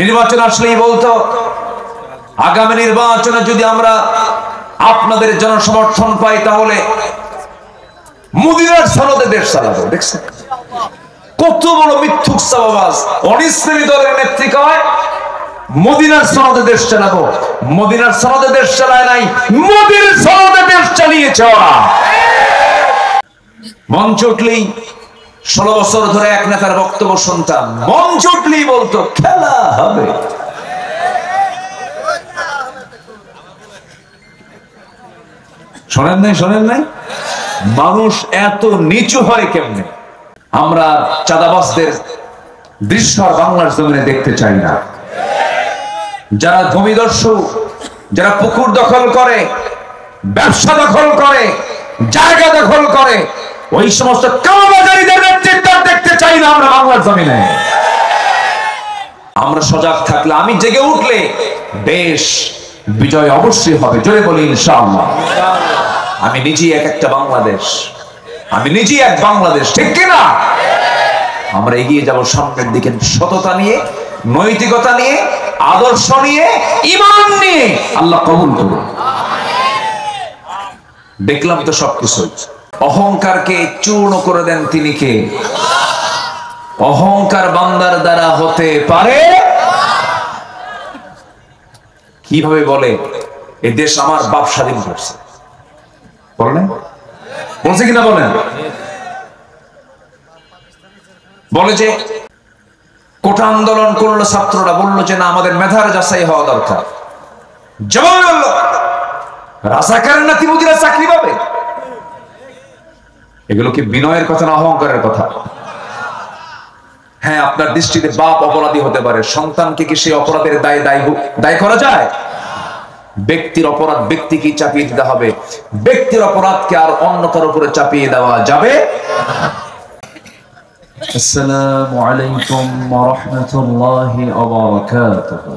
নির্বাচন আসলেই বলতো আগামী নির্বাচনে যদি আমরা আপনাদের জনসমর্থন পাই তাহলে মদিনার সনদে দেশ চালাবো। দেখছেন কত বড় মিথ্যুক চাপাবাজ। অনিসলামী দলের নেত্রী কয় মদিনার সনদে দেশ চালাবো। মদিনার সনদে দেশ চালায় নাই, মোদির সনদে দেশ চালিয়েছে ওরা। মঞ্চ উঠলেই 16 বছর ধরে এক নেতার বক্তব্য শুনতাম, মঞ্চ উঠলেই বলতো খেলা হবে। শোনেন নাই? মানুষ এত নিচু হয় কেমনে? আমরা চাঁদাবাজদের দৃশ্য বাংলার জমিনে দেখতে চাই না। যারা ভূমিদস্যু, যারা পুকুর দখল করে, ব্যবসা দখল করে, জায়গা দখল করে, ওই সমস্ত কালোবাজারিদের নেতৃত্ব দেখতে চাই না আমরা বাংলার জমিনে। আমরা সজাগ থাকলে, আমি জেগে উঠলে দেশ বিজয় অবশ্যই হবে। জোরে বলি ইনশাআল্লাহ। আমি নিজেই একটা বাংলাদেশ, আমি নিজেই এক বাংলাদেশ, ঠিক কিনা? আমরা এগিয়ে যাব সামনের দিকে সততা নিয়ে, নৈতিকতা নিয়ে, আদর্শ নিয়ে, ঈমান নিয়ে। আল্লাহ কবুল করুন। দেখলাম তো সবকিছু। অহংকারকে চূর্ণ করে দেন তিনি কে? অহংকার বান্দার দ্বারা হতে পারে কিভাবে? বলে এই দেশ আমার বাপ স্বাধীন করছে। বলেন বলছে কিনা? বলেন। বলে যে কোটা আন্দোলন করলো ছাত্ররা, বললো যে না আমাদের মেধার যাচাই হওয়া দরকার। জবাব বলল রাজাকারের নাতি মুদিরা চাকরি পাবে। এগুলো কি বিনয়ের কথা না অহংকারের কথা? হ্যাঁ, আপনার দৃষ্টিতে বাপ অপরাধী হতে পারে, সন্তানকে কি সেই অপরাধের দায় করা যায়? ব্যক্তির অপরাধ ব্যক্তিকে চাপিয়ে দিতে হবে, ব্যক্তির অপরাধকে আর অন্য কারো উপরে চাপিয়ে দেওয়া যাবে। আসসালামু আলাইকুম ওয়া রাহমাতুল্লাহি ওয়া বারাকাতুহু।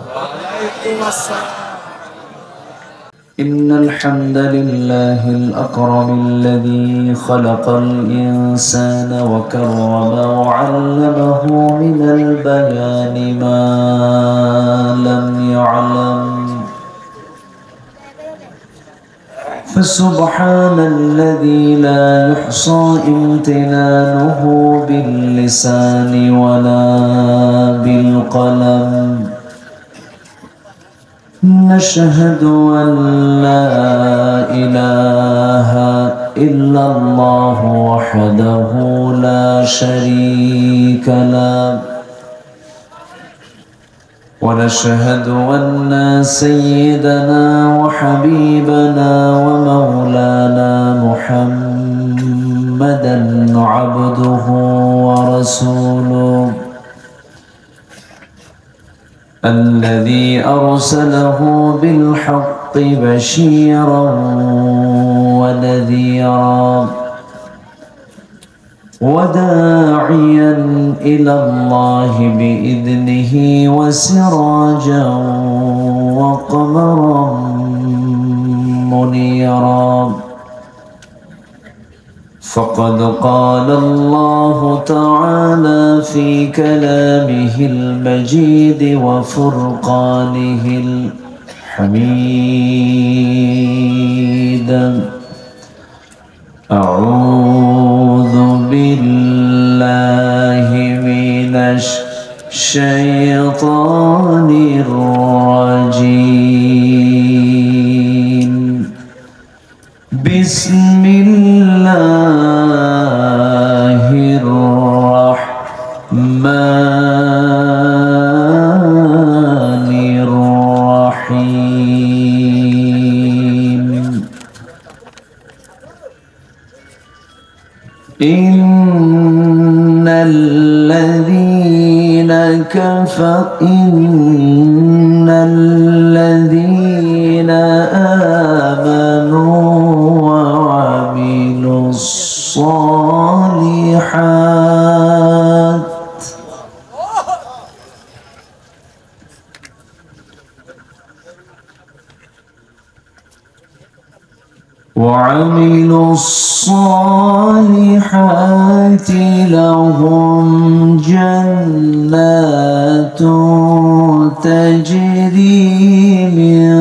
إن الحمد لله الأكرم الذي خلق الإنسان وكرمه وعلمه من البيان ما لم يعلم فسبحان الذي لا يحصى امتنانه باللسان ولا بالقلم نشهد أن لا إله إلا الله وحده لا شريك له ونشهد أن سيدنا وحبيبنا ومولانا محمدا عبده ورسوله الذي أرسله بالحق بشيرا ونذيرا وداعيا إلى الله بإذنه وسراجا وقمرا منيرا فقد قال الله تعالى في كلامه المجيد وفرقانه الحميد أعوذ بالله من الشيطان الرجيم بسم الله الرحمن الرحيم إن الذين آمنوا وعملوا الصالحات لهم جنات تجري من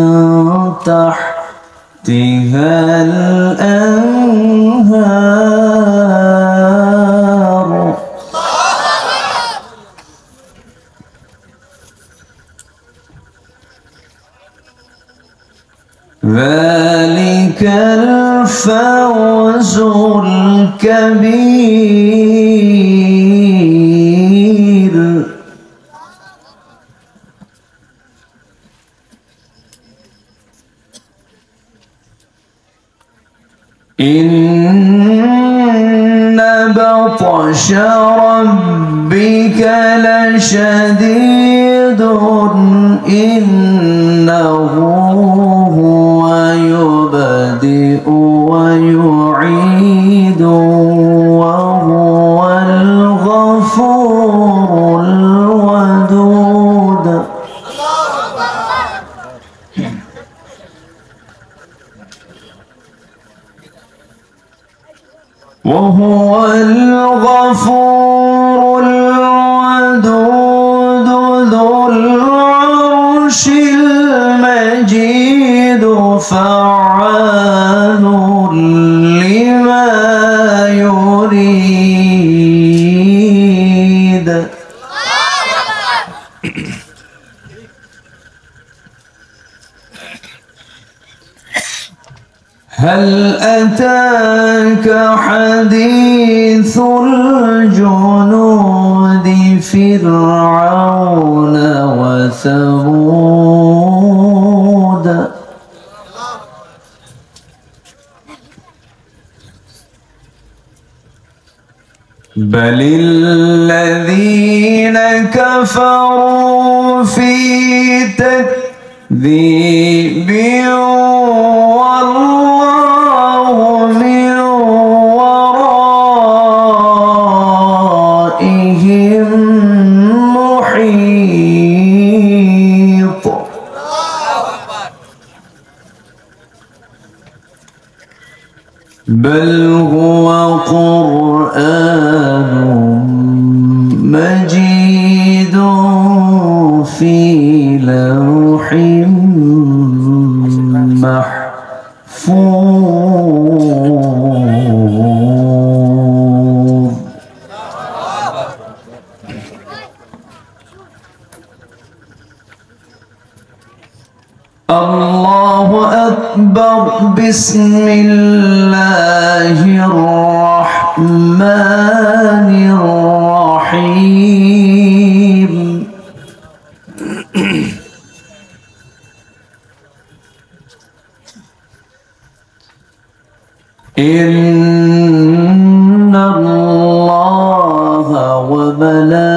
تحتها الأنهار ذلك الفوز الكبير إن بطش ربك لشديد إنه هو يبدئ ويعيد وهو الغفور الودود وهو الغفور الودود ذو العرش المجيد فعال لما يريد هل أتاك حديث الجنود فرعون وثمود بل الذين كفروا في تكذيب والله من ورائهم محيط بل هو قرآن مجيد في لوح محفوظ الله أكبر بسم الله الرحمن الرحيم إن الله وملائكته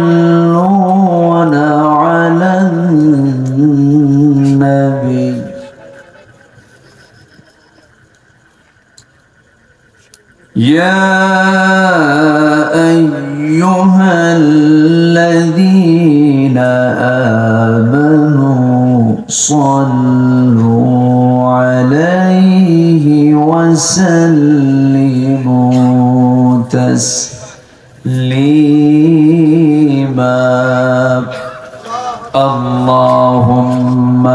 يصلون على النبي يا أيها الذين آمنوا صلوا عليه وسلموا تسليما اللهم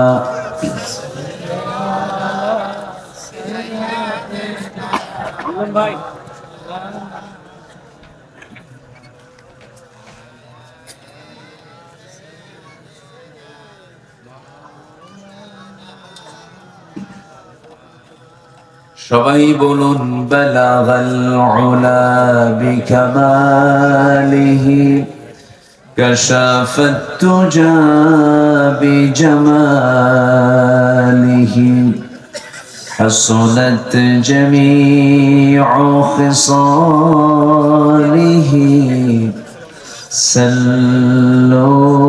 সবাই বলুন বালাগাল উলা বিকামালিহি কাশাফাত তুজা বিজামালিহি حسنت جميع خصاله سلوا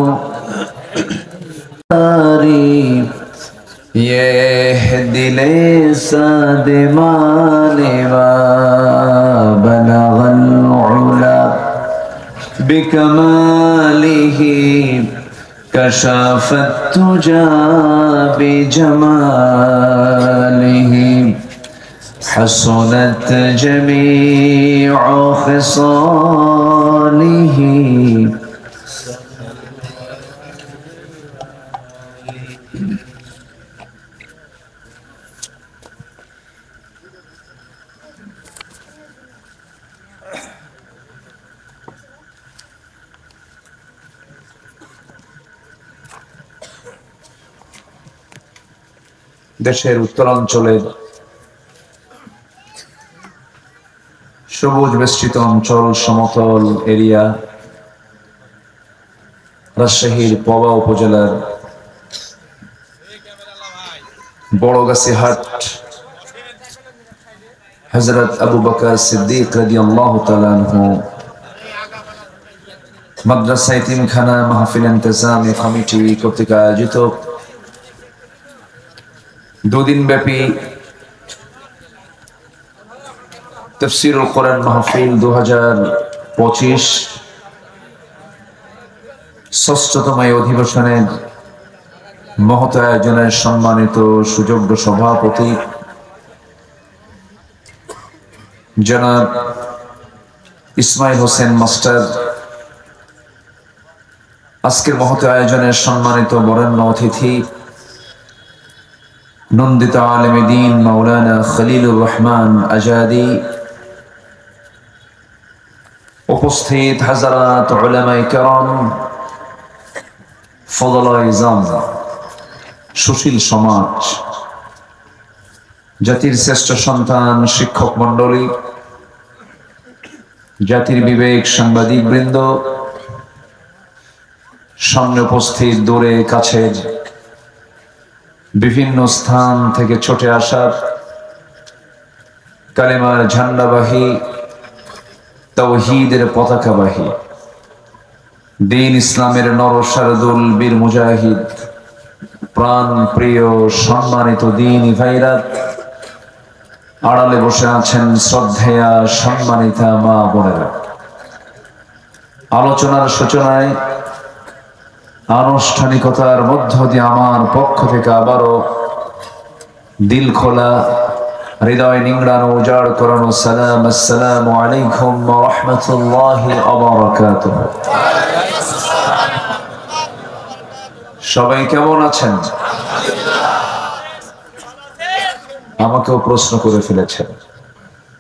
يهدي ليس دماني ما بلغ العلا بكماله كشف التجى بجماله حسنت جميع خصاله দেশের উত্তরাঞ্চলের সবুজ বেষ্টিত অঞ্চল, সমতল এরিয়া, রাজশাহীর পবা উপজেলার বড়গাছিহাট হযরত আবু বকর সিদ্দিক রাদিয়াল্লাহু তাআলা আনহু মাদ্রাসা ইতিমখানা মাহফিল ইন্তেজামি কমিটি কর্তৃক আয়োজিত দুদিন ব্যাপী তাফসীরুল কোরআন মাহফিল 2025 ষষ্ঠতম অধিবেশনের মহৎ আয়োজনের সম্মানিত সুযোগ্য সভাপতি জনাব ইসমাইল হোসেন মাস্টার, আজকের মহৎ আয়োজনের সম্মানিত বরেণ্য অতিথি নন্দিত আলেম দ্বীন মাওলানা খলিলুর রহমান আজাদি, উপস্থিত হাজারাত উলামায়ে কেরাম, ফজলায়ে ইজাম, সুশীল সমাজ, জাতির শ্রেষ্ঠ সন্তান শিক্ষক মণ্ডলী, জাতির বিবেক সাংবাদিক বৃন্দ, সামনে উপস্থিত দূরে কাছের বিভিন্ন স্থান থেকে ছুটে আসার কালেমার ঝান্ডাবাহী, তাওহীদের পতাকাবাহী, দ্বীন ইসলামের নরশারদুল বীর মুজাহিদ, প্রাণ প্রিয় সম্মানিত দ্বীনি ভাইরা, আড়ালে বসে আছেন শ্রদ্ধেয়া সম্মানিতা মা বোনেরা, আলোচনার সূচনায় আনুষ্ঠানিকতার মধ্য দিয়ে আমার পক্ষ থেকে আবারও দিল খোলা, হৃদয় নিংড়ানো, উজাড় করানো সালাম, আসসালামু আলাইকুম ওয়া রাহমাতুল্লাহি ওয়া বারাকাতুহু। সবাই কেমন আছেন? আমাকেও প্রশ্ন করে ফেলেছেন।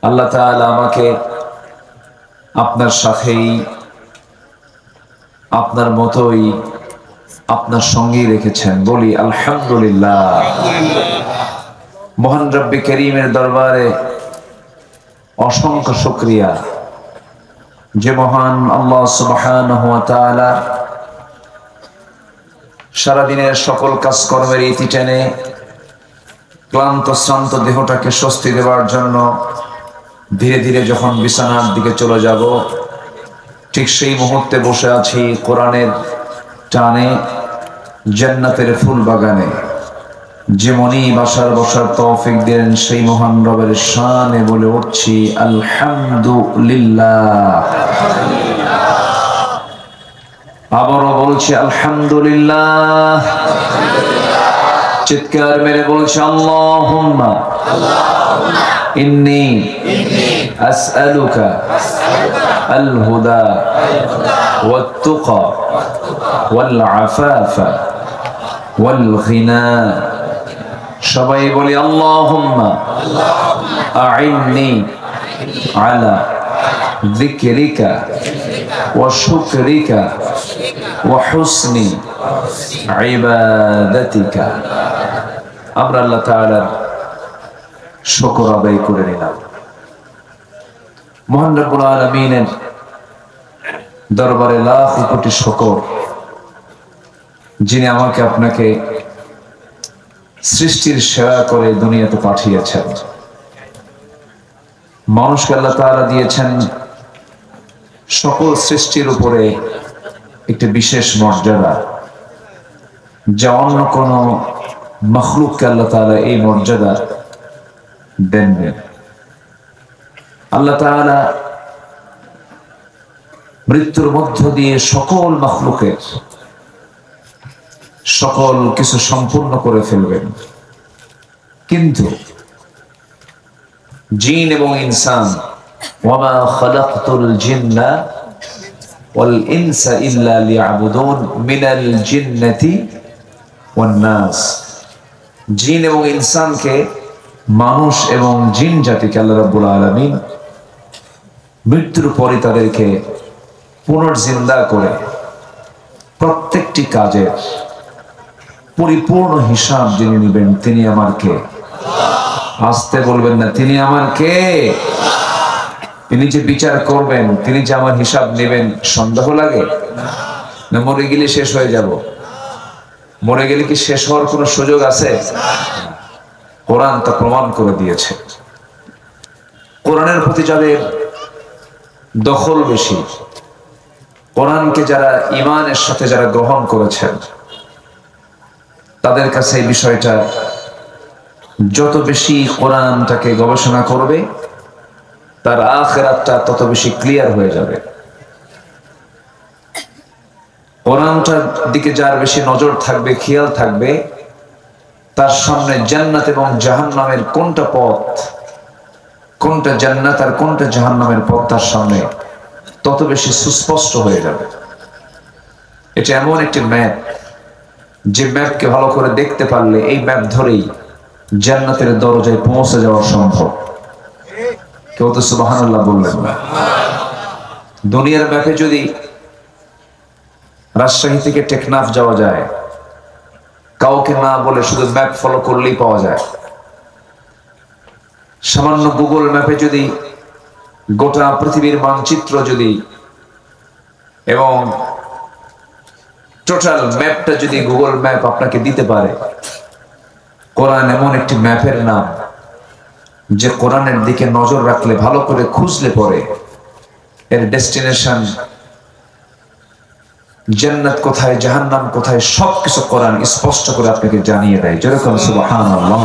আল্লাহ তাআলা আমাকে আপনার সাথেই, আপনার মতোই, আপনার সঙ্গেই রেখেছেন, বলি আলহামদুলিল্লাহ। মহান রব্বে করিমের দরবারে অসংখ্য শুকরিয়া, যে মহান আল্লাহ সুবহানাহু ওয়া তাআলা সারাদিনের সকল কাজকর্মের ইতি টেনে ক্লান্ত শ্রান্ত দেহটাকে স্বস্তি দেওয়ার জন্য ধীরে ধীরে যখন বিছানার দিকে চলে যাব, ঠিক সেই মুহূর্তে বসে আছি কোরআনের টানে জান্নাতের ফুল বাগানে। যেমনই বসার তৌফিক দেন সেই মহান রবের শানে বলে উঠছি আলহামদুলিল্লাহ। আবারও বলছি আলহামদুলিল্লাহ। চিৎকার মেরে বলছি আল্লাহুম্মা ইন্নী আসআলুকা আল হুদা ওয়াত তুকা ওয়াল আফাফা ওয়াল গিনা। সবাই বলি আল্লাহুম্মা আইন্নি আলা যিকরিকা ওয়া শুকরিকা ওয়া হুসনি ইবাদাতিকা। আমরা আল্লাহ তাআলার শুকর আদায় করে নিলাম। মহান রব্বুল আলামিনের দরবারে লাখ কোটি শুকর, যিনি আমাকে আপনাকে সৃষ্টির সেবা করে দুনিয়াতে পাঠিয়েছেন। মানুষকে আল্লাহ তাআলা দিয়েছেন সকল সৃষ্টির উপরে একটি বিশেষ মর্যাদা, যা অন্য কোন মখলুককে আল্লাহ তাআলা এই মর্যাদা দেননি। আল্লাহ তাআলা মৃত্যুর মধ্য দিয়ে সকল মখলুকের সকল কিছু সম্পূর্ণ করে ফেলবেন, কিন্তু জিন এবং ইনসান, ওয়ামা খালাকতুল জিন্না ওয়াল ইনসা ইল্লা লিয়াবুদুন মিনাল জিন্নাতি ওয়ান নাস। জিন এবং ইনসানকে, মানুষ এবং জিন জাতিকে আল্লাহ রাব্বুল আলামিন মৃত্যুর পরে তাদেরকে পুনর্জিন্দা করে প্রত্যেকটি কাজের পরিপূর্ণ হিসাব যিনি নেবেন তিনি আমার কে? আসতে বলবেন না, তিনি আমার কে? তিনি যে বিচার করবেন, তিনি যে আমার হিসাব নেবেন, সন্দেহ লাগে না? মরে গেলে শেষ হয়ে যাব? মরে গেলে কি শেষ হওয়ার কোনো সুযোগ আছে? কোরআন তা প্রমাণ করে দিয়েছে। কোরআনের প্রতি যাদের দখল বেশি, কোরআনকে যারা ঈমানের সাথে যারা গ্রহণ করেছেন, তাদের কাছে এই বিষয়টা যত বেশি কোরআনটাকে গবেষণা করবে, তার আখিরাতটা তত বেশি ক্লিয়ার হয়ে যাবে। কোরআনটার দিকে যার বেশি নজর থাকবে, খেয়াল থাকবে, তার সামনে জান্নাত এবং জাহান্নামের কোনটা পথ, কোনটা জান্নাত আর কোনটা জাহান্নামের পথ তার সামনে তত বেশি সুস্পষ্ট হয়ে যাবে। এটা এমন একটি ম্যাপ, যে ম্যাপকে ভালো করে দেখতে পারলে এই ম্যাপ ধরেই জান্নাতের দরজায় পৌঁছে যাওয়া সম্ভব। কেউ তো সুবহানাল্লাহ বললেন না? দুনিয়ার ম্যাপে যদি রাজশাহী থেকে টেকনাফ যাওয়া যায়, কাউকে না বলে শুধু ম্যাপ ফলো করলেই পাওয়া যায়। সামান্য গুগল ম্যাপে যদি গোটা পৃথিবীর মানচিত্র যদি এবং টোটাল ম্যাপটা যদি গুগল ম্যাপ আপনাকে দিতে পারে, কোরআন এমন একটি ম্যাপের নাম যে কোরআনের দিকে নজর রাখলে, ভালো করে খুঁজলে পরে এর ডেস্টিনেশন জান্নাত কোথায়, জাহান্নাম কোথায়, সবকিছু কোরআন স্পষ্ট করে আপনাকে জানিয়ে দেয়। যেরকম সুবহানাল্লাহ।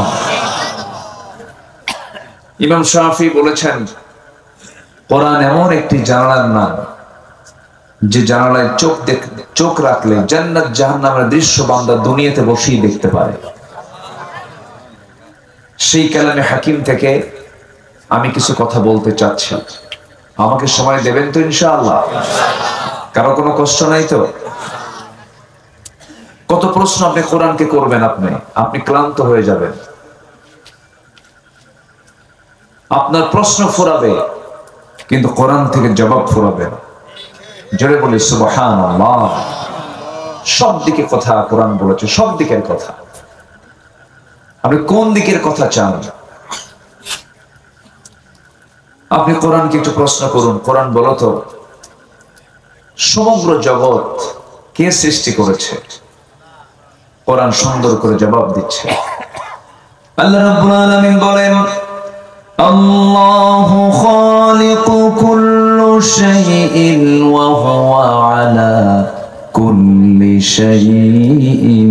ইমাম শাফি বলেছেন, কোরআন এমন একটি জানালার নাম যে জানালায় চোখ রাখলে জান্নাত জাহান্নামের দৃশ্য বান্দা দুনিয়াতে বসেই দেখতে পারে। সেই কালামে হাকিম থেকে আমি কিছু কথা বলতে চাচ্ছি। আমাকে সময় দেবেন তো ইনশাআল্লাহ? কারো কোনো কষ্ট নাই তো? কত প্রশ্ন আপনি কোরআনকে করবেন, আপনি ক্লান্ত হয়ে যাবেন। আপনার প্রশ্ন ফুরাবে, কিন্তু কোরআন থেকে জবাব ফুরাবে। জোরে বলি সুবহানাল্লাহ। সব দিকে কথা কোরআন বলেছে, সব দিকের কথা। আপনি কোন দিকের কথা চান? আপনি কোরআনকে একটু প্রশ্ন করুন, কোরআন বলো তো সমগ্র জগৎ কে সৃষ্টি করেছে? কোরআন সুন্দর করে জবাব দিচ্ছে। আল্লাহ রাব্বুল আলামিন বলেন, আল্লাহু খালিকু কুল্লি শাইইন ওয়া হুয়া আলা কুল্লি শাইইন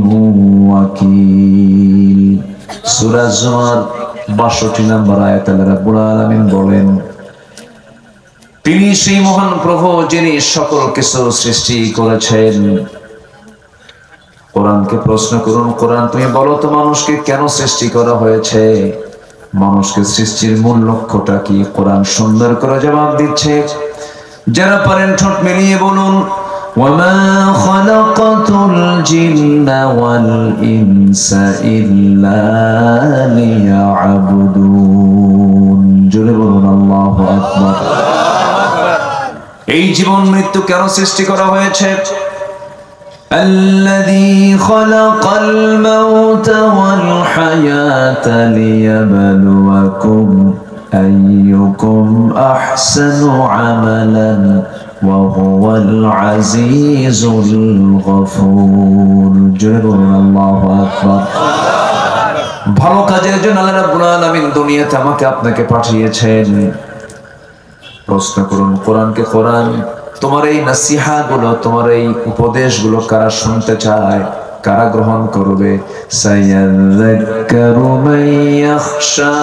ওয়াকিল। সূরা জুমার 62 নম্বর আয়াত আল্লাহ রাব্বুল আলামিন বলেন, তিনি সেই মহান প্রভু যিনি সকল কিছু সৃষ্টি করেছেন। কোরআনকে প্রশ্ন করুন, কোরআন তুমি বলো তো মানুষকে কেন সৃষ্টি করা হয়েছে? মানুষকে সৃষ্টির মূল লক্ষ্যটা কি? কোরআন সুন্দর করে জবাব দিচ্ছে। যারা পারেন ঠোঁট মিলিয়ে বলুন, ওয়ামা খালাকাতুল জিন্না ওয়াল ইনসা ইল্লা লিয়াবুদুন। জোরে বলুন আল্লাহু আকবার। এই জীবন মৃত্যু কেন সৃষ্টি করা হয়েছে? الذي خلق الموت والحياة ليبلوكم أيكم أحسن عملا وهو العزيز الغفور. جل الله أكبر. ভালো কাজের জন্য আল্লাহ রাব্বুল আলামিন দুনিয়াতে আমাকে আপনাকে পাঠিয়েছেন। প্রশ্ন করুন কোরআনকে, কোরআন তোমার এই নসিহা গুলো, তোমার এই উপদেশ গুলো কারা শুনতে চায়, কারা গ্রহণ করবে? সায়াযাক্কারু মান ইয়াখশা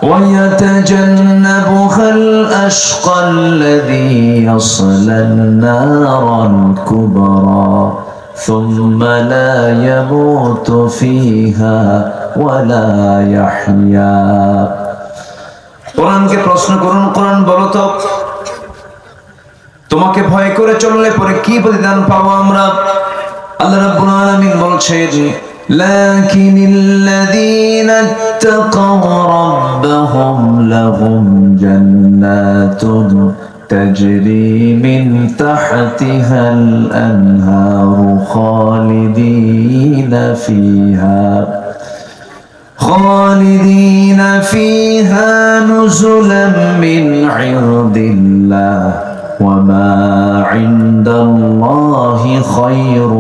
ওয়া ইয়াতাজান্নাবুহাল আশকাল্লাযী ইয়াসলান নারাল কুবরা সুম্মা লা ইয়ামুতু ফিহা ওয়া লা ইয়াহইয়া। কোরআনকে প্রশ্ন করুন, কোরআন বলো তো তোমাকে ভয় করে চললে পরে কি প্রতিদান পাবো আমরা? আল্লাহ রাব্বুল আলামিন বলছেন, লাকিনিল্লাযীনা ইত্তাকাউ রাব্বাহুম লাহুম জান্নাতুন তাজরি মিন তাহতিহাল আনহারু খালিদিনা ফিহা নুজুলাম মিন ইনদিল্লাহ وما عند الله خير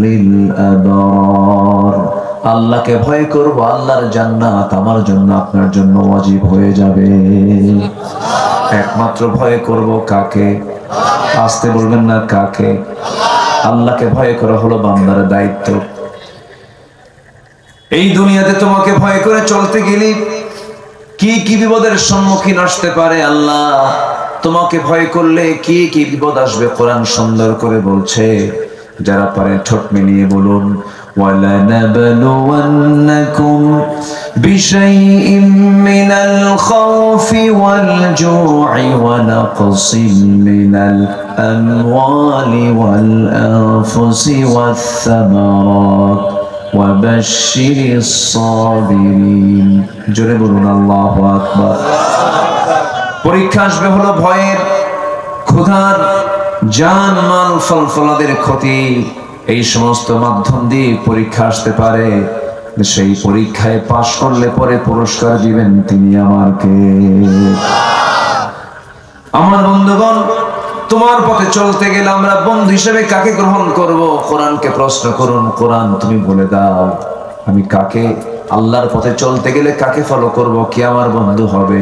للأبرار। আল্লাহকে ভয় করব, আল্লাহর জান্নাত আমার জন্য আপনার জন্য ওয়াজিব হয়ে যাবে। একমাত্র ভয় করব কাকে? আসতে বলবেন না, কাকে? আল্লাহকে ভয় করা হলো বান্দার দায়িত্ব। এই দুনিয়াতে তোমাকে ভয় করে চলতে গেলে কি কি বিপদের সম্মুখীন আসতে পারে, আল্লাহ তোমাকে ভয় করলে কি কি বিপদ আসবে কোরআন সুন্দর করে বলছে। যারা পারে ঠোঁট মিলিয়ে বলুন, ওয়ালানাবলুওয়ান্নাকুম বিশাইইম মিনাল খাউফি ওয়াল জু'i ওয়া নাকসিম মিনাল আমওয়ালি ওয়াল আনফুসি ওয়াস সামারাত ওয়া বাশশিরিস সাবিরিন। জোরে বলুন আল্লাহু আকবার। পরীক্ষা আসবে হলো ভয়ের, ক্ষুধার, জান মাল ফল ফলাদের ক্ষতি, এই সমস্ত মাধ্যম দিয়ে পরীক্ষা আসতে পারে। সেই পরীক্ষায় পাশ করলে পরে পুরস্কার দিবেন তিনি আমাকে। আমার বন্ধুগণ, তোমার পথে চলতে গেলে আমরা বন্ধু হিসেবে কাকে গ্রহণ করব? কোরআনকে প্রশ্ন করুন, কোরআন তুমি বলে দাও আমি কাকে, আল্লাহর পথে চলতে গেলে কাকে ফলো করব, কি আমার বন্ধু হবে?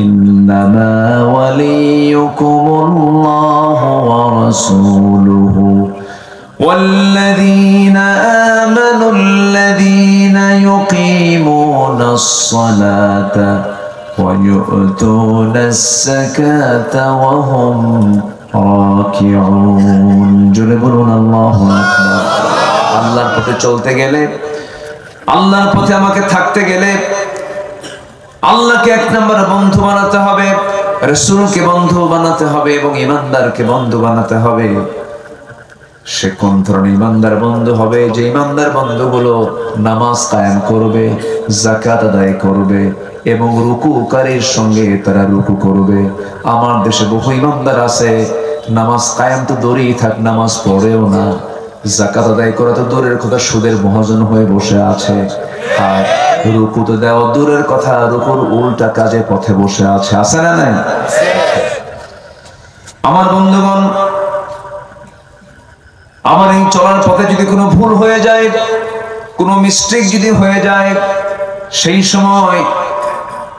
ইন্নামা ওয়ালিয়ুকুমুল্লাহু ওয়া রাসূলুহু ওয়াল্লাযীনা আমানুল্লাযীনা ইউকিমুনাস সালাতা ওয়া ইউতুনাস যাকাতা ওয়া হুম রাকিউন। জোরে বলুন আল্লাহু আকবার। আল্লাহর পথে চলতে গেলে, আল্লাহর পথে আমাকে থাকতে গেলে আল্লাহকে এক নম্বর বন্ধু বানাতে হবে, রাসূলকে বন্ধু বানাতে হবে এবং ঈমানদারকে বন্ধু বানাতে হবে। সে কোন ধরনের ঈমানদার বন্ধু হবে? যে ঈমানদার বন্ধুগুলো নামাজ কায়েম করবে, যাকাত আদায় করবে এবং রুকুকারীর সঙ্গে তারা রুকু করবে। আমার দেশে বহু ঈমানদার আছে, নামাজ কায়েম তো দূরেই থাক, নামাজ পড়েও না, যাকাত আদায় করা তো দূরের কথা, সুদের মহাজন হয়ে বসে আছে। আর রুকু তো দেওয়া দূরের কথা, রুকুর উল্টা কাজে পথে বসে আছে। আছে না নাই? আমার বন্ধুগণ, আমার এই চলার পথে যদি কোনো ভুল হয়ে যায়, কোনো মিস্টেক যদি হয়ে যায়, সেই সময়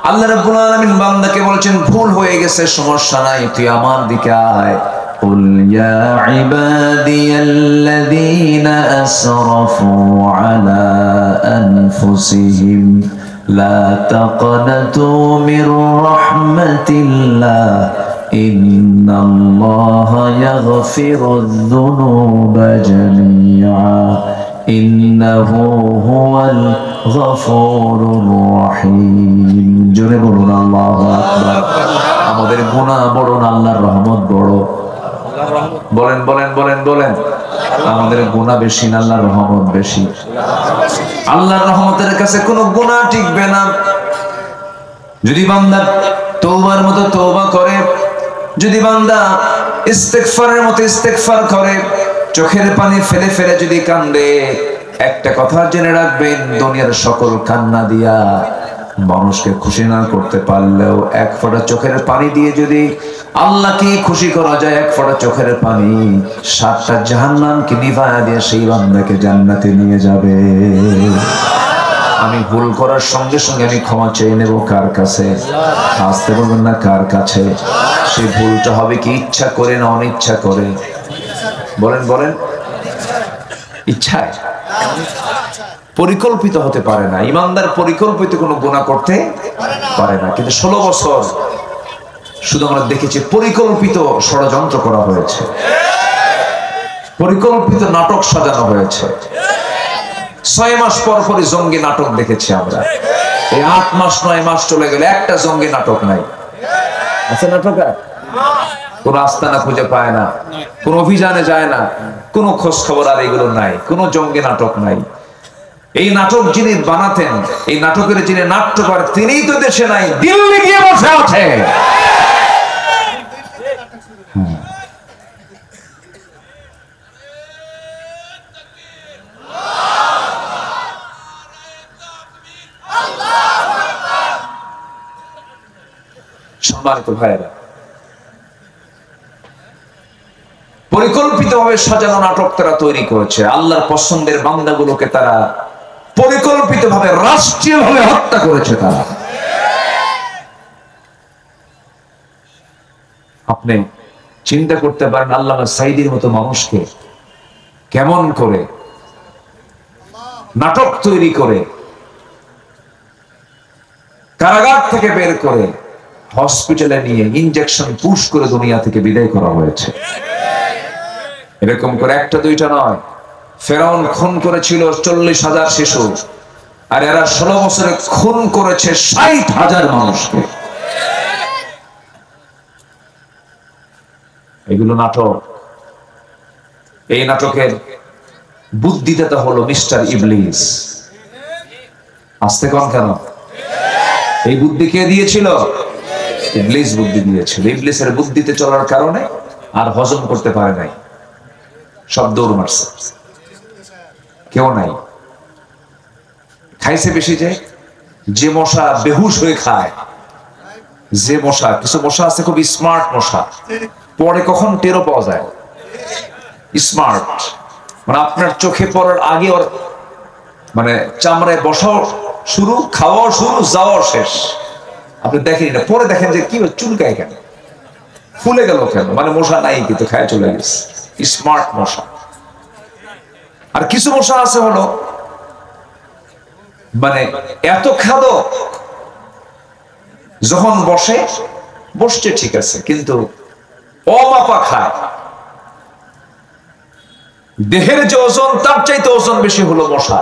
আল্লাহ রাব্বুল আলামিন বান্দাকে বলছেন, ভুল হয়ে গেছে, সমস্যা নাই, তুই আমার দিকে আয়। قل يا عبادي الذين أسرفوا على أنفسهم لا تقنطوا من رحمة الله إن الله يغفر الذنوب جميعا إنه هو الغفور الرحيم। জোরে বলুন আল্লাহু আকবার। আমাদের গুনাহ বড় না আল্লাহর রহমত বড়? বলেন বলেন বলেন বলেন। আমাদের গুনাহ বেশি না আল্লাহর রহমত বেশি? আল্লাহর রহমতের কাছে কোনো গুনাহ টিকবে না। যদি বান্দা তওবার মতো তওবা করে, যদি বান্দা ইস্তেগফারের মতো ইস্তেগফার করে, চোখের পানি ফেলে ফেলে যদি কান্দে, একটা কথা জেনে রাখবেন, দুনিয়ার সকল কান্না দিয়া মানুষকে খুশি না করতে পারলেও এক ফোঁটা চোখের পানি দিয়ে যদি আল্লাহকে খুশি করা যায়, এক ফোঁটা চোখের পানি 7টা জাহান্নামকে নিভায়া দিয়ে সেই বান্দাকে জান্নাতে নিয়ে যাবে। আমি ভুল করার সঙ্গে সঙ্গে আমি ক্ষমা চেয়ে নেব কার কাছে? আসতে বলবেন না, কার কাছে? সেই ভুলটা হবে কি ইচ্ছা করে না অনিচ্ছা করে? বলেন বলেন। ইচ্ছায়, পরিকল্পিত হতে পারে না। ইমানদার পরিকল্পিত কোনো গুনাহ করতে পারে না, কিন্তু 16 বছর শুধু আমরা দেখেছি পরিকল্পিত ষড়যন্ত্র করা হয়েছে, পরিকল্পিত নাটক সাজানো হয়েছে। 6 মাস পর পরই জঙ্গি নাটক দেখেছি আমরা। এই 8 মাস 9 মাস চলে গেল, একটা জঙ্গি নাটক নাই। আছে নাটক? কোন আস্তানা খুঁজে পায় না, কোন অভিযানে যায় না, কোন খোঁজ খবর আর এগুলো নাই, কোন জঙ্গি নাটক নাই। এই নাটক যিনি বানাতেন, এই নাটকের যিনি নাট্যকার, তিনিই তো দেশে নাই, দিল্লি গিয়ে বসে আছে। সম্মানিত ভাইয়েরা, পরিকল্পিতভাবে সাজানো নাটক তারা তৈরি করেছে। আল্লাহর পছন্দের বান্দাগুলোকে তারা পরিকল্পিতভাবে রাষ্ট্রীয়ভাবে হত্যা করেছে। তারা, আপনি চিন্তা করতে পারেন আল্লামা সাঈদীর মতো মানুষকে কেমন করে নাটক তৈরি করে কারাগার থেকে বের করে হসপিটালে নিয়ে ইনজেকশন পুশ করে দুনিয়া থেকে বিদায় করা হয়েছে। এরকম করে একটা দুইটা নয়, ফেরাউন খুন করেছিল 40,000 শিশু, আর এরা 16 বছরে খুন করেছে 60,000 মানুষকে। এগুলো নাটক। এই নাটকের বুদ্ধিদাতা হলো মিস্টার ইবলিস। আসতে কন কেন? এই বুদ্ধি কে দিয়েছিল? ইবলিস বুদ্ধি দিয়েছিল। ইবলিসের বুদ্ধিতে চলার কারণে আর হজম করতে পারে নাই, সব দৌড় মারছে, কেউ নাই। খাইছে বেশি, যে মশা বেহুশ হয়ে খায়, যে মশা, কিছু মশা আছে খুব স্মার্ট মশা, পরে কখন টেরও পাওয়া যায়। স্মার্ট মানে আপনার চোখে পড়ার আগে ওর মানে চামড়ায় বসাও শুরু, খাওয়াও শুরু, যাওয়াও শেষ। আপনি দেখেন না, পরে দেখেন যে কি চুলকায় কেন, ফুলে গেল কেন, মানে মশা নাই কিন্তু খায় চলে গেছে। স্মার্ট মশা। আর কিছু মশা আছে হলো মানে এত খাদক, যখন বসছে ঠিক আছে, কিন্তু অমাপা খায়। দেহের যে ওজন তার চাইতে ওজন বেশি হলো মশা।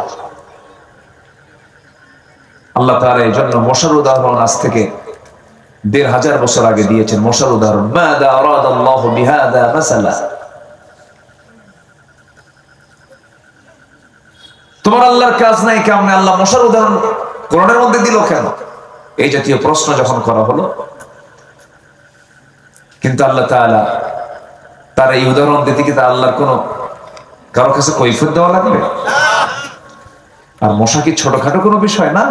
আল্লাহ তাআলা এই জন্য মশার উদাহরণ আজ থেকে 1500 বছর আগে দিয়েছেন। মশার উদাহরণ, মাযা আরাদাল্লাহু বিহাযা মাসালা। তোমার আল্লাহর কাজ নাই কেমনে আল্লাহ মশার উদাহরণ কোরআনের মধ্যে দিল কেন? এই জাতীয় প্রশ্ন যখন করা হলো, কিন্তু আল্লাহ তাআলা তার এই উদাহরণ দিতে কি তা আল্লাহর কোন কারো কাছে কৈফিয়ত দেওয়া লাগবে? আর মশা কি ছোটখাটো কোনো বিষয় না।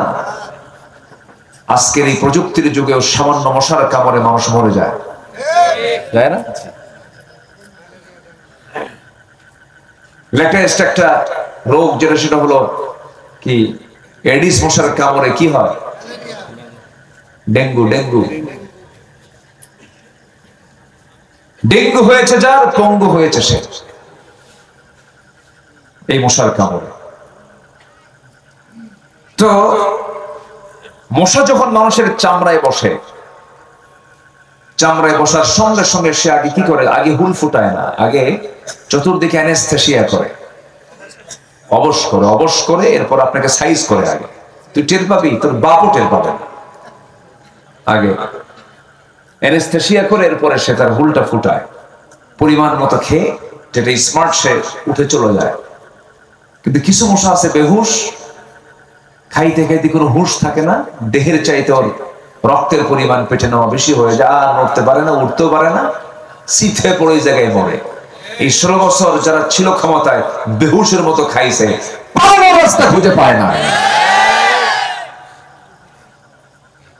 আজকের এই প্রযুক্তির যুগেও সামান্য মশার কামড়ে মানুষ মরে যায়, যায় না? লেটেস্ট একটা রোগ যেটা, সেটা হলো কি, এডিস মশার কামড়ে কি হয়? ডেঙ্গু। ডেঙ্গু হয়েছে যার, পঙ্গু হয়েছে সে, এই মশার কামড়ে। তো মশা যখন মানুষের চামড়ায় বসে, চামড়ায় বসার সঙ্গে সঙ্গে সে আগে কি করে? আগে হুল ফুটায় না, আগে চতুর্দিকে অ্যানেস্থেসিয়া করে, অবশ করে এরপর আপনাকে সাইজ করে। আগে তুই টের পাবি, তোর বাপও টের পাবে না। আগে অ্যানেস্থেসিয়া করে এরপরে সে তার হুলটা ফুটায়, পরিমাণ মতো খেয়ে, যেটা স্মার্ট, সে উঠে চলে যায়। কিন্তু কিছু মশা আছে বেহুশ, খাইতে খাইতে কোনো হুঁশ থাকে না, দেহের চাইতে ওর রক্তের পরিমাণ পেটে নেওয়া বেশি হয়ে যায়, আর নড়তে পারে না, উঠতেও পারে না, সিথে পড়ে ওই জায়গায় মরে। এই 16 বছর যারা ছিল ক্ষমতায়, বেহুশের মতো খাইছে, রাস্তা খুঁজে পায় না।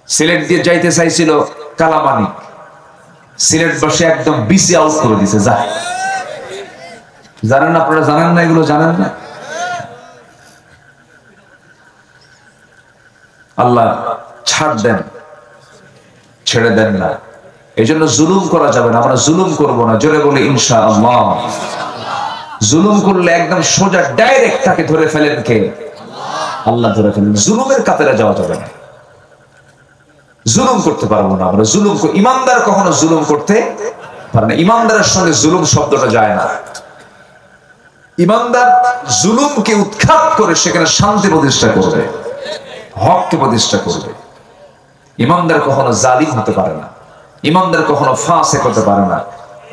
সিলেট দিয়ে যাইতে চাইছিল কালামানিক, সিলেট বসে একদম বিসি আউট করে দিছে। জানেন না আপনারা? জানেন না এগুলো? জানেন না? আল্লাহ ছাড় দেন, ছেড়ে দেন না। এই জন্য জুলুম করা যাবে না। আমরা জুলুম করবো না, জোরে বলি ইনশাআল্লাহ। জুলুম করলে একদম সোজা ডাইরেক্ট তাকে ধরে ফেলেন কে? আল্লাহ ধরে ফেলেন। জুলুমের কাতারে যাওয়া যাবে না, জুলুম করতে পারবো না আমরা। ইমানদার কখনো জুলুম করতে পারে না। ইমানদারের সঙ্গে জুলুম শব্দটা যায় না। ইমানদার জুলুমকে উৎখাত করে সেখানে শান্তি প্রতিষ্ঠা করবে। হককে প্রতিষ্ঠা করবে। ইমানদার কখনো জালিম হতে পারে না, ইমানদার কখনো ফাসিক হতে পারে না,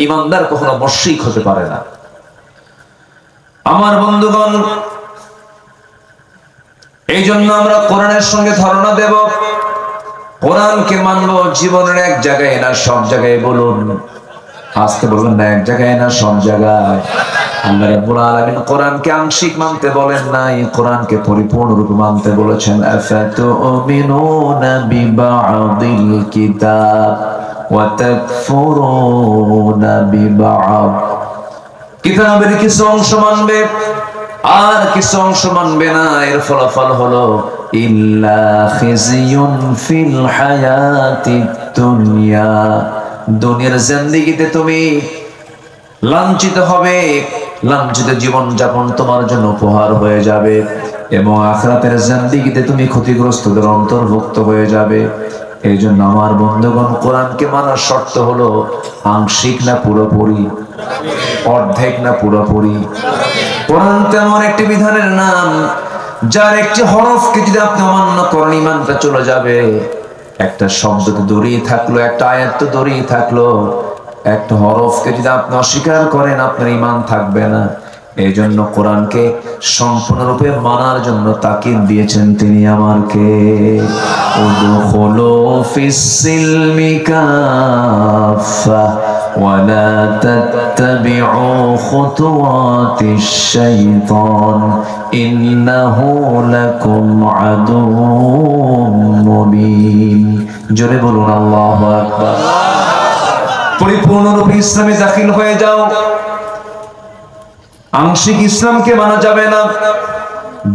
ইমানদার কখনো মুশরিক হতে পারে না। আমার বন্ধুগণ, এই জন্য আমরা কোরআনের সঙ্গে ধারণা দেব, কোরআনকে মানব জীবনের এক জায়গায় না সব জায়গায়। বলুন, আজকে বলুন না, এক জায়গায় না সব জায়গায়। আল্লাহ রাব্বুল আলামিন কোরআনকে আংশিক মানতে বলেন নাই, কোরআনকে পরিপূর্ণরূপে মানতে বলেছেন। আফাতুমিনুনা বিবা'দিল কিতাব ওয়া তাকফুরুনা বিবা'দ। কিতাবের কিছু অংশ মানবে আর কিছু অংশ মানবে না। এর ফলাফল হলো ইল্লা খিজিয়ুন ফিল হায়াতিদ দুনিয়া। দুনিয়ার জিন্দেগিতে তুমি লাঞ্ছিত হবে, লাঞ্ছিত জীবন যাপন তোমার জন্য উপহার হয়ে যাবে, এবং আখিরাতের জিন্দেগিতে তুমি ক্ষতিগ্রস্তদের অন্তর্ভুক্ত হয়ে যাবে। এই জন্য আমার বন্ধুগণ, কোরআনকে মানার শর্ত হলো আংশিক না পুরোপুরি, অর্ধেক না পুরোপুরি। কোরআন তেমন একটি বিধানের নাম যার একটি হরফকে যদি আপনি অমান্য করেন, ঈমানটা চলে যাবে। একটা শব্দ তো দূরেই থাকলো, একটা আয়াত তো দূরেই থাকলো, একটা হরফকে যদি আপনি অস্বীকার করেন, আপনার ঈমান থাকবে না। এই জন্য কোরআনকে সম্পূর্ণরূপে মানার জন্য তাকিদ দিয়েছেন তিনি আমারকে। উদখুলু ফিস সিলমি কাফা ওয়া লা তাত্তাবিউ খুতুওয়াতিশ শাইতান ইন্নাহু লাকুম আদুউম মুবিন। জোরে বলুন আল্লাহু আকবার। পরিপূর্ণরূপে ইসলামে দাখিল হয়ে যাও। আংশিক ইসলামকে মানা যাবে না।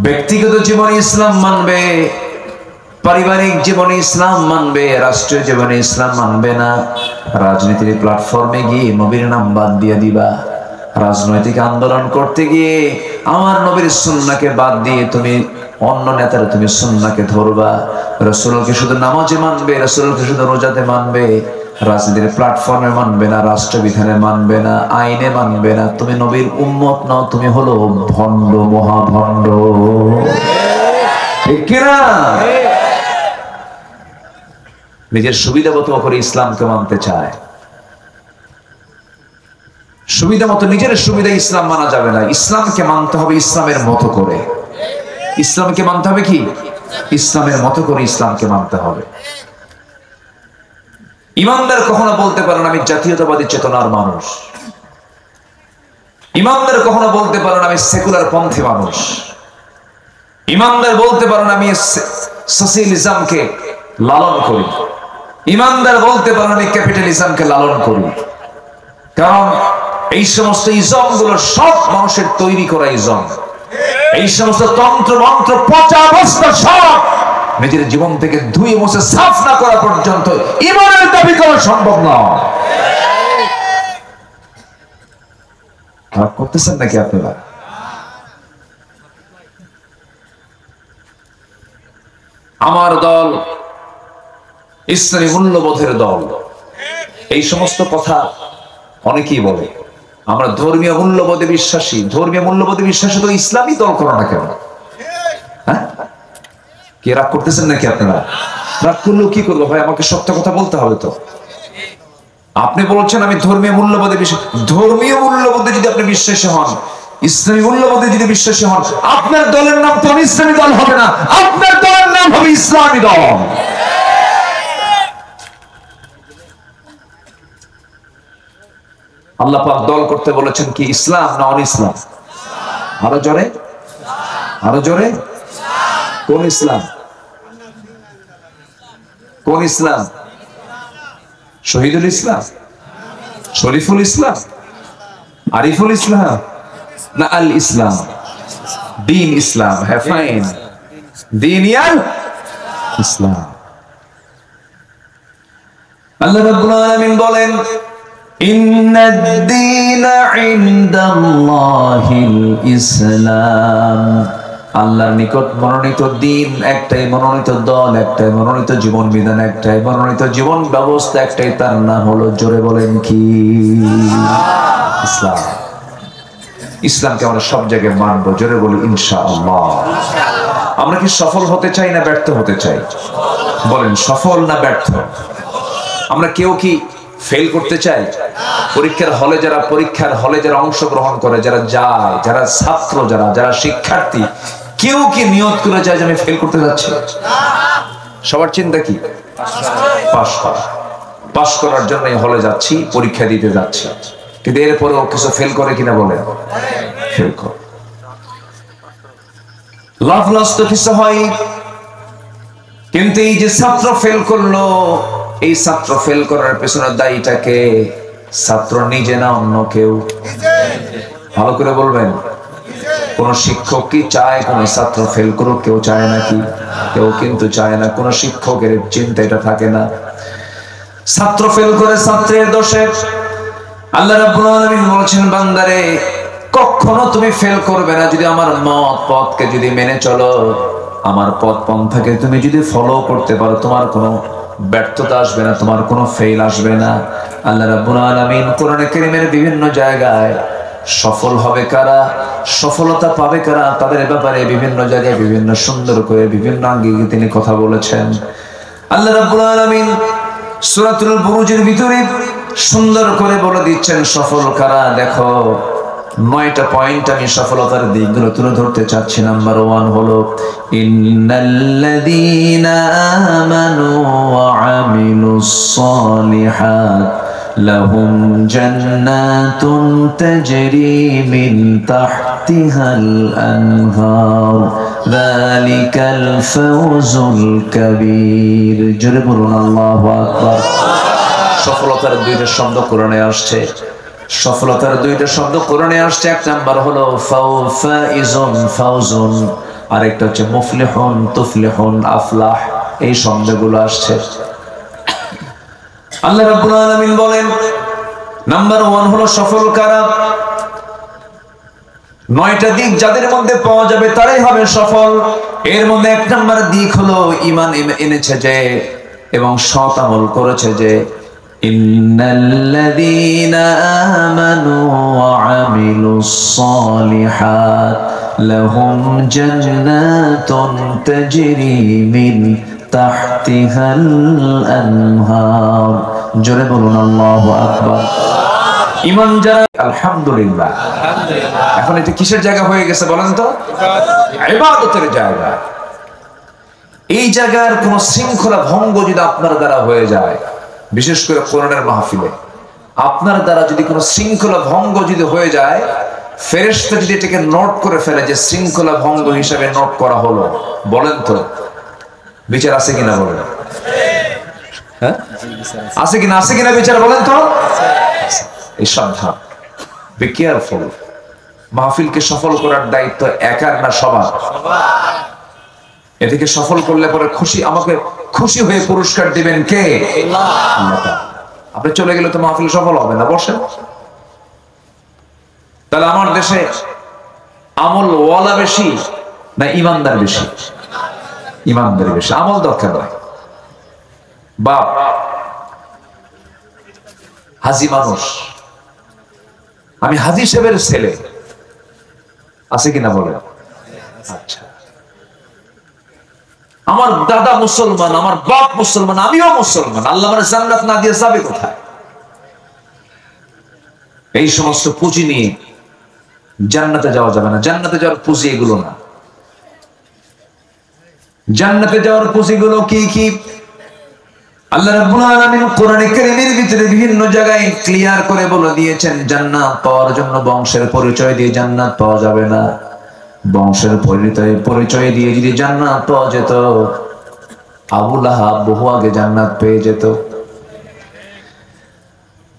ব্যক্তিগত জীবনে ইসলাম মানবে, পারিবারিক জীবনে ইসলাম মানবে, রাষ্ট্রীয় জীবনে ইসলাম মানবে না। রাজনীতির প্ল্যাটফর্মে গিয়ে নবীর নাম বাদ দিয়ে দিবা। রাজনৈতিক আন্দোলন করতে গিয়ে আমার নবীর সুন্নাহকে বাদ দিয়ে তুমি অন্য নেতারা তুমি সুন্নাহকে ধরবা। রাসূলকে শুধু নামাজে মানবে, রাসূলকে শুধু রোজাতে মানবে, রাজনীতির প্ল্যাটফর্মে মানবে না, রাষ্ট্রবিধানে মানবে না, আইনে মানবে না। তুমি নবীর উম্মত নও, তুমি হলো ভণ্ড, মহাভণ্ড। ঠিক কিনা? নিজের সুবিধা মতো করে ইসলামকে মানতে চায়, সুবিধা মতো নিজের সুবিধা ইসলাম মানা যাবে না। ইসলামকে মানতে হবে ইসলামের মতো করে। ইসলামকে মানতে হবে কি? ইসলামের মতো করে ইসলামকে মানতে হবে। ইমানদার কখনো বলতে পারেন আমি জাতীয়তাবাদী চেতনার মানুষ, ইমানদার কখনো বলতে পারেন আমি সেকুলার পন্থী মানুষ, ইমানদার বলতে পারেন আমি সোশ্যালিজমকে লালন করি, ইমানদার বলতে পারেন আমি ক্যাপিটালিজমকে লালন করি। কারণ এই সমস্ত ইজম গুলো সব মানুষের তৈরি করা ইজম। এই সমস্ত তন্ত্র মন্ত্র পচা অবস্থা সব নিজের জীবন থেকে ধুয়ে মুছে সাফ না করা পর্যন্ত ঈমানের দাবি করা সম্ভব নয়। করতেছেন নাকি আপনারা? আমার দল ইসলামী মূল্যবোধের দল। এই সমস্ত কথা অনেকেই বলে আমরা ধর্মীয় মূল্যবোধে বিশ্বাসী। ধর্মীয় মূল্যবোধে বিশ্বাসী তো ইসলামী দল করো না কেন? হ্যাঁ, কে রাগ করতেছেন নাকি আপনারা? রাগ করলেও কি করবো ভাই, আমাকে সত্য কথা বলতে হবে তো। আপনি বলছেন আমি ধর্মীয় মূল্যবোধে বিশ্বাসী। ধর্মীয় মূল্যবোধে যদি আপনি বিশ্বাসী হন, ইসলামী মূল্যবোধে যদি বিশ্বাসী হন, আপনার দলের নাম তো ইসলামী দল হবে না, আপনার দলের নাম হবে ইসলামী দল। আল্লাহ পাক দল করতে বলেছেন কি? ইসলাম না অন ইসলাম? আরো জোরে, আরো জোরে। কোন ইসলাম? কোন ইসলাম? শহীদুল ইসলাম, শরীফুল ইসলাম, আরিফুল ইসলাম, না আল ইসলাম? দিন ইসলাম। হ্যাঁ, ফাইন, দিন ইয়াল ইসলাম। আল্লাহ রাব্বুল আলামিন বলেন ইন্নাদ-দীনা ইনদাল্লাহিল ইসলাম। আল্লাহর নিকট মনোনীত দিন একটাই, মনোনীত দল একটাই, মনোনীত জীবন বিধান একটাই, মনোনীত জীবন ব্যবস্থা একটাই, তার নাম হলো, জোরে বলেন কি? ইসলাম। ইসলামকে আমরা সব জায়গায় মানবো, জোরে বলি ইনশাআল্লাহ। আমরা কি সফল হতে চাই না ব্যর্থ হতে চাই? বলেন, সফল না ব্যর্থ? আমরা কেউ কি ফেল করতে চাই? পরীক্ষার হলে যারা অংশগ্রহণ করে, যারা যায়, যারা ছাত্র, যারা শিক্ষার্থী, কেউ কি নিয়ত করে যায় যে আমি ফেল করতে যাচ্ছি? সবার চিন্তা কি? পাস করার জন্য হলে যাচ্ছি, পরীক্ষা দিতে যাচ্ছি। কিন্তু এরপরেও কিছু ফেল করে কিনা বলে? ফেল করে। লাভ লস তো কিছু হয়, কিন্তু এই যে ছাত্র ফেল করলো, এই ছাত্র ফেল করার পেছনে দায়ীটাকে ছাত্র নিজে না অন্য কেউ? ভালো করে বলবেন। কোন শিক্ষক কি চায় কোন ছাত্র ফেল করুক? কেউ চায় নাকি? কেউ কিন্তু চায় না। কোন শিক্ষকের চিন্তা এটা থাকে না। ছাত্র ফেল করে ছাত্রের দোষে আল্লাহ রাব্বুল আলামিন বলেছেন, বান্দারে কখনো তুমি ফেল করবে না যদি আমার পথকে যদি মেনে চলো, আমার পথ পন্থাকে তুমি যদি ফলো করতে পারো, তোমার কোনো ব্যর্থতা আসবে না, তোমার কোনো ফেল আসবে না। আল্লাহ রাব্বুল আলামিন কোরআনে কারীমের বিভিন্ন জায়গায় সফল হবে কারা, সফলতা পাবে কারা, তাদের ব্যাপারে বিভিন্ন জায়গায় বিভিন্ন সুন্দর করে বিভিন্ন আঙ্গিকে তিনি কথা বলেছেন। আল্লাহ রাব্বুল আলামিন সূরাতুল বুরুজের ভিতরে সুন্দর করে বলে দিচ্ছেন সফল কারা। দেখো, 9টা পয়েন্ট আমি সফলতার দিকগুলো তুলে ধরতে চাচ্ছি। নাম্বার 1 হলো ইন্নাল্লাযীনা আমানু ওয়া আমিলুস সালিহাত লাহুম জান্নাতুন তাজরি মিন তাহতিহাল আনহার যালিকাল ফাওজুল কাবীর। জোরে বলুন আল্লাহু আকবার। সফলতার 2টা শব্দ কোরআনে আসছে। সফলতার 2টা শব্দ কোরআনে আসছে। এক নাম্বার হলো ফাউজুন, ফাউজুন, আর একটা হচ্ছে মুফলিহুন, তুফলিহুন, আফলাহ। এই শব্দগুলো আসছে। আল্লাহ রাব্বুল আলামিন বলেন, নাম্বার 1 হলো সফল কারা। 9টা দিক যাদের মধ্যে পাওয়া যাবে তারাই হবে সফল। এর মধ্যে 1 নাম্বার দিক হলো ঈমান এনেছে যে এবং সৎ আমল করেছে যে। ইন্নাল্লাযীনা আমানু ওয়া আমিলুস সালিহাত লাহুম জান্নাতুন তাজরি মিন তাহতিহাল আনহার। জোরে বলুন আল্লাহু আকবার। ঈমান যারা, আলহামদুলিল্লাহ। এখন এটা কিসের জায়গা হয়ে গেছে বলেন তো? ইবাদতের জায়গা। এই জায়গার কোন শৃঙ্খলা ভঙ্গ যদি আপনার দ্বারা হয়ে যায়, বিশেষ করে কোরআনের মাহফিলে আপনার দ্বারা যদি কোনো শৃঙ্খলা ভঙ্গ যদি হয়ে যায়, ফেরেশতা যদি এটাকে নোট করে ফেলে যে শৃঙ্খলা ভঙ্গ হিসাবে নোট করা হলো, বলেন তো বিচার আছে কিনা? বলেন, হ্যাঁ আছে কিনা? আছে কিনা বিচার? বলেন তো। এই সাবধান, বি কেয়ারফুল। মাহফিলকে সফল করার দায়িত্ব একার না সবার? এদিকে সফল করলে পরে আমাকে খুশি হয়ে পুরস্কার দিবেন কে? আল্লাহ। আপনি চলে গেলে তো মাহফিল সফল হবে না। বসেন। তাহলে আমার দেশে আমল ওয়ালা বেশি না ইমানদার বেশি? ইমানদার বেশি। আমল দরকার নয়। বাপ হাজি মানুষ, আমি হাজি সাহেবের ছেলে, আছে কিনা বলে? আচ্ছা, আমার দাদা মুসলমান, আমার বাপ মুসলমান, আমিও মুসলমান, আল্লাহ আমার জান্নাত না দিয়ে যাবে কোথায়? এই সমস্ত পুঁজি নিয়ে জান্নাতে যাওয়া যাবে না। জান্নাতে যাওয়ার পুঁজি এগুলো না। জান্নাতে যাওয়ার পুঁজিগুলো কি কি? আল্লাহ রাব্বুল আলামিন কোরআনে কারীমের ভিতরে বিভিন্ন জায়গায় ক্লিয়ার করে বলে দিয়েছেন, জান্নাত পাওয়ার জন্য বংশের পরিচয় দিয়ে জান্নাত পাওয়া যাবে না। বংশের পরিচয় দিয়ে যদি জান্নাত পাওয়া যেত, আবু লাহাব বহু আগে জান্নাত পেয়ে যেত।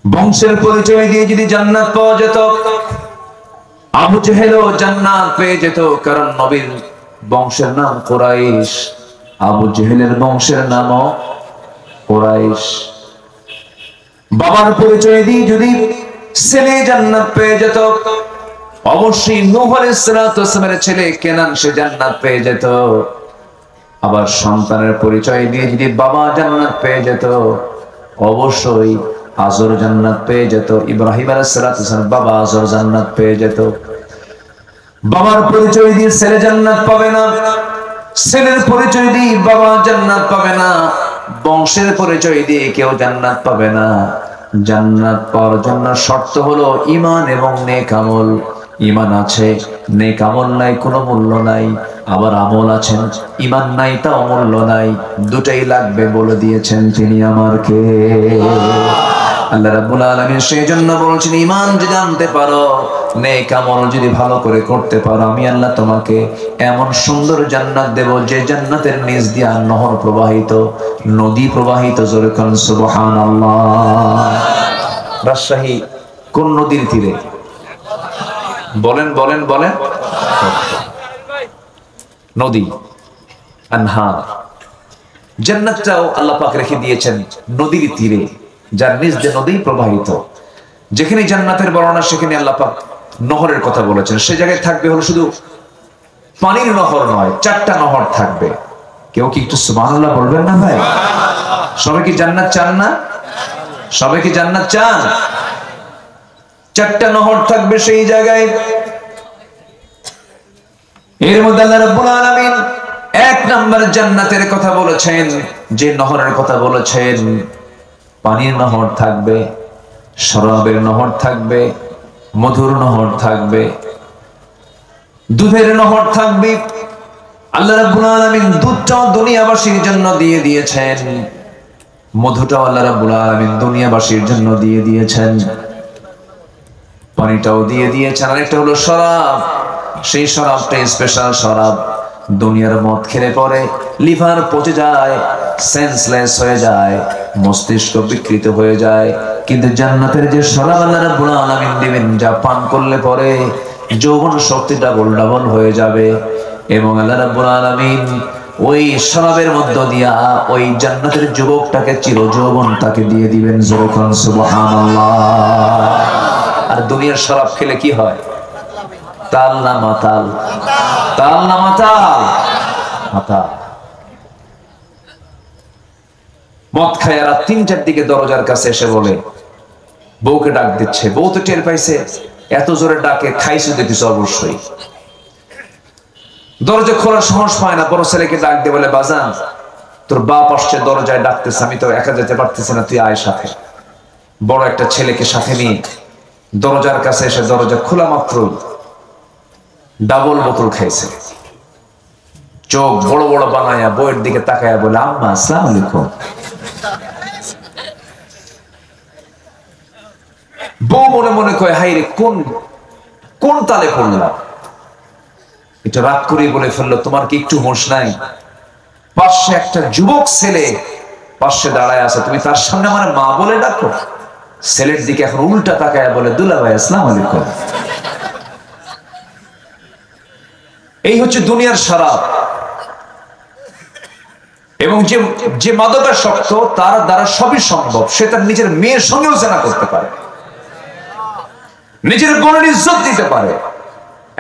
বংশের পরিচয় দিয়ে যদি জান্নাত পাওয়া যেত, আবু জেহেলও জান্নাত পেয়ে যেত। কারণ নবীর বংশের নাম কুরাইশ, আবু জেহেলের বংশের নামও কুরাইশ। বাবার পরিচয় দিয়ে যদি ছেলে জান্নাত পেয়ে যেত, অবশ্যই নূহ আলাইহিস সালামের ছেলে কেনান সে জান্নাত পেয়ে যেত। আবার সন্তানের পরিচয় দিয়ে যদি বাবা জান্নাত পেয়ে যেত, অবশ্যই আজর জান্নাত পেয়ে যেত। ইব্রাহিম আলাইহিস সালাম বাবা আজর জান্নাত পেয়ে যেত। বাবার পরিচয় দিয়ে ছেলে জান্নাত পাবে না, ছেলের পরিচয় দিয়ে বাবা জান্নাত পাবে না, বংশের পরিচয় দিয়ে কেউ জান্নাত পাবে না। জান্নাত পাওয়ার জন্য শর্ত হলো ঈমান এবং নেক আমল। ঈমান আছে, নেক আমল নাই, কোনো মূল্য নাই। আবার আমল আছেন, ঈমান নাই, তাও মূল্য নাই। দুটাই লাগবে বলে দিয়েছেন তিনি আমার কে? আল্লাহ রাব্বুল আলামিন সেই জন্য বলছেন, ঈমান যদি আনতে পারো, নেক আমল যদি ভালো করে করতে পারো, আমি আল্লাহ তোমাকে এমন সুন্দর জান্নাত দেব, যে জান্নাতের নিচ দিয়ে নহর প্রবাহিত, নদী প্রবাহিত। জোরে কোন সুবহানাল্লাহ। রাজশাহী কোন নদীর তীরে? বলেন বলেন বলেন। নদী, আনহার। জান্নাতটাও আল্লাহ পাক রেখে দিয়েছেন নদীর তীরে, যার নিচ দিয়ে নদী প্রবাহিত। যেখানে জান্নাতের বর্ণনা, সেখানে আল্লাহ পাক নহরের কথা বলেছেন। সে জায়গায় থাকবে হলো শুধু পানির নহর নয়, 4টা নহর থাকবে। কেউ কি একটু সুবহানাল্লাহ বলবেন না ভাই? সবাই কি জান্নাত চান না? সবাই কি জান্নাত চান? 4টা নহর থাকবে সেই জায়গায়। এর মধ্যে আল্লাহ রাব্বুল আলামিন 1 নম্বর জান্নাতের কথা বলেছেন, যে নহরের কথা বলেছেন। পানির নহর থাকবে, শরাবের নহর থাকবে, মধুর নহর থাকবে, দুধের নহর থাকবে। আল্লাহ রাব্বুল আলামিন দুধটাও দুনিয়াবাসীর জন্য দিয়ে দিয়েছেন, মধুটাও আল্লাহ রাব্বুল আলামিন দুনিয়াবাসীর জন্য দিয়ে দিয়েছেন, পানিটাও দিয়ে দিয়েছেন। আরেকটা হলো শরাব। সেই শরাবটা স্পেশাল শরাব। দুনিয়ার মদ খেলে পরে লিভার পচে যায়, সেন্সলেস হয়ে যায়, মস্তিষ্ক বিকৃত হয়ে যায়। কিন্তু জান্নাতের যে শরাব আল্লাহ রাব্বুল আলামিন দিবেন, যা পান করলে পরে যৌবন শক্তি ডাবল ডাবল হয়ে যাবে। এবং আল্লাহ রাব্বুল আলামিন ওই শরাবের মধ্য দিয়া ওই জান্নাতের যুবকটাকে চিরযৌবন তাকে দিয়ে দিবেন। জোরে কোন সুবহানাল্লাহ। আর দুনিয়ার শরাব খেলে কি হয়? তাল না মাতাল? তাল না মাতাল? মাতাল। মদ খায় আর 3টার দিকে দরজার কাছে এসে বলে, বউকে ডাক দিচ্ছে। বউ তো টের পাইছে, এত জোরে ডাকে, খাইছে দেখেছে অবশ্যই। দরজা খোলার সাহস পায় না, বড় ছেলেকে ডাক দিয়ে বলে, বাজান তোর বাপ আসছে, দরজায় ডাকতেছে, আমি তো একা যেতে পারতেছি না, তুই আয় সাথে। বড় একটা ছেলেকে সাথে নিয়ে দরজার কাছে এসে দরজা খোলা মাত্র ডাবল বোতল খাইছে। চোখ বড় বড় বানায়া বউয়ের দিকে তাকায়া বলে, আম্মা আসসালামু আলাইকুম। বউ মনে মনে কয়, হাই রে, কোন কোন তালে পড়লাম। এটা রাগ করে বলে ফেললো, তোমার কি একটু হোশ নাই? পাশে একটা যুবক ছেলে পাশে দাঁড়ায় আছে, তুমি তার সামনে আমার মা বলে ডাকো? ছেলের দিকে এখন উল্টা তাকায়া বলে, দুলা ভাই আসসালামু আলাইকুম। এই হচ্ছে দুনিয়ার শরাব। এবং যে মাদকাসক্ত, তার দ্বারা সবই সম্ভব। সে তার নিজের মেয়ের সঙ্গেও জেনা করতে পারে, নিজের বোনের ইজ্জত দিতে পারে,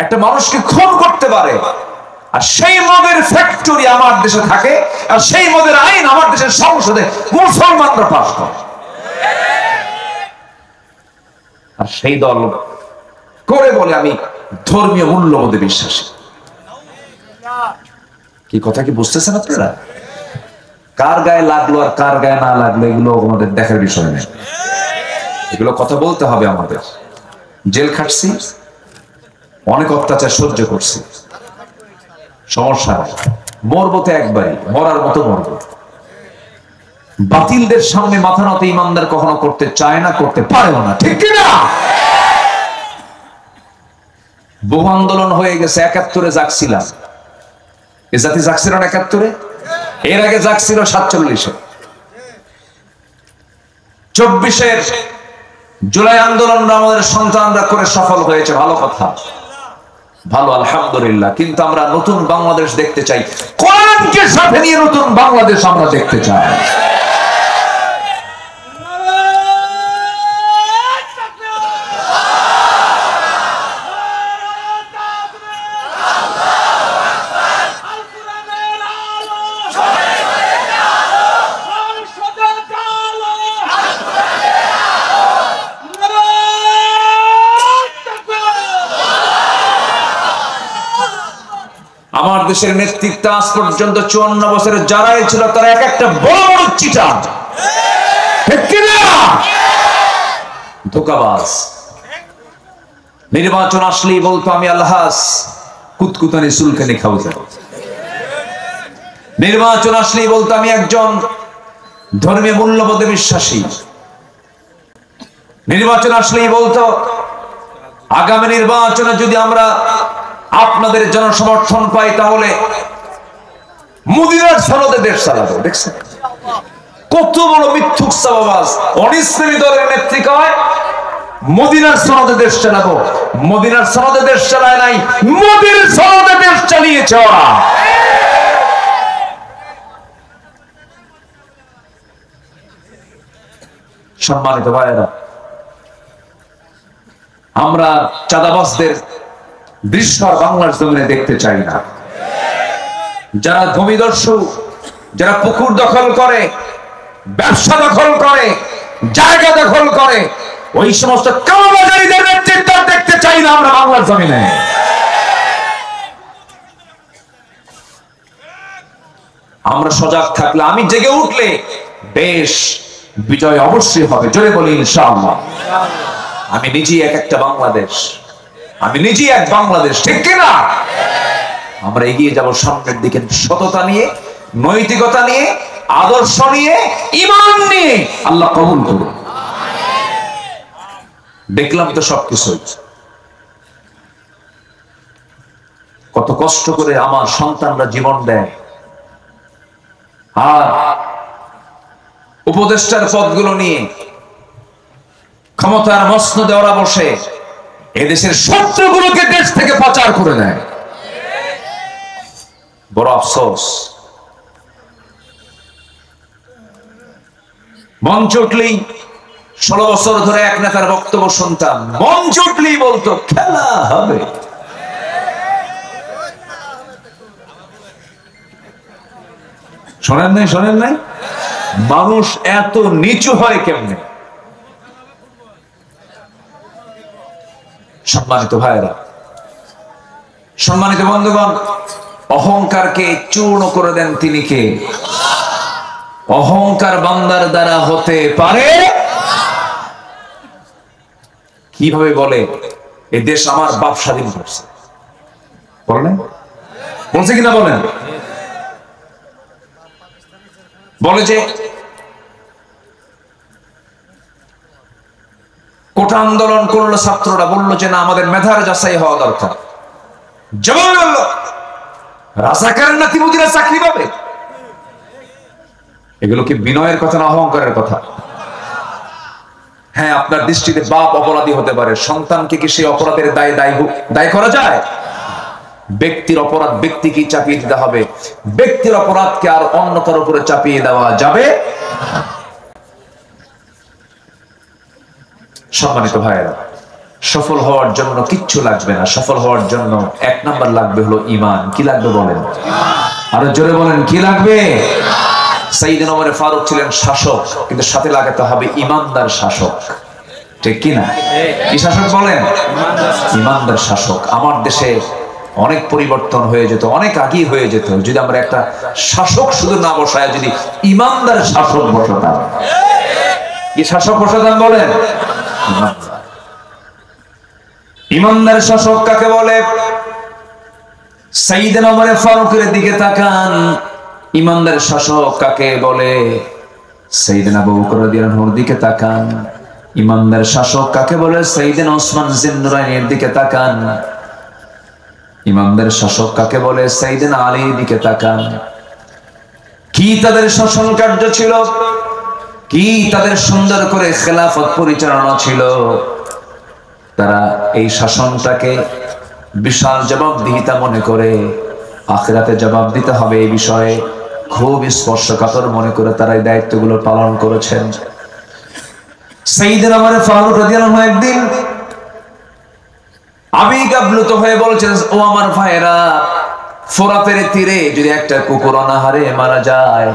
একটা মানুষকে খুন করতে পারে। আর সেই মদের ফ্যাক্টরি আমার দেশে থাকে, আর সেই মদের আইন আমার দেশের সংসদে মুসলমানরা পাস করে। আর সেই দল করে বলে, আমি ধর্মীয় মূল্যবোধে বিশ্বাসী। কি কথা কি বুঝতেছেন আপনারা? কার গায়ে লাগলো আর কার গায়ে না লাগলো এগুলো আমাদের দেখার বিষয় নেই। এগুলো কথা বলতে হবে আমাদের। জেল খাটছি, অনেক অত্যাচার সহ্য করছি, সমস্যা নাই। মরবো তো একবারই, মরার মতো মরবো। বাতিলদের সামনে মাথা নত ইমানদার কখনো করতে চায় না, করতে পারেও না, ঠিক কিনা? বহু আন্দোলন হয়ে গেছে। 71-এ জাগছিলাম, এ জাতি জাগছিল না 71-এ, এর আগে জাগছিল 47-এ। 24-এর জুলাই আন্দোলন আমাদের সন্তানরা করে সফল হয়েছে, ভালো কথা, ভালো, আলহামদুলিল্লাহ। কিন্তু আমরা নতুন বাংলাদেশ দেখতে চাই, কোরআনকে সাথে নিয়ে নতুন বাংলাদেশ আমরা দেখতে চাই। আমার দেশের নেতৃত্ব আজ পর্যন্ত 54 বছরের যারাই ছিল তারা এক একটা বড় বড় চিটার, ঠিক কি না? ধোঁকাবাজ। নির্বাচন আসলেই বলতো আমি আলহাস কুতকুতানি চুলকানি খাবো। নির্বাচন আসলেই বলতো আমি একজন ধর্মীয় মূল্যবোধে বিশ্বাসী। নির্বাচন আসলেই বলতো আগামী নির্বাচনে যদি আমরা আপনাদের জনসমর্থন পাই তাহলে মদিনার সনদে দেশ চালাবো। দেখছেন কত বড় মিথ্যুক চাপাবাজ। অনিসলামী দলের নেত্রী কয় মদিনার সনদে দেশ চালাবো। মদিনার সনদে দেশ চালায় নাই, মোদির সনদে দেশ চালিয়েছে ওরা। সম্মানিত ভাইয়েরা, আমরা চাঁদাবাজদের দৃশ্য বাংলার জমিনে দেখতে চাই না। যারা ভূমিদস্যু, যারা পুকুর দখল করে, ব্যবসা দখল করে, জায়গা দখল করে, ওই সমস্ত কালোবাজারিদের নেতৃত্ব দেখতে চাই না আমরা বাংলার জমিনে। আমরা সজাগ থাকলে, আমি জেগে উঠলে দেশ বিজয় অবশ্যই হবে। জোরে বলি ইনশাআল্লাহ। আমি নিজেই এক একটা বাংলাদেশ, আমি নিজেই এক বাংলাদেশ, ঠিক কিনা? আমরা এগিয়ে যাব সামনের দিকে সততা নিয়ে, নৈতিকতা নিয়ে, আদর্শ নিয়ে, ঈমান নিয়ে। আল্লাহ কবুল করুন। দেখলাম তো সবকিছু, কত কষ্ট করে আমার সন্তানরা জীবন দেয়, আর উপদেষ্টার পদগুলো নিয়ে ক্ষমতার মসনদে ওরা বসে এদেশের শত্রুগুলোকে দেশ থেকে পাচার করে দেয়। বড় আফসোস। মঞ্চ উঠলেই 16 বছর ধরে এক নেতার বক্তব্য শুনতাম, মঞ্চ উঠলেই বলতো খেলা হবে। শোনেন নাই? শোনেন নাই? মানুষ এত নিচু হয় কেমনে? সম্মানিত ভাইয়েরা, সম্মানিত বন্ধুগণ, অহংকারকে চূর্ণ করে দেন তিনি কে? অহংকার বান্দার দ্বারা হতে পারে। কিভাবে বলে এ দেশ আমার বাপ স্বাধীন করছে? বলেন, বলছে কিনা বলেন? বলে যে কোটা আন্দোলন করলো ছাত্ররা, বললো যে না আমাদের মেধার যাচাই হওয়া দরকার। জবাব বলল রাজাকারের নাতি মুদিরা চাকরি পাবে। এগুলো কি বিনয়ের কথা না অহংকারের কথা? হ্যাঁ, আপনার দৃষ্টিতে বাপ অপরাধী হতে পারে, সন্তানকে কি সেই অপরাধের দায় করা যায়? ব্যক্তির অপরাধ ব্যক্তিকে চাপিয়ে দিতে হবে, ব্যক্তির অপরাধকে আর অন্য কারো উপরে চাপিয়ে দেওয়া যাবে। সম্মানিত ভাইয়েরা, সফল হওয়ার জন্য কিচ্ছু লাগবে না। সফল হওয়ার জন্য 1 নাম্বার লাগবে হলো ঈমান। কি লাগবে বলেন? আরো জোরে বলেন, কি লাগবে? সাইয়েদনা ওমর ফারুক ছিলেন শাসক, কিন্তু সাথে লাগাতে হবে ঈমানদার শাসক, ঠিক কি না? কি শাসক বলেন? ঈমানদার শাসক। আমার দেশে অনেক পরিবর্তন হয়ে যেত, অনেক আগেই হয়ে যেত যদি আমরা একটা শাসক শুধু না বসায় যদি ঈমানদার শাসক বসাতাম। কি শাসক বসাতাম বলেন? ঈমানদার শাসক কাকে বলে? সাইয়েদনা ওমর ফারুকের দিকে তাকান। ঈমানদার শাসক কাকে বলে? সাইয়েদনা আবু বকর রাদিয়াল্লাহু আনহুর দিকে তাকান। ঈমানদার শাসক কাকে বলে? সাইয়েদনা ওসমান জিন্নুরাইনের দিকে তাকান। ঈমানদার শাসক কাকে বলে? সাইয়েদনা আলীর দিকে তাকান। কি তাদের শাসন কার্য ছিল, কি তাদের সুন্দর করে খেলাফত পরিচালনা ছিল। তারা এই শাসনটাকে বিশাল জবাবদিহিতা মনে করে আখিরাতে জবাব দিতে হবে এই বিষয়ে খুব স্পর্শকাতর মনে করে তারা এই দায়িত্বগুলো পালন করেছেন। সাইয়েদনা ওমর ফারুক রাদিয়াল্লাহু আনহু একদিন আবেগ আপ্লুত হয়ে বলছেন, ও আমার ভাইয়েরা, ফোরাতের তীরে যদি একটা কুকুর অনাহারে মারা যায়,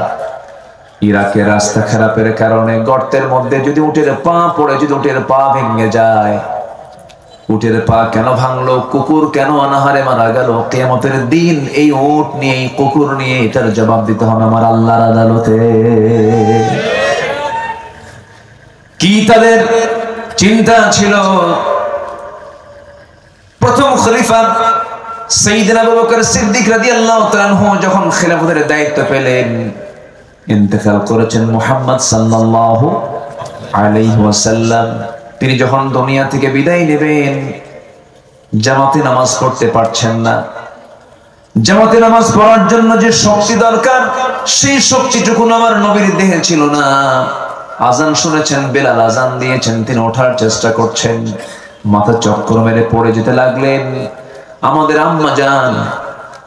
ইরাকের রাস্তা খারাপের কারণে গর্তের মধ্যে যদি উটের পা পড়ে, যদি উটের পা ভেঙে যায়, উটের পা কেন ভাঙলো, কুকুর কেন অনাহারে মারা গেল, কিয়ামতের দিন এই উট নিয়ে এই কুকুর নিয়ে এটার জবাব দিতে হবে আমার আল্লাহর আদালতে। কি তাদের চিন্তা ছিল? প্রথম খলিফা সাইয়েদনা আবু বকর সিদ্দিক রাদিয়াল্লাহু তাআলা আনহু যখন খেলাফতের দায়িত্ব পেলেন, ইন্তেকাল করেছেন মুহাম্মদ সাল্লাল্লাহু আলাইহি ওয়াসাল্লাম। তিনি যখন দুনিয়া থেকে বিদায় নেবেন, জামাতে নামাজ পড়তে পারছেন না। জামাতে নামাজ পড়ার জন্য যে শক্তি দরকার, সেই শক্তিটুকু আমার নবীর দেহে ছিল না। আজান শুনেছেন, বেলাল আজান দিয়েছেন, তিনি ওঠার চেষ্টা করছেন, মাথা চক্কর মেরে পড়ে যেতে লাগলেন। আমাদের আম্মা জান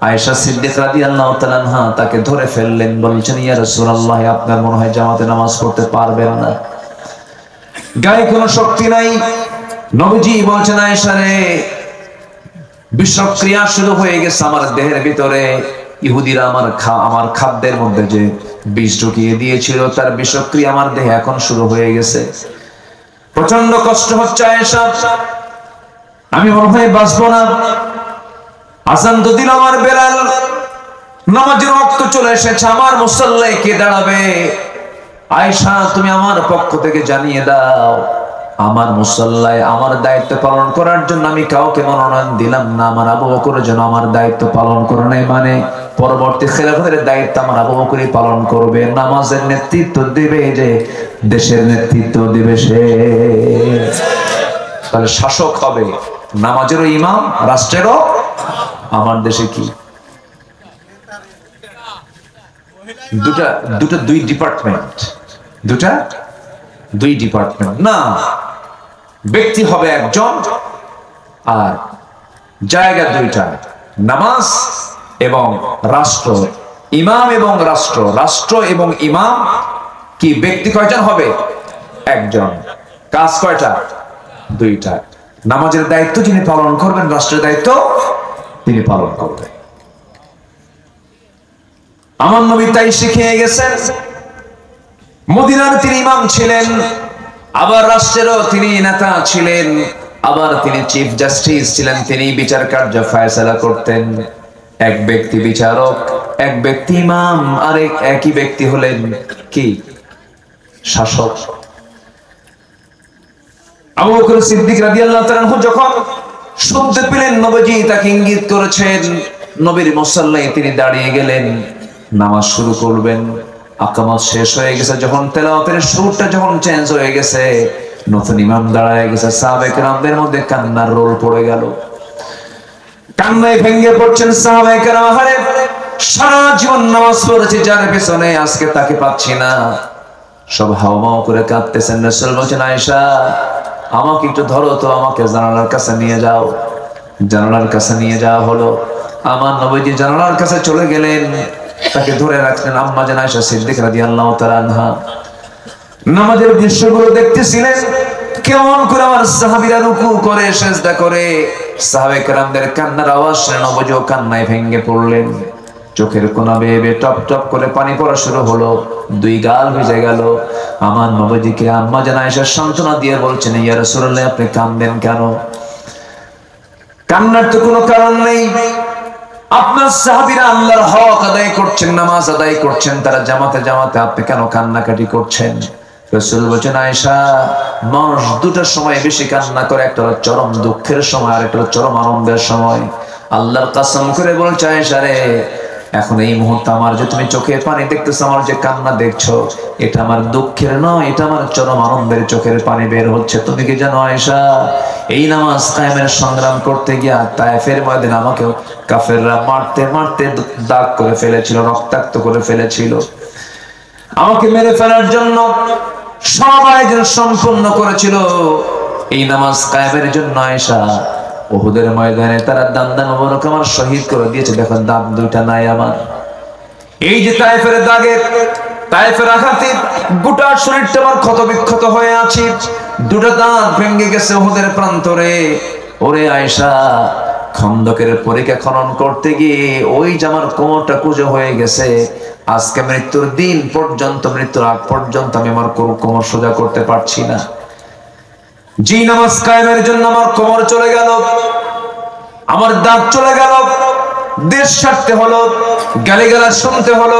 আয়েশা সিদ্দিকা রাদিয়াল্লাহু তাআলা আনহা তাকে ধরে ফেললেন, বলছেন ইয়া রাসূলুল্লাহ, আপনার মনে হয় জামাতে নামাজ পড়তে পারবেন না, গায়ে কোনো শক্তি নাই। নবীজি বলছেন আয়েশা রে, বিষক্রিয়া শুরু হয়ে গেছে আমার দেহের ভিতরে। ইহুদিরা আমার খাদ্যের মধ্যে যে বিষ ঢুকিয়ে দিয়েছিল, তার বিষক্রিয়া আমার দেহে এখন শুরু হয়ে গেছে, প্রচন্ড কষ্ট হচ্ছে আয়েশা, আমি মনে হয় বাঁচবো না। আজান তো দিল আমার বেলাল, নামাজের ওয়াক্ত চলে এসেছে, আমার মুসাল্লায় কে দাঁড়াবে? আয়েশা তুমি আমার পক্ষ থেকে জানিয়ে দাও, আমার মুসাল্লায় আমার দায়িত্ব পালন করার জন্য আমি কাউকে মনোনয়ন দিলাম না, আমার আবু বকর যেন আমার দায়িত্ব পালন করে নেয়, মানে পরবর্তী খেলাফতের দায়িত্ব আমার আবু বকরই পালন করবে। নামাজের নেতৃত্ব দিবে যে, দেশের নেতৃত্ব দিবে সে। তাহলে শাসক হবে, নামাজেরও ইমাম, রাষ্ট্রেরও। আমার দেশে কি দুই ডিপার্টমেন্ট, দুই ডিপার্টমেন্ট না, ব্যক্তি হবে একজন আর জায়গা দুইটা, নামাজ এবং রাষ্ট্র, ইমাম এবং রাষ্ট্র, রাষ্ট্র এবং ইমাম। কি ব্যক্তি কয়জন হবে? একজন। কাজ কয়টা? দুইটা। নামাজের দায়িত্ব যিনি পালন করবেন, রাষ্ট্রের দায়িত্ব তিনি পালন করবেন। আমার নবী তাই শিখিয়ে গেছেন। মদিনার তিনি ইমাম ছিলেন, আবার রাষ্ট্রেরও তিনি নেতা ছিলেন, আবার তিনি চিফ জাস্টিস ছিলেন, তিনি বিচার কার্য ফয়সালা করতেন। এক ব্যক্তি বিচারক, এক ব্যক্তি ইমাম, আর একই ব্যক্তি হলেন কি? শাসক। আবু বকর সিদ্দিক রাদিয়াল্লাহু তাআলা আনহু যখন শুনতে পেলেন নবীজি তাকে ইঙ্গিত করেছেন, নবীর মুসাল্লায় তিনি দাঁড়িয়ে গেলেন, নামাজ শুরু করবেন। আকামত শেষ হয়ে গেছে, যখন তেলাওয়াতের সুরটা যখন চেঞ্জ হয়ে গেছে, নতুন ইমাম দাঁড়ায় গেছে, সাহাবায়ে কেরামদের মধ্যে কান্নার রোল পড়ে গেল, কান্নায় ভেঙে পড়ছেন সাহাবায়ে কেরাম। আরে সারা জীবন নামাজ পড়েছি যার পেছনে, আজকে তাকে পাচ্ছি না, সব হাওমাও করে কাঁদতেছেন। রাসূল বলেন আয়েশা, আমাকে একটু ধরো তো, আমাকে জানালার কাছে নিয়ে যাও। জানালার কাছে নিয়ে যাওয়া হলো। আমার নবীজি জানালার কাছে চলে গেলেন, তাকে ধরে রাখলেন। আম্মা জান আয়েশা সিদ্দিকা রাদিয়াল্লাহু তাআলা আনহা নামাজের দৃশ্যগুলো দেখতেছিলেন, কেমন করে আমার সাহাবীরা রুকু করে, সিজদা করে, সাহাবায়ে কেরামদের কান্নার আওয়াজ শুনে নবীজিও কান্নায় ভেঙে পড়লেন। চোখের কোনা বেয়ে বেয়ে টপ টপ করে পানি পড়া শুরু হলো, দুই গাল ভিজে গেল। আমার নবীজিকে আম্মা জান আয়েশা সান্ত্বনা দিয়ে বলছেন, ইয়া রাসূলুল্লাহ, আপনি কাঁদেন কেন? কান্নার তো কোনো কারণ নেই, আপনার সাহাবীরা আল্লাহর হক আদায় করছেন, নামাজ আদায় করছেন, তারা জামাতে জামাতে, আপনি কেন কান্নাকাটি করছেন? রাসূল বলেন আয়েশা, মানুষ দুটার সময় বেশি কান্না করে, একটা হলো চরম দুঃখের সময়, আর একটা হলো চরম আনন্দের সময়। আল্লাহর কসম করে বলছে আয়েশা রে, এখন এই মুহূর্তে আমার যে তুমি চোখে পানি দেখতেছো, আমার যে কান্না দেখছো, এটা আমার দুঃখের নয়, এটা আমার চরম আনন্দের চোখের পানি বের হচ্ছে। তুমি কি জানো আয়েশা, এই নামাজ কায়েমের সংগ্রাম করতে গিয়া তায়েফের ময়দানে আমাকেও কাফেররা মারতে মারতে দাগ করে ফেলেছিল, রক্তাক্ত করে ফেলেছিল। আমাকে মেরে ফেলার জন্য সব আয়োজন সম্পূর্ণ করেছিল এই নামাজ কায়েমের জন্য। আয়েশা, উহুদের ময়দানে তারা দান্দা মোবারক আমার শহীদ করে দিয়েছে, দেখো দাঁত দুইটা নাই আমার। এই যে তায়েফের দাগে, তায়েফের আঘাতে গোটা শরীরটা আমার ক্ষত বিক্ষত হয়ে আছে, দুটো দাঁত ভেঙে গেছে উহুদের প্রান্তরে। ওরে আয়েশা, খন্দকের পরীক্ষা খনন করতে গিয়ে ওই যে আমার কোমরটা কুঁজো হয়ে গেছে, আজকে মৃত্যুর দিন পর্যন্ত, মৃত্যুর আগ পর্যন্ত আমি আমার কোমর সোজা করতে পারছি না। যে নামাজ কায়েমের জন্য আমার কোমর চলে গেল, আমার দাঁত চলে গেল, দেশ ছাড়তে হলো, গালিগালাজ শুনতে হলো,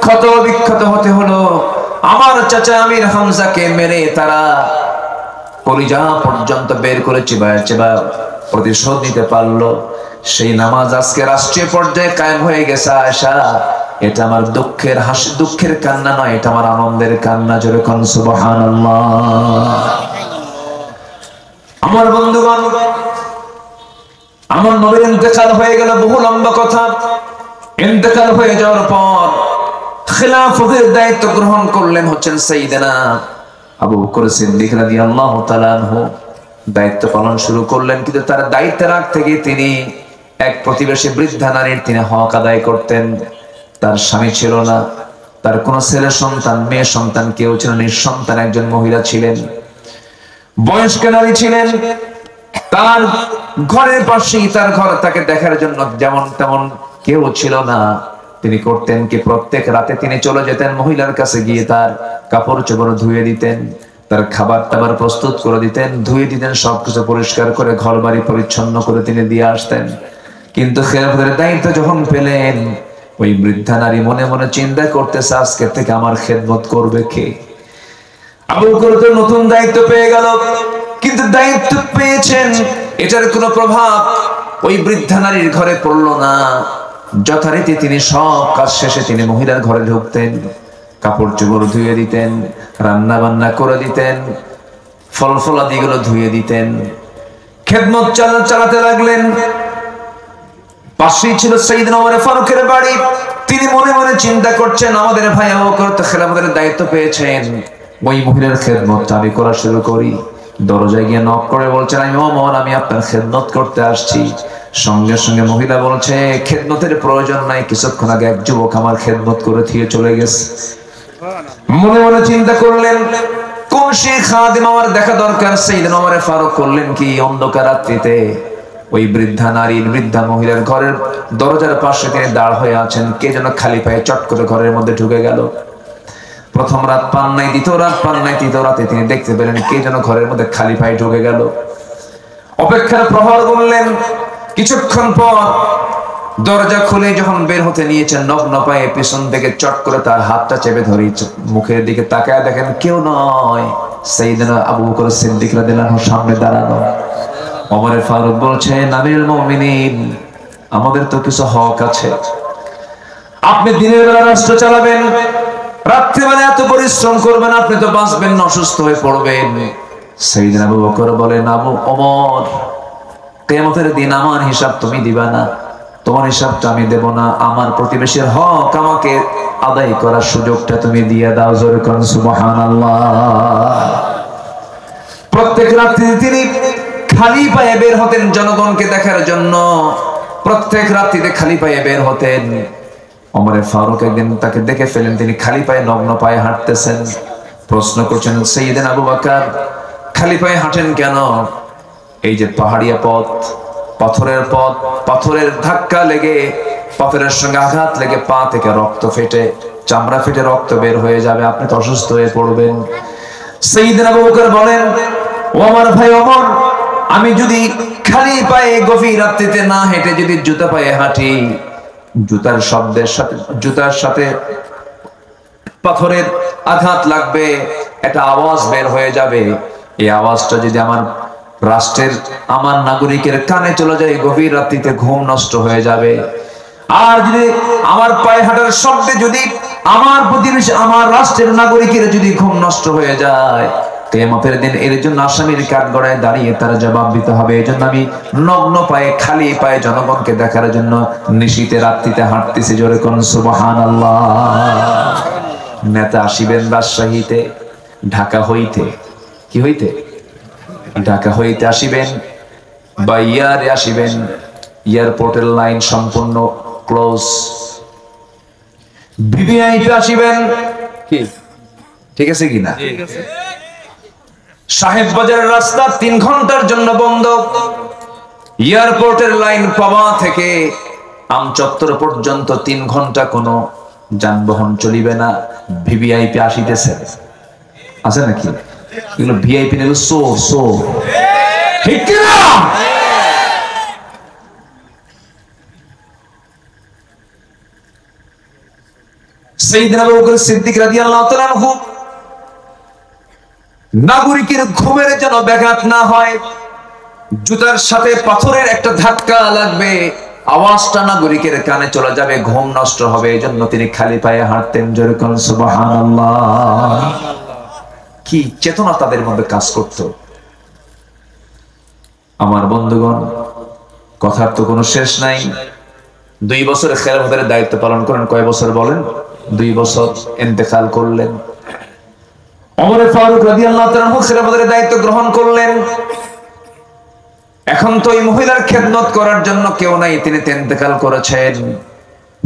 ক্ষত বিক্ষত হতে হলো, আমার চাচা আমির হামজাকে মেরে তারা কলিজা পর্যন্ত বের করে চিবায় চিবায় প্রতিশোধ নিতে পারলো, সেই নামাজ আজকে রাষ্ট্রীয় পর্যায়ে কায়েম হয়ে গেছে। আয়েশা, এটা আমার দুঃখের হাসি, দুঃখের কান্না নয়, এটা আমার আনন্দের কান্না। জোরে কোন সুবহানাল্লাহ। আমার বন্ধুগণ, আমার নবীর ইন্তেকাল হয়ে গেল, বহু লম্বা কথা। ইন্তেকাল হয়ে যাওয়ার পর খিলাফতের দায়িত্ব গ্রহণ করলেন হচ্ছেন সাইয়েদনা আবু বকর সিদ্দিক রাদিয়াল্লাহু তাআলা আনহু। দায়িত্ব পালন শুরু করলেন, কিন্তু তার দায়িত্বের আগ থেকে তিনি এক প্রতিবেশী বৃদ্ধা নারীর তিনি হক আদায় করতেন। তার স্বামী ছিল না, তার কোন ছেলে সন্তান মেয়ে সন্তান কেউ ছিল না, নিঃসন্তান একজন মহিলা ছিলেন, বয়স্ক নারী ছিলেন। তার ঘরের পাশেই তার ঘর, তাকে দেখার জন্য যেমন তেমন কেউ ছিল না। তিনি করতেন কি, প্রত্যেক রাতে তিনি চলে যেতেন মহিলার কাছে, গিয়ে তার কাপড় চোপড় ধুয়ে দিতেন, তার খাবার টাবার প্রস্তুত করে দিতেন, ধুয়ে দিতেন, সবকিছু পরিষ্কার করে ঘর বাড়ি পরিচ্ছন্ন করে তিনি দিয়ে আসতেন। কিন্তু খেলাফতের দায়িত্ব যখন পেলেন, ওই বৃদ্ধা নারী মনে মনে চিন্তা করতেছে, আজকে থেকে আমার খেদমত করবে কে? আবু বকর তো নতুন দায়িত্ব পেয়ে গেল, কিন্তু দায়িত্ব পেয়েছেন, এটার কোনো প্রভাব ওই বৃদ্ধা নারীর ঘরে পড়লো না। যথারীতি তিনি সব কাজ শেষে তিনি মহিলার ঘরে ঢুকতেন, কাপড় চোপড় ধুয়ে দিতেন, রান্না বান্না করে দিতেন, ফল ফলাদিগুলো ধুয়ে দিতেন, খেদমত চালাতে লাগলেন। পাশেই ছিল সাইয়েদনা ওমর ফারুকের বাড়ি। তিনি মনে মনে চিন্তা করছেন, আমাদের ভাই আবু বকর তো খেলাফতের দায়িত্ব পেয়েছেন, ওই মহিলার খেদমত আমি করা শুরু করি। দরজায় গিয়ে নক করে বলছেন, আমি ওমর, আমি আপনার খেদমত করতে আসছি। সঙ্গে সঙ্গে মহিলা বলছে, খেদমতের প্রয়োজন নাই, কিছুক্ষণ আগে এক যুবক আমার খেদমত করে দিয়ে চলে গেছে। মনে মনে চিন্তা করলেন, কোন সেই খাদিম আমার দেখা দরকার। সাইয়েদনা ওমর ফারুক করলেন কি, অন্ধকার রাত্রিতে ওই বৃদ্ধা নারীর, বৃদ্ধা মহিলার ঘরের দরজার পাশে তিনি দাঁড় হয়ে আছেন। কে যেন খালি পায়ে চট করে ঘরের মধ্যে ঢুকে গেল। প্রথম রাত পান নাই, দ্বিতীয় রাত পান নাই, তৃতীয় রাতে তিনি দেখতে পেলেন কে যেন ঘরের মধ্যে খালি পায়ে ঢুকে গেল। অপেক্ষার প্রহর গুনলেন। কিছুক্ষণ পর দরজা খুলে যখন বের হতে নিয়েছেন, নগ্ন পায়ে পিছন থেকে চট করে তার হাতটা চেপে ধরে মুখের দিকে তাকায় দেখেন কেউ নয়, সাইয়েদনা আবু বকর সিদ্দিক রাদিয়াল্লাহু আনহু সামনে দাঁড়ানো। ওমর ফারুক বলছেন, আমিরুল মুমিনিন, আমাদের তো কিছু হক আছে। আপনি দিনের বেলা রাষ্ট্র চালাবেন, রাত্রিবেলা এত পরিশ্রম করবেন, আপনি তো বাঁচবেন না, অসুস্থ হয়ে পড়বেন। সাইয়েদনা আবু বকর বলেন, আবু ওমর, কিয়ামতের দিন আমার হিসাব তুমি দিবা না, তোমার হিসাবটা আমি দেব না, আমার প্রতিবেশীর হক আমাকে আদায় করার সুযোগটা তুমি দিয়ে দাও। জোরে কোন সুবহানাল্লাহ। প্রত্যেক রাত্রি তিনি খালি পায়ে বের হতেন জনগণকে দেখার জন্য, প্রত্যেক রাত্রিতে খালি পায়ে বের হতেন। ওমর ফারুক একদিন তাকে দেখে ফেলেন, তিনি খালি পায়ে নগ্ন পায়ে হাঁটতেছেন। প্রশ্ন করছেন, সাইয়েদনা আবু বকর, খালি পায়ে হাঁটেন কেন? এই যে পাহাড়িয়া পথ, পাথরের পথ, পাথরের ধাক্কা লেগে, পাথরের সঙ্গে আঘাত লেগে পা থেকে রক্ত ফেটে, চামড়া ফেটে রক্ত বের হয়ে যাবে, আপনি তো অসুস্থ হয়ে পড়বেন। সাইয়েদনা আবু বকর বলেন, ও আমার ভাই ওমর, আমি যদি খালি পায়ে গভীর রাত্রিতে না হেঁটে যদি জুতা পায়ে হাঁটি, জুতার শব্দের সাথে, জুতার সাথে পাথরের আঘাত লাগবে, একটা আওয়াজ বের হয়ে যাবে। এই আওয়াজটা যদি আমার রাষ্ট্রের, আমার নাগরিকের কানে চলে যায়, গভীর রাত্রিতে ঘুম নষ্ট হয়ে যাবে। আর যদি আমার পায়ে হাঁটার শব্দে যদি আমার প্রতিবেশী, আমার রাষ্ট্রের নাগরিকের যদি ঘুম নষ্ট হয়ে যায়, কিয়ামতের দিন এর জন্য আসামির কাঠগড়ায় দাঁড়িয়ে তার জবাব দিতে হবে। এই জন্য আমি নগ্ন পায়ে, খালি পায়ে জনগণকে দেখার জন্য নিশীতে রাত্রিতে হাঁটতেছি। জোরে কোন সুবহানাল্লাহ। নেতা আসিবেন রাজশাহীতে, ঢাকা হইতে, কি হইতে, ঢাকা হইতে আসিবেন বা ইয়ারে আসিবেন, এয়ারপোর্টের লাইন সম্পূর্ণ ক্লোজ। ভিভিআইপি আসিবেন, কি ঠিক আছে কিনা? সাহেব বাজারের রাস্তা 3 ঘন্টার জন্য বন্ধ। এয়ারপোর্টের লাইন পাওয়া থেকে আমচত্বর পর্যন্ত 3 ঘন্টা কোনো যানবাহন চলিবে না। ভিভিআইপি আসিতেছে, আছে নাকি? এগুলো ভিআইপি নেবে সোর ঠিক কিনা? সাইয়েদনা আবু বকর সিদ্দিক রাদিয়াল্লাহু তাআলা আনহু নাগরিকের ঘুমের যেন ব্যাঘাত না হয়, জুতার সাথে পাথরের একটা ধাক্কা লাগবে, আওয়াজটা নাগরিকের কানে চলে যাবে, ঘুম নষ্ট হবে, এজন্য তিনি খালি পায়ে হাঁটতেন। জোরে কোন সুবহানাল্লাহ। কি চেতনা তাদের মধ্যে কাজ করত! আমার বন্ধুগণ, কথার তো কোনো শেষ নাই। 2 বছর খেলাফতের দায়িত্ব পালন করেন। কয় বছর বলেন? 2 বছর। ইন্তেকাল করলেন। ওমর ফারুক রাদিয়াল্লাহু তাআলা খেলাফতের দায়িত্ব গ্রহণ করলেন। এখন তো এই মহিলার খেদমত করার জন্য কেউ নাই, তিনি ইন্তেকাল করেছেন।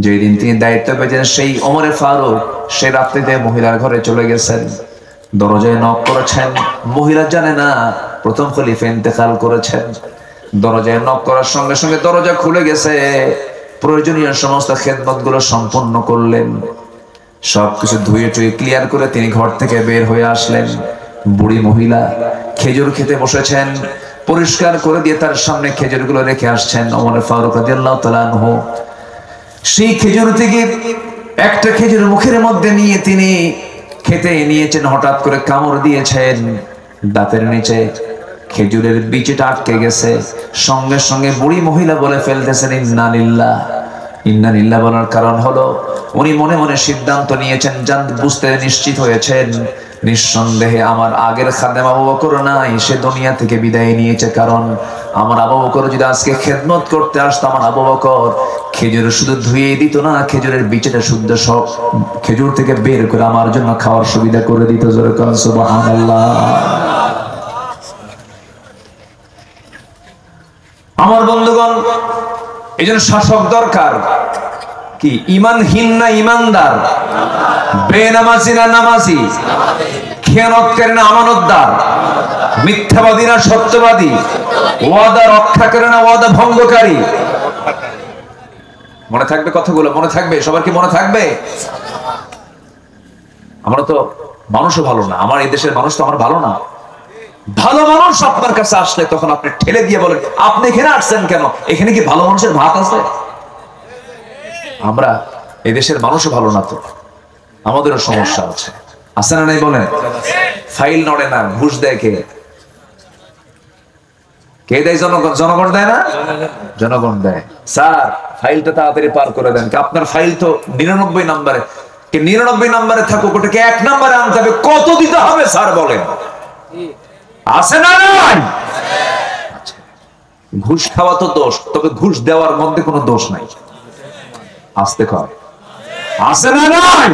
যেদিন তিনি দায়িত্ব পেয়েছেন, সেই ওমর ফারুক সে রাত্রিতে মহিলার ঘরে চলে গেছেন, দরজায় নক করেছেন। মহিলা জানে না প্রথম খলিফা ইন্তেকাল করেছেন। দরজায় নক করার সঙ্গে সঙ্গে দরজা খুলে গেছে। প্রয়োজনীয় সমস্ত খেদমত গুলো সম্পন্ন করলেন। সবকিছু ধুয়ে টুয়ে ক্লিয়ার করে তিনি ঘর থেকে বের হয়ে আসলেন। বুড়ি মহিলা খেজুর খেতে বসেছেন, পরিষ্কার করে দিয়ে তার সামনে খেজুর গুলো রেখে আসছেন। ওমর ফারুক রাদিয়াল্লাহু তাআলা আনহু সেই খেজুর থেকে একটা খেজুর মুখের মধ্যে নিয়ে তিনি খেতে নিয়েছেন। হঠাৎ করে কামড় দিয়েছেন, দাঁতের নিচে খেজুরের বিচিটা আটকে গেছে। সঙ্গে সঙ্গে বুড়ি মহিলা বলে ফেলতেছেন ইন্না লিল্লাহ। ইন্না লিল্লাহ বলার কারণ হলো উনি মনে মনে সিদ্ধান্ত নিয়েছেন, বুঝতে নিশ্চিত হয়েছেন নিঃসন্দেহে আমার আগের খাদেম আবু বকর নাই, সে দুনিয়া থেকে বিদায় নিয়েছে। কারণ আমার আবু বকর যদি আজকে খেদমত করতে আসতো, আমার আবু বকর খেজুর শুধু ধুয়ে দিত না, খেজুরের বিচিটা শুদ্ধ সব খেজুর থেকে বের করে আমার জন্য খাওয়ার সুবিধা করে দিত। জোরে কোন সুবহানাল্লাহ। আমার বন্ধুগণ, এই জন্য শাসক দরকার। কি ইমানহীন না ইমানদার? বেনামাজি না নামাজি? খেয়ানতকারী না আমানতদার? মিথ্যাবাদী না সত্যবাদী? ওয়াদা রক্ষাকারী না ওয়াদা ভঙ্গকারী? মনে থাকবে কথাগুলো, মনে থাকবে? সবার কি মনে থাকবে? আমরা তো মানুষও ভালো না, আমার এই দেশের মানুষ তো আমার ভালো না। ভালো মানুষ আপনার কাছে আসলে তখন আপনি ঠেলে দিয়ে বলেন, আপনি এখানে আসছেন কেন? এখানে কি ভালো মানুষের ভাত আছে? আমরা এই দেশের মানুষও ভালো না, তো আমাদেরও সমস্যা আছে, আছে না নাই বলেন? ফাইল নড়ে না, ঘুষ দেয় কে? কে দেয়? জনগণ। জনগণ দেয় না? জনগণ দেয়। স্যার ফাইলটা তাড়াতাড়ি পার করে দেন। আপনার ফাইল তো 99 নম্বরে, 99 নম্বরে থাকুক, ওটাকে 1 নম্বরে আনতে হবে। কত দিতে হবে স্যার বলেন? আছে না নাই? ঘুষ খাওয়া তো দোষ, তবে ঘুষ দেওয়ার মধ্যে কোনো দোষ নাই। আসতে কয়, আছে না নাই?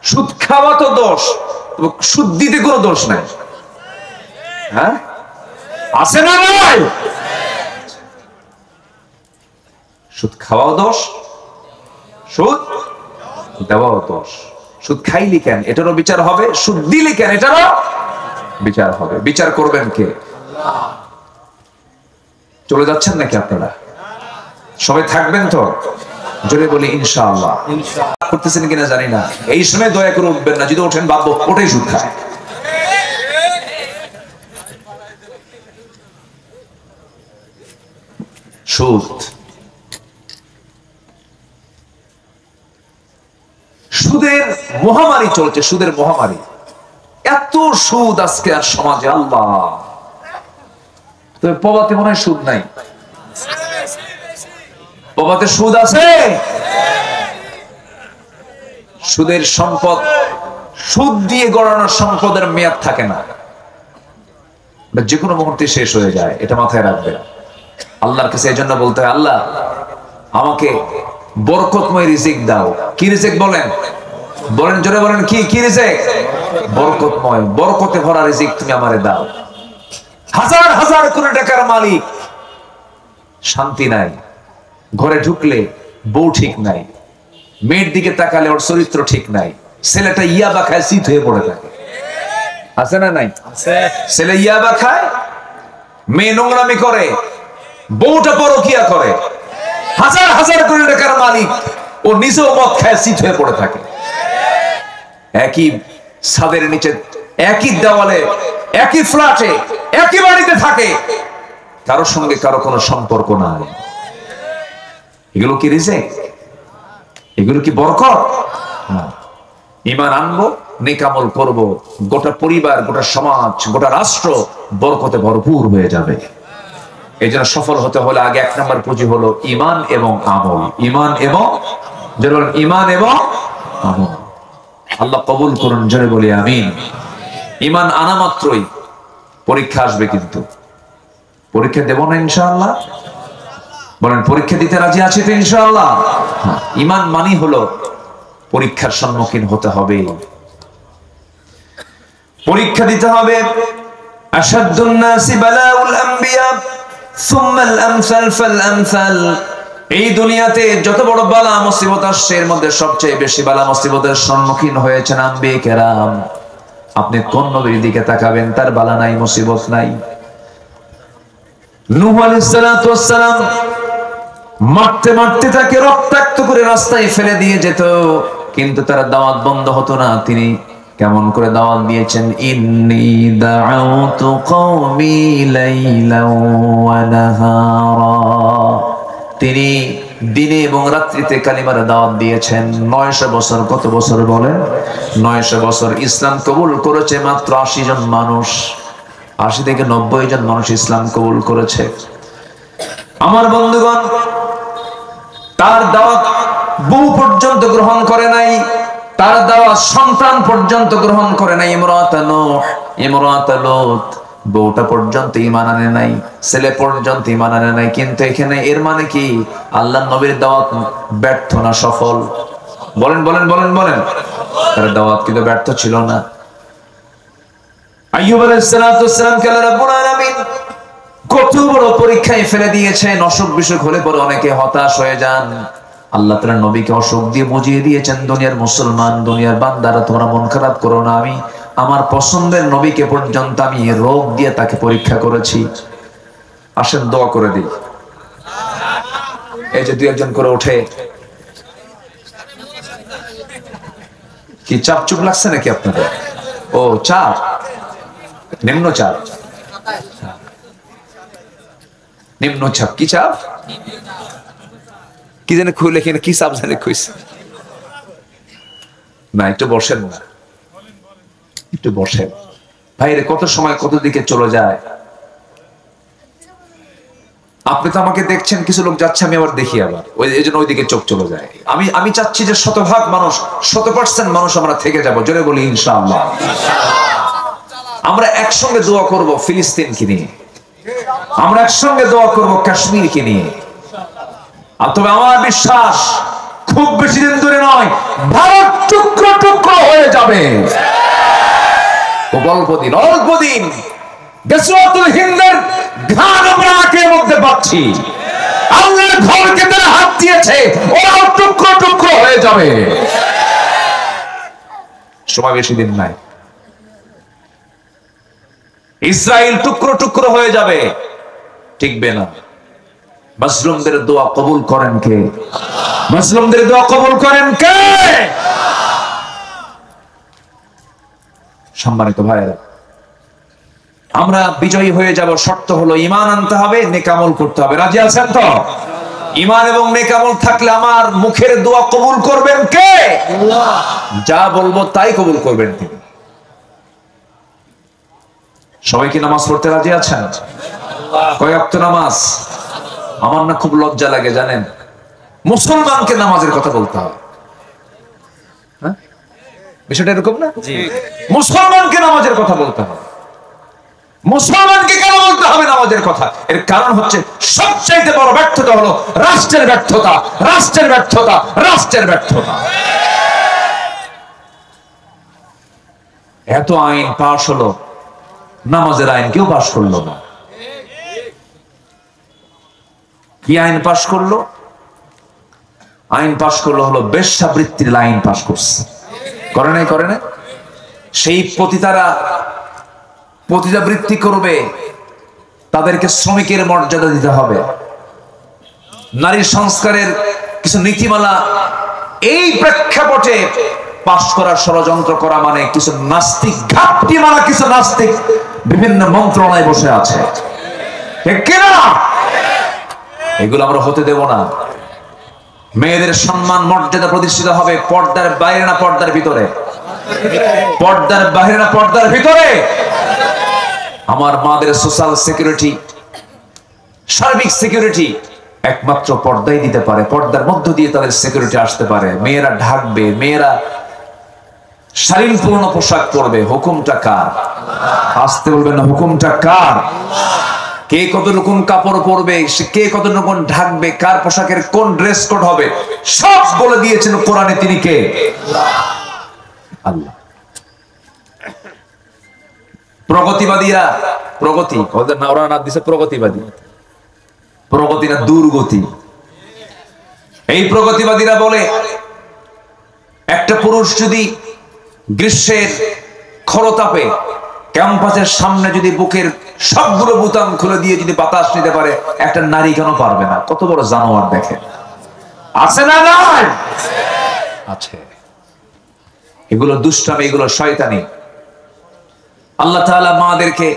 সুদ খাওয়া তো দোষ, তবে সুদ দিতে কোনো দোষ নাই। হ্যাঁ, আছে না নাই? সুদ খাওয়াও দোষ, সুদ দেওয়াও দোষ। সুদ খাইলি কেন? এটারও বিচার হবে। সুদ দিলি কেন? এটারও বিচার হবে। বিচার করবেন কে? চলে যাচ্ছেন নাকি আপনারা? সবাই থাকবেন তো? জোরে বলি ইনশাআল্লাহ। করতেছেন কিনা জানি না। এই সময় দয়া করে উঠবেন না, যদি ওঠেন ভাববো ওটাই সুদ খায়। সুদ, সুদের মহামারী চলছে, সুদের মহামারী। এত সুদ আজকে আর সমাজে, আল্লাহ। তবে প্রবাতে মনে হয় সুদ নাই। প্রবাতে সুদ আছে? সুদের সম্পদ, সুদ দিয়ে গড়ানোর সম্পদের মেয়াদ থাকে না, যে কোনো মুহূর্তে শেষ হয়ে যায়। এটা মাথায় রাখবে। আল্লাহর কাছে এই জন্য বলতে হয়, আল্লাহ আমাকে বরকতময় রিজিক দাও। কি রিজিক বলেন? বলেন, জোরে বলেন, কি কি রিজিক? বরকতময়, বরকতে ভরা রিজিক তুমি আমারে দাও। হাজার হাজার কোটি টাকার মালিক, শান্তি নাই। ঘরে ঢুকলে বউ ঠিক নাই, মেয়ের দিকে তাকালে ওর চরিত্র ঠিক নাই, ছেলেটা ইয়াবা খায়, শীত হয়ে পড়ে থাকে। আছে না নাই? ছেলে ইয়াবা খায়, মেয়ে নোংরামি করে, বউটা পরকিয়া করে। হাজার হাজার কোটি টাকার মালিক, ও নিজেও মদ খায়, শীত হয়ে পড়ে থাকে। একই ছাদের নিচে একই দেওয়ালে, একই ফ্ল্যাটে, একই বাড়িতে থাকে, কারোর সঙ্গে কারো কোনো সম্পর্ক নাই। এগুলো কি রিজিক? এগুলো কি বরকত? ঈমান আনবো, নেক আমল করব, গোটা পরিবার, গোটা সমাজ, গোটা রাষ্ট্র বরকতে ভরপুর হয়ে যাবে। এই জন্য সফল হতে হলে আগে 1 নম্বর পুঁজি হলো ঈমান এবং আমল। ঈমান এবং, জোরে বলেন ঈমান এবং আমল। আল্লাহ কবুল করুন, জোরে বলি আমিন। ঈমান আনা মাত্রই পরীক্ষা আসবে, কিন্তু পরীক্ষা দেব না ইনশাআল্লাহ? বলেন পরীক্ষা দিতে রাজি আছি তো ইনশাআল্লাহ? ঈমান মানি হলো পরীক্ষার সম্মুখীন হতে হবে, পরীক্ষা দিতে হবে। আশাদ্দুন নাসি বালাউল আম্বিয়া সুম্মাল আমসাল ফাল আমসাল। এই দুনিয়াতে যত বড় বালা মুসিবত আসছে, এর মধ্যে সবচেয়ে বেশি বালা মুসিবতের সম্মুখীন হয়েছেন আম্বিয়া কেরাম। আপনি কোন নবীর দিকে তাকাবেন, তার বালা নাই, মুসিবত নাই। নূহ আলাইহিস সালাতু ওয়াস সালাম মারতে মারতে তাকে রক্তাক্ত করে রাস্তায় ফেলে দিয়ে যেত, কিন্তু তার দাওয়াত বন্ধ হতো না। তিনি কেমন করে দাওয়াত দিয়েছেন, ইন্নী দাউতু কওমি লাইলান ওয়া নাহারা। তিনি দিনে এবং রাত্রিতে কালিমার দাওয়াত দিয়েছেন। 900 বছর। কত বছর বলেন? 900 বছর। ইসলাম কবুল করেছে মাত্র 80 জন মানুষ। 80 থেকে 90 জন মানুষ ইসলাম কবুল করেছে। আমার বন্ধুগণ, তার দাওয়াত বউ পর্যন্ত গ্রহণ করে নাই, তার দাওয়াত সন্তান পর্যন্ত গ্রহণ করে নাই। ইমরাত নূহ, ইমরাত লূত, বউটা পর্যন্ত ঈমান আনে নাই, ছেলে পর্যন্ত ঈমান আনে নাই। কিন্তু এখানে এর মানে কি? আল্লাহর নবীর দাওয়াত ব্যর্থ না সফল? বলেন বলেন বলেন বলেন। তার দাওয়াত কিন্তু ব্যর্থ ছিল না। আইয়ুব আলাইহিস সালাতু ওয়াস সালাম কে আল্লাহ রাব্বুল আলামিন কত বড় পরীক্ষায় ফেলে দিয়েছেন। অসুখ বিসুখ হলে পরে অনেকে হতাশ হয়ে যান। আল্লাহ তাআলা নবীকে অসুখ দিয়ে বুঝিয়ে দিয়েছেন, দুনিয়ার মুসলমান, দুনিয়ার বান্দারা, তোমরা মন খারাপ করো না, আমি আমার পছন্দের নবীকে পর্যন্ত আমি রোগ দিয়ে তাকে পরীক্ষা করেছি। আসেন দোয়া করে দিই। এই যে 2-1 করে ওঠে, কি চাপ চুপ লাগছে নাকি আপনাদের? ও চাপ, নিম্ন চাপ, নিম্ন চাপ। কি চাপ? কি জানে খুলে, কি চাপ জানে খুঁজছে না। একটু বসেন না, একটু বসেন। ভাইরে কত সময় কত দিকে চলে যায়। আপনি তো আমাকে দেখছেন, কিছু লোক যাচ্ছে, আমি আবার দেখি, আবার এই জন্য ওইদিকে চোখ চলে যায়। আমি চাচ্ছি যে 100% মানুষ, 100% মানুষ আমরা থেকে যাব। জোরে বলি ইনশাআল্লাহ। আমরা একসঙ্গে দোয়া করব ফিলিস্তিনকে নিয়ে, আমরা একসঙ্গে দোয়া করব কাশ্মীরকে নিয়ে। আর তবে আমার বিশ্বাস খুব বেশি দিন ধরে নয়, ভারত টুকরো টুকরো হয়ে যাবে। অল্প দিন, অল্প দিন। গজওয়াতুল হিন্দের ঘান আমরা আঁকের মধ্যে পাচ্ছি। আল্লাহর ঘরকে তারা হাত দিয়েছে, ওরাও টুকরো টুকরো হয়ে যাবে। সময় বেশি দিন নাই, ইসরায়েল টুকরো টুকরো হয়ে যাবে, টিকবে না। মুসলিমদের দোয়া কবুল করেন কে? মুসলিমদের দোয়া কবুল করেন কে? সম্মানিত ভাইরা, আমরা বিজয়ী হয়ে যাব। শর্ত হলো ঈমান আনতে হবে, নেক আমল করতে হবে। রাজি আছেন তো? ঈমান এবং নেক আমল থাকলে আমার মুখের দোয়া কবুল করবেন কে? আল্লাহ। যা বলবো তাই কবুল করবেন তিনি। সবাই কি নামাজ পড়তে রাজি আছেন? কয় ওয়াক্ত নামাজ? আমার না খুব লজ্জা লাগে জানেন, মুসলমানকে নামাজের কথা বলতে হবে। হ্যাঁ, বিষয়টা এরকম না? মুসলমানকে নামাজের কথা বলতে হবে। মুসলমানকে কেন বলতে হবে নামাজের কথা? এর কারণ হচ্ছে সবচাইতে বড় ব্যর্থতা হলো রাষ্ট্রের ব্যর্থতা, রাষ্ট্রের ব্যর্থতা, রাষ্ট্রের ব্যর্থতা। এত আইন পাশ হলো, নামাজের আইন কেউ পাশ করলো না। কি আইন পাশ করলো? আইন পাশ করলো হলো বেশ্যাবৃত্তির আইন পাশ করছে। করে নাই? করে নাই? সেই পতিতারা পতিতাবৃত্তি করবে, তাদেরকে শ্রমিকের মর্যাদা দিতে হবে। নারী সংস্কারের কিছু নীতিমালা এই প্রেক্ষাপটে পাশ করার ষড়যন্ত্র করা মানে কিছু নাস্তিক ঘাটতি মারা কিছু নাস্তিক বিভিন্ন মন্ত্রণায় বসে আছে, ঠিক কিনা? এগুলো আমরা হতে দেব না। মেয়েদের সম্মান মর্যাদা প্রতিষ্ঠিত হবে পর্দার বাইরে না পর্দার ভিতরে? পর্দার বাইরে না পর্দার ভিতরে? আমার মাদের সোশ্যাল সিকিউরিটি, সার্বিক সিকিউরিটি একমাত্র পর্দাই দিতে পারে। পর্দার মধ্য দিয়ে তাদের সিকিউরিটি আসতে পারে। মেয়েরা ঢাকবে, মেয়েরা শালীনপূর্ণ পোশাক পরবে। হুকুমটা কার? আসতে বলবেন না, হুকুমটা কার? কে কত রকম কাপড় পরবে, কে কত রকম ঢাকবে, কার পোশাকের কোন ড্রেস কোড হবে, সব বলে দিয়েছেন কোরআনে। তিনি কে? আল্লাহ। প্রগতিবাদীরা, প্রগতি ওদের না, ওরা না দিছে প্রগতিবাদী। প্রগতি না দুর্গতি। এই প্রগতিবাদীরা বলে একটা পুরুষ যদি গ্রীষ্মের খরতাপে ক্যাম্পাসের সামনে যদি বুকের সবগুলো বুতাম খুলে দিয়ে যদি বাতাস নিতে পারে, একটা নারী কেন পারবে না? কত বড় জানোয়ার দেখে। আছে না? নাই আছে। এগুলো দুষ্টামি, এগুলো শয়তানি। আল্লাহ তাআলা মাদেরকে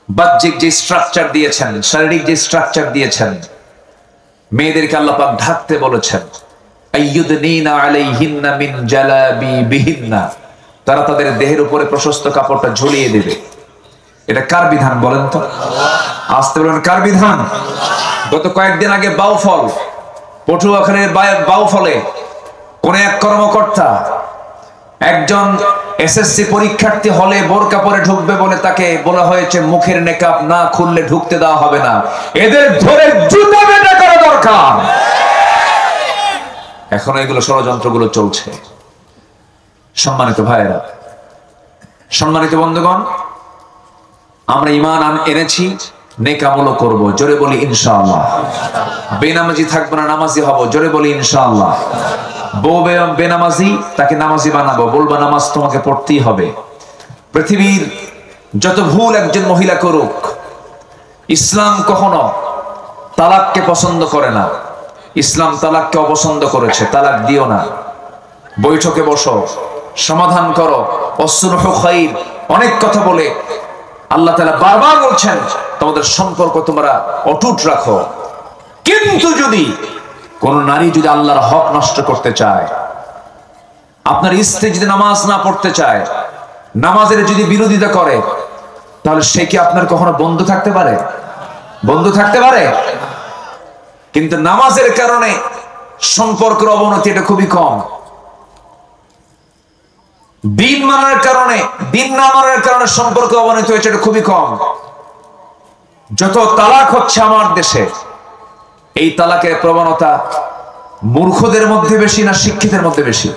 বাহ্যিক যে স্ট্রাকচার দিয়েছেন, শারীরিক যে স্ট্রাকচার দিয়েছেন, মেয়েদেরকে আল্লাহ পাক ঢাকতে বলেছেন। আইয়ুদনিনা আলাইহিন্না মিন জালাবিবিহিন্না, তারা তাদের দেহের উপরে প্রশস্ত কাপড়টা ঝুলিয়ে দেবে। এটা কার বিধান বলেন তো? আসতে বলেন, কার বিধান? গত কয়েকদিন আগে বাউফল, পটুয়াখালীর বাউফলে কোন এক কর্মকর্তা একজন এসএসসি পরীক্ষার্থী হলে বোরকা পরে ঢুকবে বলে তাকে বলা হয়েছে মুখের নেকাব না খুললে ঢুকতে দেওয়া হবে না। এদের ধরে জুতা বেঁধে করা দরকার। এখন এগুলো ষড়যন্ত্রগুলো চলছে। সম্মানিত ভাইয়েরা, সম্মানিত বন্ধুগণ, আমরা ঈমান এনেছি, নেক আমল করব। জোরে বলি ইনশাআল্লাহ। বেনামাজি থাকবো না, নামাজি হব। জোরে বলি ইনশাআল্লাহ। বউ বেনামাজি, তাকে নামাজি বানাবো, বলবো নামাজ তোমাকে পড়তেই হবে। পৃথিবীর যত ভুল একজন মহিলা করুক, ইসলাম কখনো তালাককে পছন্দ করে না। ইসলাম তালাককে অপছন্দ করেছে। তালাক দিও না, বৈঠকে বসো, সমাধান করো, অসলহু খায়র, অনেক কথা বলে আল্লাহ তাআলা বারবার বলছেন তোমাদের সম্পর্ক তোমরা অটুট রাখো। কিন্তু যদি কোন নারী যদি আল্লাহর হক নষ্ট করতে চায়, আপনার স্ত্রী যদি নামাজ না পড়তে চায়, নামাজের যদি বিরোধিতা করে, তাহলে সে কি আপনার কখনো বন্ধু থাকতে পারে? বন্ধু থাকতে পারে? কিন্তু নামাজের কারণে সম্পর্কের অবনতি এটা খুবই কম। দিন মানার কারণে, দিন না মানার কারণে সম্পর্ক অবনতি হয়েছে এটা খুবই কম। যত তালাক হচ্ছে আমার দেশে, এই তালাকের প্রবণতা মূর্খদের মধ্যে বেশি না শিক্ষিতের মধ্যে বেশি?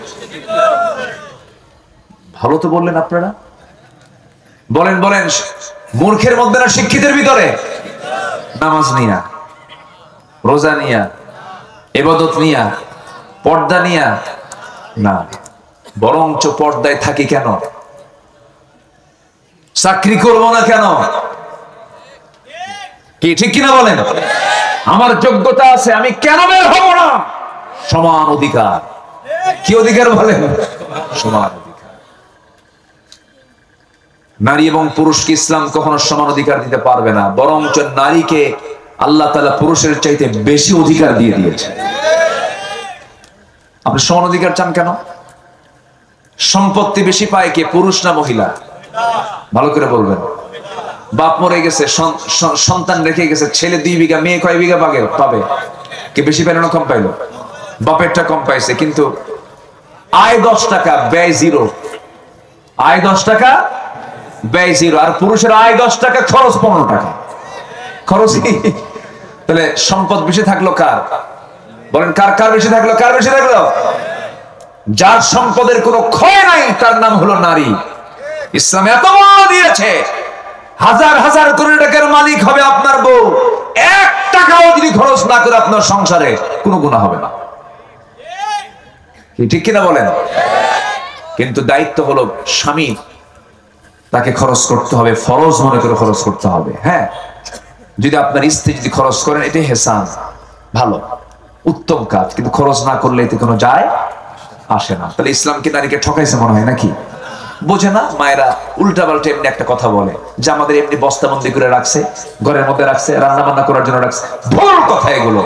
ভালো তো বললেন আপনারা, বলেন বলেন, মূর্খের মধ্যে না শিক্ষিতের ভিতরে? নামাজ নিয়া, রোজা নিয়া, ইবাদত নিয়া, পর্দা নিয়া না, বরঞ্চ পর্দায় থাকি কেন? চাকরি করবো না কেন? কি ঠিক কিনা বলেন? আমার যোগ্যতা আছে, আমি কেন বের হব না? সমান অধিকার। কি অধিকার বলেন? সমান অধিকার। নারী এবং পুরুষকে ইসলাম কখনো সমান অধিকার দিতে পারবে না, বরঞ্চ নারীকে আল্লাহ তাআলা পুরুষের চাইতে বেশি অধিকার দিয়ে দিয়েছে। আপনি সমান অধিকার চান কেন? সম্পত্তি বেশি পায় কে, পুরুষ না মহিলা? ভালো করে বলবেন। বাপ মরে গেছে, সন্তান রেখে গেছে, ছেলে 2 বিঘা, মেয়ে কয় বিঘা পাবে? কে বেশি পাইল না কম পাইল? বাপেরটা কম পাইছে, কিন্তু আয় 10 টাকা, ব্যয় 0। আয় 10 টাকা, ব্যয় 0। আর পুরুষের আয় 10 টাকা, খরচ 15 টাকা। খরচ তাহলে সম্পদ বেশি থাকলো কার? বলেন, কার বেশি থাকলো? কার বেশি থাকলো? যার সম্পদের কোনো ক্ষয় নাই তার নাম হলো নারী। ইসলাম এত বড় দিয়েছে, হাজার হাজার কোটি টাকার মালিক হবে আপনার বউ, 1 টাকাও যদি খরচ না করে আপনার সংসারে, কোনো গুনাহ হবে না। ঠিক কিনা বলেন? কিন্তু দায়িত্ব হলো স্বামী, তাকে খরচ করতে হবে, ফরজ মনে করে খরচ করতে হবে। হ্যাঁ, যদি আপনার স্ত্রী যদি খরচ করেন, এটাই হেসান, ভালো, উত্তম কাজ। কিন্তু খরচ না করলে এতে কোনো যায় আসে না। তাহলে ইসলাম কি নারীকে ঠকাইছে মনে হয় নাকি? বোঝে না মায়েরা, উল্টা পাল্টা এমনি একটা কথা বলে যে আমাদের এমনি বস্তাবন্দি করে রাখছে, ঘরের মধ্যে রাখছে, রান্না বান্না করার জন্য রাখছে। ভুল কথা এগুলো।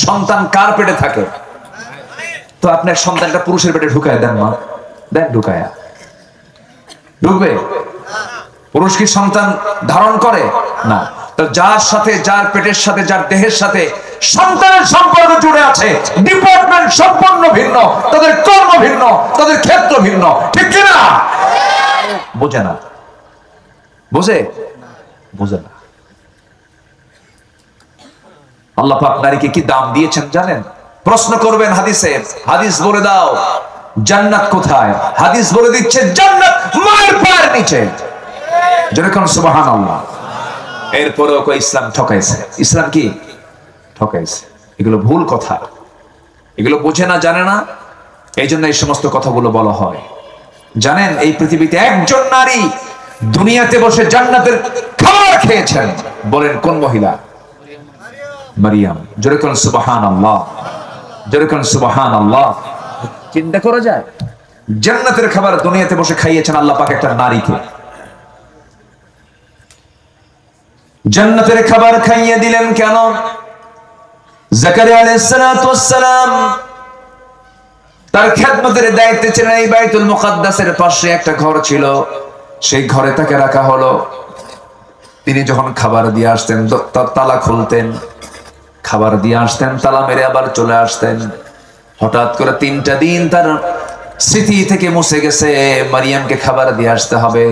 সন্তান কার পেটে থাকে? তো আপনার সন্তানটা পুরুষের পেটে ঢুকায় দেন, মা দেন ঢুকায়া, ঢুকবে? পুরুষ কি সন্তান ধারণ করে না? তো যার সাথে, যার পেটের সাথে, যার দেহের সাথে সন্তানের সম্পর্ক জুড়ে আছে, ডিপার্টমেন্ট সম্পূর্ণ ভিন্ন, তাদের কর্ম ভিন্ন, তাদের ক্ষেত্র ভিন্ন, ঠিক কিনা? বোঝে না, বোঝে না। আল্লাহ পাক নারীকে কি দাম দিয়েছেন জানেন? প্রশ্ন করবেন হাদিসে, হাদিস বলে দাও জান্নাত কোথায়? হাদিস বলে দিচ্ছে জান্নাত মায়ের পায়ের নিচে। যেরকম সুবহানাল্লাহ। এরপরেও কই ইসলাম ঠকাইছে? ইসলাম কি ঠকাইছে? এগুলো ভুল কথা, এগুলো বোঝে না, জানে না, এই জন্য এই সমস্ত কথাগুলো বলা হয়। জানেন এই পৃথিবীতে একজন নারী দুনিয়াতে বসে জান্নাতের খাবার খেয়েছেন, বলেন কোন মহিলা? মারিয়াম। যেরকম সুবহানাল্লাহ, যেরকম সুবহানাল্লাহ। চিন্তা করা যায়? জান্নাতের খাবার দুনিয়াতে বসে খাইয়েছেন আল্লাহ পাক একটা নারীকে। জান্নাতের খাবার খাইয়ে দিলেন কেন? জাকারিয়া আলাইহিস সালাতু ওয়াস সালাম তার খেদমতের দায়িত্বে ছিলেন। এই বাইতুল মুকাদ্দাসের পাশে একটা ঘর ছিল, সেই ঘরে তাকে রাখা হলো। তিনি যখন খাবার দিয়ে আসতেন তালা খুলতেন, খাবার দিয়ে আসতেন, তালা মেরে আবার চলে আসতেন। হঠাৎ করে 3টা দিন তার স্মৃতি থেকে মুছে গেছে, মারিয়ামকে খাবার দিয়ে আসতে হবে।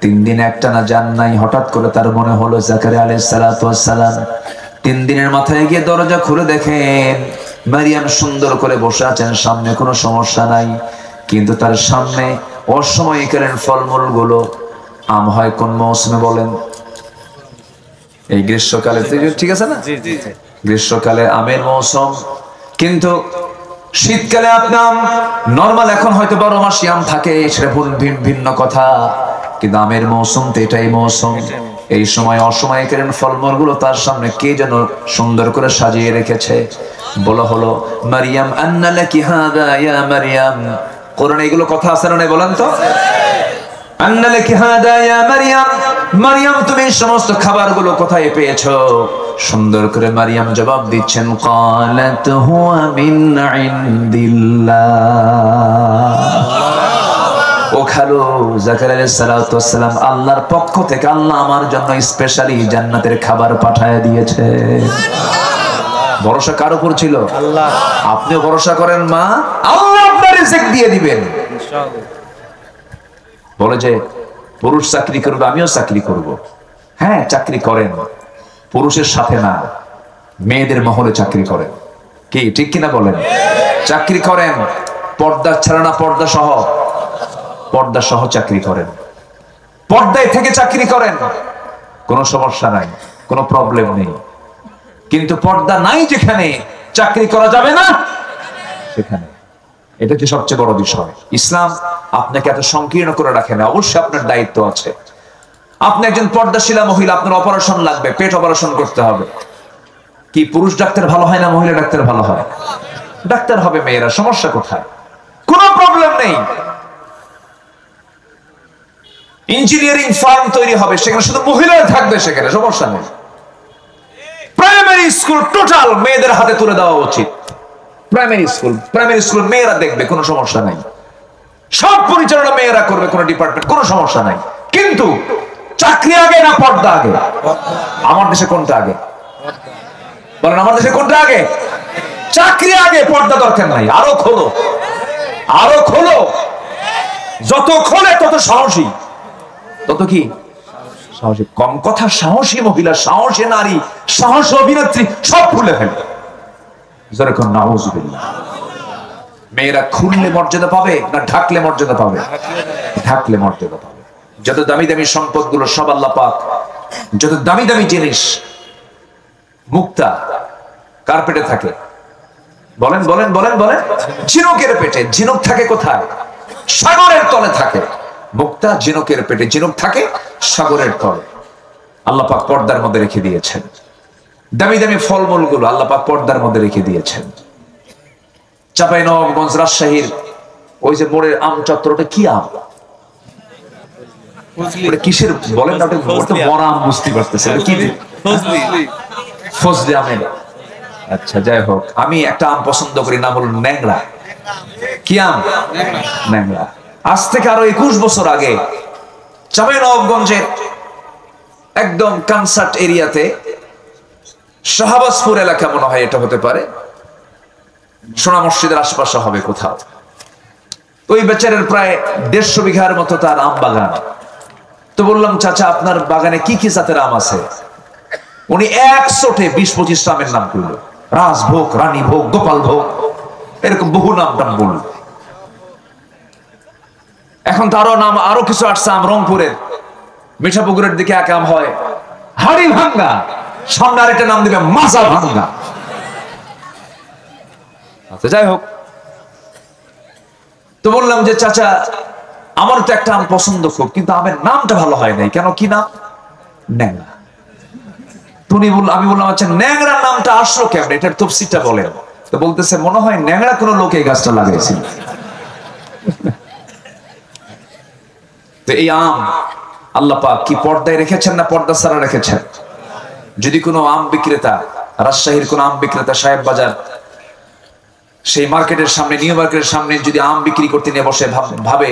3 দিন একটানা যান নাই। হঠাৎ করে তার মনে হলো জাকারিয়া আলাইহিস সালাতু ওয়াস সালাম 3 দিনের মাথায় গিয়ে দরজা খুলে দেখেন মারিয়াম সুন্দর করে বসে আছেন, সামনে কোনো সমস্যা নাই। কিন্তু তার সামনে অসময়কালীন ফলমূল গুলো, আম হয় কোন মৌসুমে বলেন? এই গ্রীষ্মকালে, ঠিক আছে না? গ্রীষ্মকালে আমের মৌসুম, কিন্তু শীতকালে আপনার নরমাল, এখন হয়তো 12 মাসই আম থাকে, সেটা ভিন্ন কথা, কিন্তু আমের মৌসুম তো এটাই মৌসুম। এই সময় অসময়কালীন ফলমূল গুলো তার সামনে কে যেন সুন্দর করে সাজিয়ে রেখেছে। বলা হলো মারিয়াম আন্না লাকি হাদা ইয়া মারিয়াম। কোরআনে এগুলো কথা আছে না? বলেন তো, আন্না লাকি হাদা ইয়া মারিয়াম, মারিয়াম তুমি সমস্ত খাবারগুলো কোথায় পেয়েছো? সুন্দর করে মারিয়াম জবাব দিচ্ছেন, ক্বালাত হুয়া মিন ইনদিল্লাহ। ও খালু, জাকারিয়া আলাইহিস সালাতু ওয়াস সালাম আল্লাহর পক্ষ থেকে, আল্লাহ আমার জন্য স্পেশালি জান্নাতের খাবার পাঠায় দিয়েছে। ভরসা কার উপর ছিল? আল্লাহ। আপনিও ভরসা করেন মা, আল্লাহ আপনার রিজিক দিয়ে দিবেন ইনশাআল্লাহ। বলে যে পুরুষ চাকরি করবে, আমিও চাকরি করব। হ্যাঁ, চাকরি করেন, পুরুষের সাথে না, মেয়েদের মহলে চাকরি করেন। কি ঠিক কিনা বলেন? চাকরি করেন, পর্দা ছাড়া না, পর্দা সহ, পর্দা সহ চাকরি করেন, পর্দায় থেকে চাকরি করেন, কোনো সমস্যা নাই, কোনো প্রবলেম নেই। কিন্তু পর্দা নাই যেখানে চাকরি করা যাবে না সেখানে, এটা হচ্ছে সবচেয়ে বড় বিষয়। ইসলাম আপনাকে এত সংকীর্ণ করে রাখে না, অবশ্যই আপনার দায়িত্ব আছে। আপনি একজন পর্দাশীলা মহিলা, আপনার অপারেশন লাগবে, পেট অপারেশন করতে হবে। কি পুরুষ ডাক্তার ভালো হয় না মহিলা ডাক্তার ভালো হয়? ডাক্তার হবে মেয়েরা, সমস্যা কোথায়? কোনো প্রবলেম নেই। ইঞ্জিনিয়ারিং ফার্ম তৈরি হবে, সেখানে শুধু মহিলারা থাকবে, সেখানে সমস্যা নেই। প্রাইমারি স্কুল টোটাল মেয়েদের হাতে তুলে দেওয়া উচিত। প্রাইমারি স্কুল মেয়েরা দেখবে, কোনো সমস্যা নাই। সব পরিচালনা মেয়েরা করবে, কোনো ডিপার্টমেন্ট, কোনো সমস্যা নাই। কিন্তু চাকরি আগে না পর্দা আগে? আমার দেশে কোনটা আগে বলেন? আমার দেশে কোনটা আগে? চাকরি আগে, পর্দা দরকার নাই। আরো খোলো, আরো খোলো, যত খোলে তত সাহসী, তত কি সাহসী। কম কথা, সাহসী মহিলা, সাহসী নারী, সাহস অভিনেত্রী সব খুলে ফেলে। যেরকম নাউজুবিল্লাহ। মেয়েরা খুললে মর্যাদা পাবে না ঢাকলে মর্যাদা পাবে? ঢাকলে মর্যাদা পাবে। যত দামি দামি সম্পদ গুলো সব আল্লাহ পাক, যত দামি দামি জিনিস, মুক্তা কার পেটে থাকে? বলেন বলেন বলেন বলেন। ঝিনুকের পেটে। ঝিনুক থাকে কোথায়? সাগরের তলে থাকে। মুক্তা ঝিনুকের পেটে, ঝিনুক থাকে সাগরের তলে। আল্লাহ পাক পর্দার মধ্যে রেখে দিয়েছেন। দামি দামি ফলমূল গুলো আল্লাহ পাক পর্দার মধ্যে রেখে দিয়েছেন। চাঁপাইনবাবগঞ্জ রাজশাহীর ওই যে মোড়ের আম চত্বর, ওটা কি আম, কিসের বলেন না, ওটা বড় আম, বুঝতে পারতেছে কি, ফজলি আমের। আচ্ছা যাই হোক, আমি একটা আম পছন্দ করি, নাম হলো ন্যাংরা। কি আম? ন্যাংরা। আজ থেকে আরো 21 বছর আগে চাঁপাইনবাবগঞ্জের একদম কনসার্ট এরিয়াতে, শাহবাজপুর এলাকা মনে হয় এটা হতে পারে, সোনা মসজিদের আশপাশে হবে কোথাও। ওই বেচারের প্রায় 150 বিঘার মতো তার আম বাগান। তো বললাম, চাচা আপনার বাগানে কি কি জাতের আম আছে? উনি 120-25 আমের নাম করলো, রাজভোগ, রানী ভোগ, গোপাল ভোগ, এরকম বহু নাম টাম বলল। এখন তারও নাম আরো কিছু আসছে আম। রংপুরের মিঠাপুকুরের দিকে এক আম হয় হাড়ি ভাঙ্গা, সামনে আরেকটা নাম দিবে মাজা ভাঙ্গা। আচ্ছা যাই হোক, তো বললাম যে চাচা আমার তো একটা আম পছন্দ খুব, কিন্তু আমের নামটা ভালো হয় নাই কেন, কি নাম? ন্যাংরা। আমি বললাম আচ্ছা ন্যাংরা নামটা আসলো কেমন, এটার তফসিরটা বলেন। তো বলতেছে মনে হয় ন্যাংরা কোনো লোক এই গাছটা লাগাইছিল। তো এই আম আল্লাহ পাক কি পর্দায় রেখেছেন না পর্দা ছাড়া রেখেছেন? যদি কোনো আম বিক্রেতা, রাজশাহীর কোন আম বিক্রেতা সাহেব বাজার সেই মার্কেটের সামনে, নিউ মার্কেটের সামনে যদি আম বিক্রি করতে নিয়ে বসে, ভাবে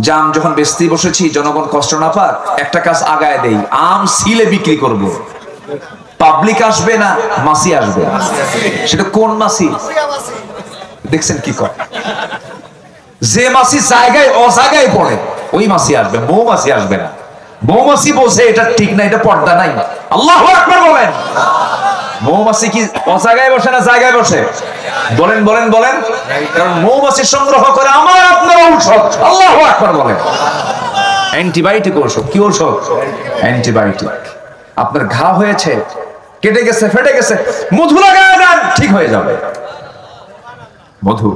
যে আম যখন বেচতেই বসেছি জনগণ কষ্ট না পাক, একটা কাজ আগায় দেই, আম সিলে বিক্রি করব। পাবলিক আসবে না মাসি আসবে? সেটা কোন মাসি? দেখছেন কি করে, যে মাসি জায়গায় অজায়গায় পড়ে ওই মাসি আসবে, মৌমাছি আসবে না। মৌমাছি বসে এটা ঠিক না, এটা পর্দা নাই। আল্লাহু আকবার বলেন। মৌমাছি কি অজায়গায় বসে না জায়গায় বসে? বলেন বলেন বলেন। কারণ মৌমাছি সংগ্রহ করে আমার আপনার ঔষধ। আল্লাহু আকবার বলেন। অ্যান্টিবায়োটিক ঔষধ। কি ঔষধ? অ্যান্টিবায়োটিক। আপনার ঘা হয়েছে, কেটে গেছে, ফেটে গেছে, মধু লাগায় দেন, ঠিক হয়ে যাবে। মধু,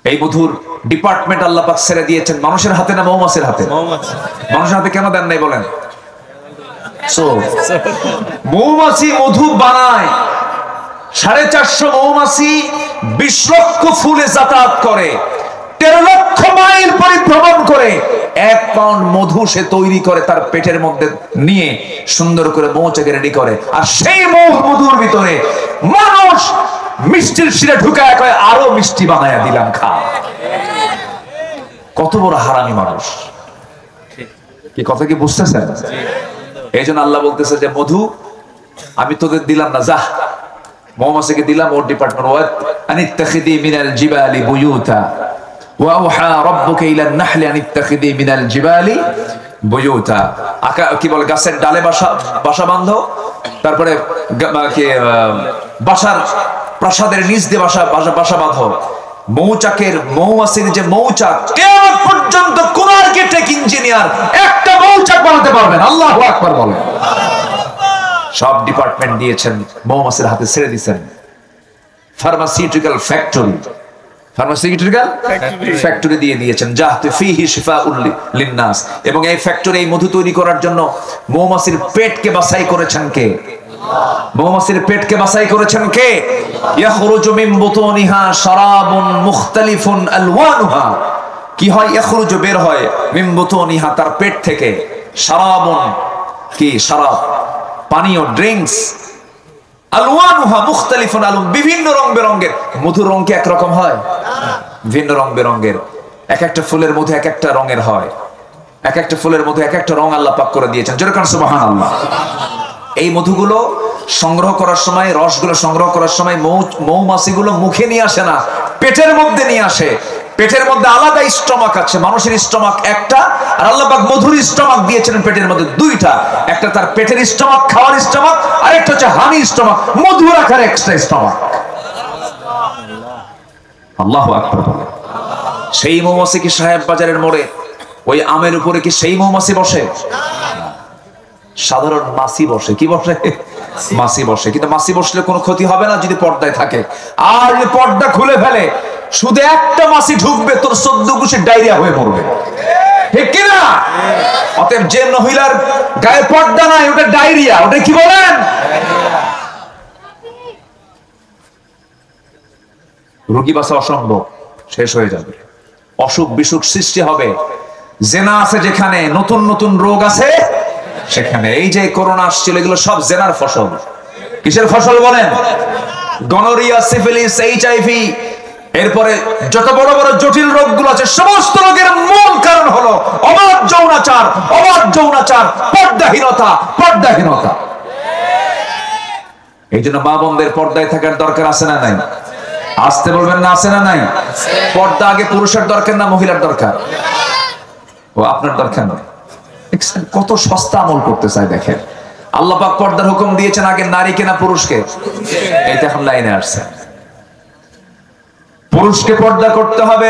এই মধুর ডিপার্টমেন্ট আল্লাহ পাক ছেড়ে দিয়েছেন মানুষের হাতে না মৌমাছির হাতে? মানুষের হাতে কেন দেন নাই বলেন? মৌমাছি মধু বানায়, 450 মৌমাছি 20 লক্ষ ফুলে যাতায়াত করে, 13 লক্ষ মাইল পরিভ্রমণ করে 1 পাউন্ড মধু সে তৈরি করে, তার পেটের মধ্যে নিয়ে সুন্দর করে মৌচাকে রেডি করে। আর সেই মধুর ভিতরে মানুষ মিষ্টির শিরা ঢুকায় কয় আরো মিষ্টি বানায়া দিলাম, খা। কত বড় হারামি মানুষ! কি কথা কি বুঝতেছেন? এই জন্য আল্লাহ বলতেছে যে মধু আমি তোদের দিলাম না, যা মৌমাছিকে দিলাম, ওর ডিপার্টমেন্ট। আনিত্তাখিদি মিনাল জিবালি বুয়ুতা ওয়া আওহা রাব্বুকা ইলান নাহলি আনিত্তাখিদি মিনাল জিবালি বুয়ুতা। কি বলে, গাছের ডালে বাসা বাঁধো, তারপরে বাসার প্রাসাদের নিচ দিয়ে বাসা বাঁধো। মৌচাকের মৌমাছির যে মৌচাক, কিয়ামত পর্যন্ত কোন আর্কিটেক্ট ইঞ্জিনিয়ার একটা মৌচাক বানাতে পারবেন। আল্লাহু আকবার বলেন। সব ডিপার্টমেন্ট দিয়েছেন, মৌমাছির হাতে ছেড়ে দিয়েছেন। ফার্মাসিউটিক্যাল ফ্যাক্টরি দিয়ে দিয়েছেন, জাহতু ফীহি শিফাউল লিন্নাস। এবং এই ফ্যাক্টরি, এই মধু তৈরি করার জন্য মৌমাছির পেটকে বাছাই করেছেন কে? মৌমাছির পেটকে বাছাই করেছেন কে? ইয়াখরুজু মিন বুতুনিহা শারাবুন মুখতালিফুন আলওয়ানুহা। কি হয়? ইয়াখরুজু, বের হয়, মিন বুতুনিহা, তার পেট থেকে, শারাবুন, কি শারাব, পানীয়, ড্রিঙ্কস, আলওয়ানুহা মুখতালিফুন, বিভিন্ন রং বেরঙের। মধুর রং কি একরকম হয়? ভিন্ন রং বেরঙের। এক একটা ফুলের মধ্যে এক একটা রঙের হয়, এক একটা ফুলের মধ্যে এক একটা রং আল্লাহ পাক করে দিয়েছেন। জোরে কান সুবহানাল্লাহ। এই মধুগুলো সংগ্রহ করার সময়, রসগুলো সংগ্রহ করার সময় মৌমাছিগুলো মুখে নিয়ে আসে না, পেটের মধ্যে নিয়ে আসে। পেটের মধ্যে আলাদা স্টমাক আছে, মানুষের স্টমাক একটা, আর আল্লাহ পাক মধুর স্টমাক দিয়েছেন পেটের মধ্যে 2টা। একটা তার পেটের স্টমাক, খাওয়ার স্টমাক, আর একটা হচ্ছে হানি স্টমাক, মধু রাখার এক্সট্রা স্টমাক। আল্লাহু আকবার। সেই মৌমাছি কি সাহেব বাজারের মোড়ে ওই আমের উপরে কি সেই মৌমাছি বসে? সাধারণ মাছি বসে। কি বসে? মাছি বসে। কিন্তু মাছি বসলে কোনো ক্ষতি হবে না যদি পর্দায় থাকে। আর যদি পর্দা খুলে ফেলে, শুধু একটা মাছি ঢুকবে, তোর 14 গুষে ডায়রিয়া হয়ে পড়বে, ঠিক কিনা? অতএব যে মহিলার গায়ে পর্দা নাই, ওটা ডায়রিয়া। ওটা কি বলেন? রোগী বাঁচা অসম্ভব, শেষ হয়ে যাবে, অসুখ বিসুখ সৃষ্টি হবে। জেনা আছে যেখানে, নতুন নতুন রোগ আছে সেখানে। এই যে করোনা আসছিল, এগুলো সব জেনার ফসল। কিসের ফসল বলেন? গনোরিয়া, সিফিলিস, এইচআইভি, এরপরে যত বড় বড় জটিল রোগগুলো আছে, সমস্ত রোগের মূল কারণ হলো অবাধ যৌনাচার, অবাধ যৌনাচার, পর্দাহীনতা, পর্দাহীনতা। এই জন্য মা বোনদের পর্দায় থাকার দরকার আছে না নাই? আসতে বলবেন না, আছে না নাই? পর্দা আগে পুরুষের দরকার না মহিলার দরকার? ও আপনার দরকার নয়। কত সস্তা আমল করতে চাই দেখেন। আল্লাহ পাক পর্দার হুকুম দিয়েছেন আগে নারীকে না পুরুষকে? এইটা এখন লাইনে আসছে, পুরুষকে পর্দা করতে হবে।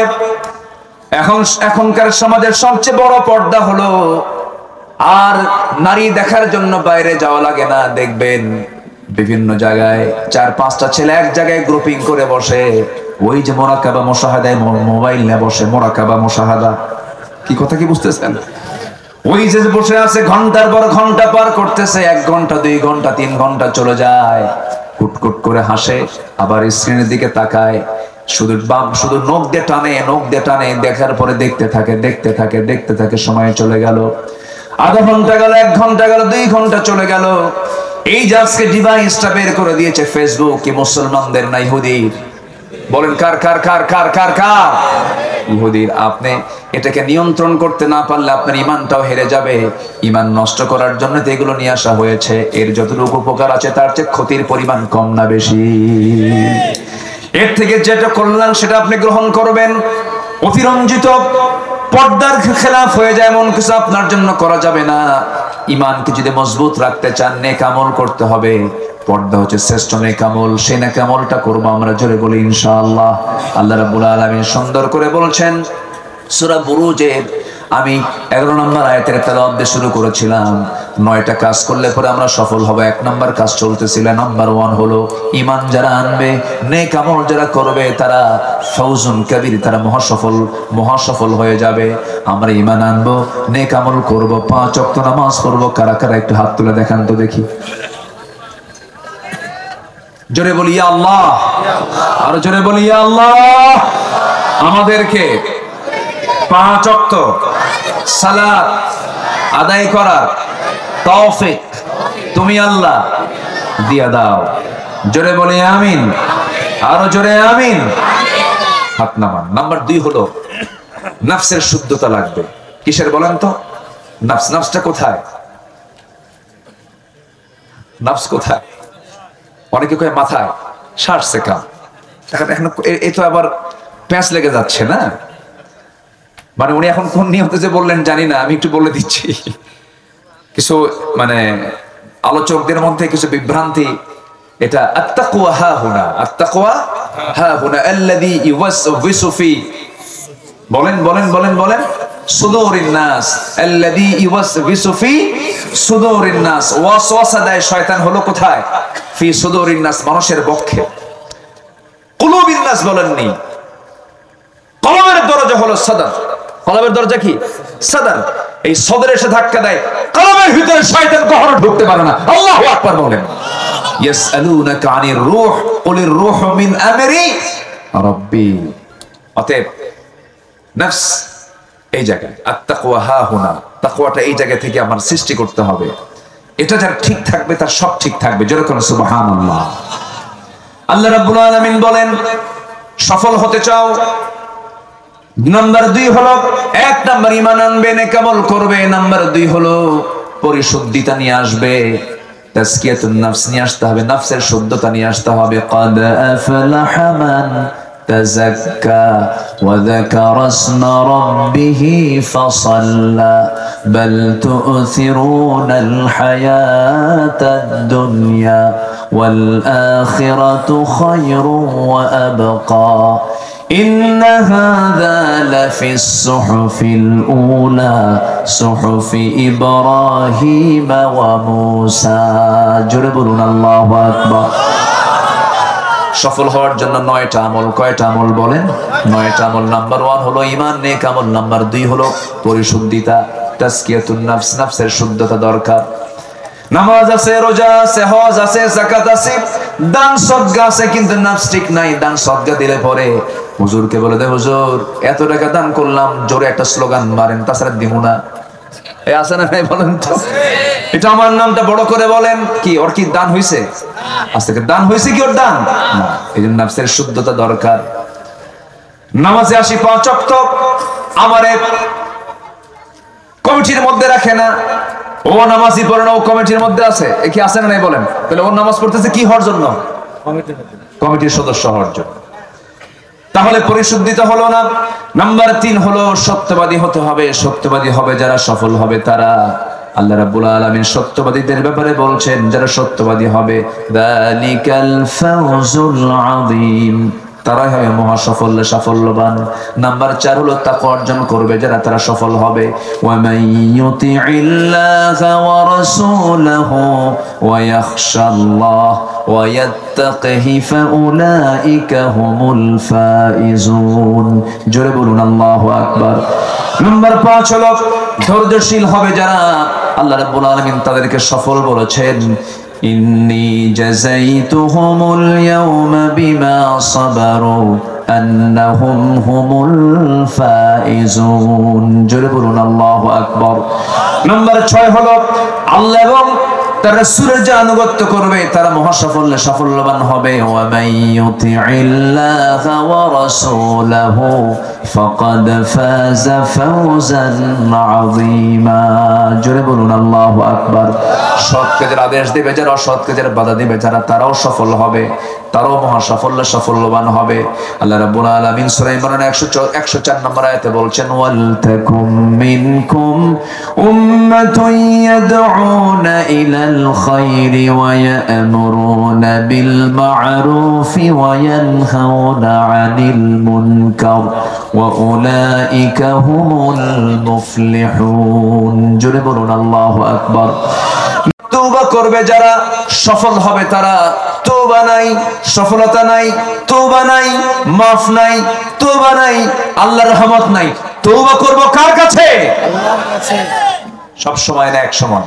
এখনকার সমাজের সবচেয়ে বড় পর্দা হলো আর নারী দেখার জন্য বাইরে যাওয়া লাগে না। দেখবেন বিভিন্ন জায়গায় 4-5টা ছেলে এক জায়গায় গ্রুপিং করে বসে, ওই যে মোরাকাবা মুশাহাদায় মোবাইল নিয়ে বসে, মোরাকাবা মুশাহাদা কি কথা কি বুঝতেছেন? ওই যে বসে আছে, ঘন্টার পর ঘন্টা পার করতেছে, 1 ঘন্টা 2 ঘন্টা 3 ঘন্টা চলে যায়, কুটকুট করে হাসে, আবার স্ক্রিনের দিকে তাকায়, শুধু নখ দিয়ে টানে, নখ দিয়ে টানে, দেখার পরে দেখতে থাকে, সময় চলে গেল, আধা ঘন্টা গেল, 1 ঘন্টা গেল, 2 ঘন্টা চলে গেল। এই যে আজকে ডিভাইসটা বের করে দিয়েছে ফেসবুক, কি মুসলমানদের না ইহুদির? বলেন কার কার কার কার কার কার? ইহুদির। আপনি এটাকে নিয়ন্ত্রণ করতে না পারলে আপনার ইমানটাও হেরে যাবে। ইমান নষ্ট করার জন্য তো এগুলো নিয়ে আসা হয়েছে। এর যতটুকু উপকার আছে তার চেয়ে ক্ষতির পরিমাণ কম না বেশি? এর থেকে যেটা কল্যাণ সেটা আপনি গ্রহণ করবেন। অতিরঞ্জিত পর্দার খেলাফ হয়ে যায় এমন কিছু আপনার জন্য করা যাবে না। ইমানকে যদি মজবুত রাখতে চান, নেক আমল করতে হবে। পর্দা হচ্ছে শ্রেষ্ঠ নেক আমল, সেই নেক আমলটা করবো আমরা, জোরে বলি ইনশাআল্লাহ। আল্লাহ রাব্বুল আলামিন সুন্দর করে বলছেন সূরা বুরুজের, আমি 11 নম্বর আয়াতের তেলাওয়াত দিয়ে শুরু করেছিলাম। 9টা কাজ করলে পরে আমরা সফল হব। 1 নম্বর কাজ চলতেছিল, নাম্বার 1 হলো ঈমান যারা আনবে, নেক আমল যারা করবে, তারা ফাউজুন কাবীর, তারা মহাসফল হয়ে যাবে। আমরা ঈমান আনবো, নেক আমল করব, 5 ওয়াক্ত নামাজ পড়ব। কারা কারা একটু হাত তুলে দেখান তো দেখি। জোরে বলি ইয়া আল্লাহ, আর জোরে বলি ইয়া আল্লাহ। আমাদেরকে 5 ওয়াক্ত সালাত আদায় করার তৌফিক তুমি আল্লাহ দিয়া দাও। জোরে বলি আমিন, আরো জোরে আমিন। হাত নামান। নাম্বার 2 হলো নফসের শুদ্ধতা লাগবে। কিসের বলেন তো? নফসটা কোথায়? নফস কোথায়? অনেকে কয় মাথায়, 60 সেকেন্ড। এখন এই তো আবার প্যাঁচ লেগে যাচ্ছে না? মানে উনি এখন কোন নিয়মে যে বললেন জানি না, আমি একটু বলে দিচ্ছি। কিছু মানে আলোচকদের মধ্যে কিছু বিভ্রান্তি। এটা আত্তাকওয়া হা হুনা, আত্তাকওয়া হা হুনা আল্লাযী ইউওয়াসওয়িসু ফি, বলেন বলেন বলেন বলেন, সুদুরিন নাস, আল্লাযী ইউওয়াসওয়িসু ফি সুদুরিন নাস। ওয়াসওয়াসা দেয় শয়তান হলো কোথায়? ফি সুদুরিন নাস, মানুষের বক্ষে। কুলুবিন নাস বলেননি, কলবের দরজা হলো সদর। কলবের দরজা কি? সদর। এই সদরে এসে ধাক্কা দেয়, কলবের ভিতরে শয়তান কখনো ঢুকতে পারে না। আল্লাহু আকবার বলেন। ইয়াসআলুনাকা আনির রূহ কুলির রূহু মিন আমরি রাব্বি। অতএব নফস এই জায়গায়, আত্তাকওয়া হা হুনা, তাকওয়াটা এই জায়গা থেকে আমার সৃষ্টি করতে হবে। এটা যার ঠিক থাকবে তার সব ঠিক থাকবে। যেরকম সুবহানাল্লাহ। আল্লাহ রাব্বুল আলামিন বলেন, সফল হতে চাও, নাম্বার 2 হলো 1 নাম্বার ঈমান আনবে, নেক আমল করবে। নাম্বার 2 হলো পরিশুদ্ধিতা নিয়ে আসবে, তাজকিয়াতুন নফস নিয়ে আসতে হবে, নফসের শুদ্ধতা নিয়ে আসতে হবে। ক্বাদ আফলাহা মান তাযাক্কা ওয়া যাকারা ইসমা রাব্বিহি ফাসাল্লা বাল তু'থিরুনাল হায়াতাদ দুনিয়া ওয়াল আখিরাতু খায়রুন ওয়া আবকা إن هذا لفي الصحف الأولى صحف إبراهيم وموسى জোরে বলুন আল্লাহু আকবার। সফল হওয়ার জন্য 9টা আমল। কয়টা আমল বলেন? 9টা আমল। নাম্বার 1 হলো ঈমান, নেক আমল। নাম্বার 2 হলো পরিশুদ্ধিতা, তাজকিয়াতুন নফস, নফসের শুদ্ধতা দরকার। নামাজ আছে, রোজা আছে, হজ আছে, যাকাত আছে, দান সদকা আছে কিন্তু নাফস ঠিক নাই। দান সদকা দিলে পরে হুজুরকে বলে দে, হুজুর এত টাকা দান করলাম, জোরে একটা স্লোগান মারেন, তাছাড়া দিব না। এই আছে না ভাই, বলেন তো, এটা আমার নামটা বড় করে বলেন। কি ওর কি দান হয়েছে? আজ থেকে দান হয়েছে কি ওর দান? না। এই জন্য নাফসের শুদ্ধতা দরকার। নামাজে আসি 5 ওয়াক্ত, আমারে কমিটির মধ্যে রাখে না, ও নামাজই পড়ে না, ও কমিটির মধ্যে আছে। এ কি আছে না নাই বলেন? তাহলে ও নামাজ পড়তেছে কি হওয়ার জন্য? কমিটির সদস্য হওয়ার জন্য। তাহলে পরিশুদ্ধিত হলো না। নাম্বার 3 হলো সত্যবাদী হতে হবে। সত্যবাদী হবে যারা সফল হবে তারা। আল্লাহ রাব্বুল আলামিন সত্যবাদীদের ব্যাপারে বলছেন, যারা সত্যবাদী হবে যালিকাল ফাওজুল আযীম, তারাই হবে মহা সাফল্যবান। নাম্বার 4 হলো তাকওয়া অর্জন করবে যারা, তারা সফল হবে। ওয়া মান ইউতিইল্লাহা ওয়া রাসূলাহু ওয়া ইয়াখশাল্লাহ ওয়া ইয়াত্তাকিহি ফাউলাইকা হুমুল ফাইজুন। জোরে বলুন আল্লাহু আকবার। নাম্বার 5 হলো ধৈর্যশীল হবে যারা, আল্লাহ রাব্বুল আলামিন তাদেরকে সফল বলেছেন। ইন্নী জাযাইতুহুমুল ইয়াওমা বিমা সাবারু আন্নাহুম হুমুল ফাইজুন। জোরে বলুন আল্লাহু আকবার। নাম্বার 6 হলো আল্লাহ এবং তার রাসূলের যারা আনুগত্য করবে তারা সাফল্যবান হবে। ওয়া মান ইউতিইল্লাহা ওয়া রাসূলাহু ফাকাদ ফাযা ফাওজান আযীমা। জোরে বলুন আল্লাহু আকবার। সৎ কাজের আদেশ দিবে যারা, অসৎ কাজের বাধা দিবে যারা, তারাও সফল হবে, তারাও সাফল্যবান হবে। আল্লাহ রাব্বুল আলামিন সূরা ইমরান 104 নম্বর আয়াতে বলছেন, ওয়াল তাকুম মিনকুম উম্মাতুন ইয়াদউনা ইলাল খায়রি ওয়া ইয়া'মুরুনা বিল মা'রুফি ওয়া ইয়ানহাউনা আনিল মুনকার ওয়া উলাইকা হুমুল মুফলিহুন। জোরে বলুন আল্লাহু আকবার। তওবা করবে যারা, সফল হবে তারা। তওবা নাই, সফলতা নাই, তওবা নাই, মাফ নাই, তওবা নাই, আল্লাহর রহমত নাই। তওবা করব কার কাছে? আল্লাহর কাছে। সব সময় না এক সময়?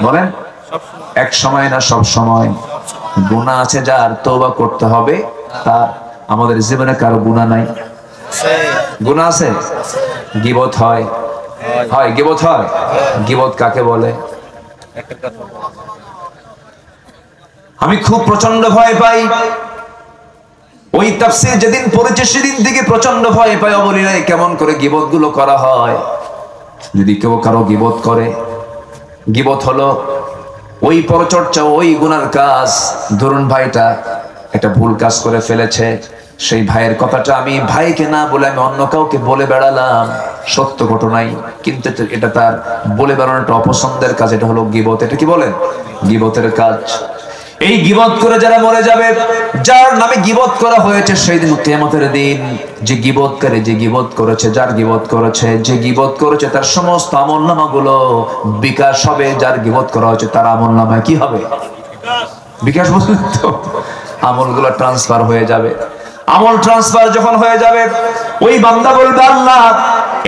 বলেন, এক সময় না সব সময়। গুনাহ আছে যার, তওবা করতে হবে তার। আমাদের জীবনে কারো গুনাহ নাই? গুনাহ আছে। গীবত হয়, গীবত হয়। গীবত কাকে বলে? আমি খুব প্রচন্ড ভয় পাই। ওই তাফসীর যেদিন পড়েছে সেদিন থেকে প্রচন্ড ভয় পাই। বলি নাই কেমন করে গীবত গুলো করা হয়। যদি কেউ কারো গীবত করে, গীবত হলো ওই পরচর্চা, ওই গুনার কাজ। ধরুন ভাইটা একটা ভুল কাজ করে ফেলেছে, সেই ভাইয়ের কথাটা আমি ভাইকে না বলে আমি অন্য কাউকে বলে বেড়ালাম, সত্য ঘটনাই, কিন্তু এটা তার বলে বেড়ানোর একটা অপছন্দের কাজ। এটা হলো গীবত। এটা কি বলেন? গীবতের কাজ। এই গীবত করে যারা মরে যাবে, যার নামে গীবত করা হয়েছে, সেই দিন কিয়ামতের দিন যে গীবতকারী, যে গীবত করেছে, যার গীবত করেছে, যে গীবত করেছে তার সমস্ত আমলনামাগুলো বিকাশ হবে। যার গীবত করা হয়েছে তার আমলনামায় কি হবে? বিকাশ। বুঝলেন তো? আমলগুলো ট্রান্সফার হয়ে যাবে। আমল ট্রান্সফার যখন হয়ে যাবে, ওই বান্দা বলবে, আল্লাহ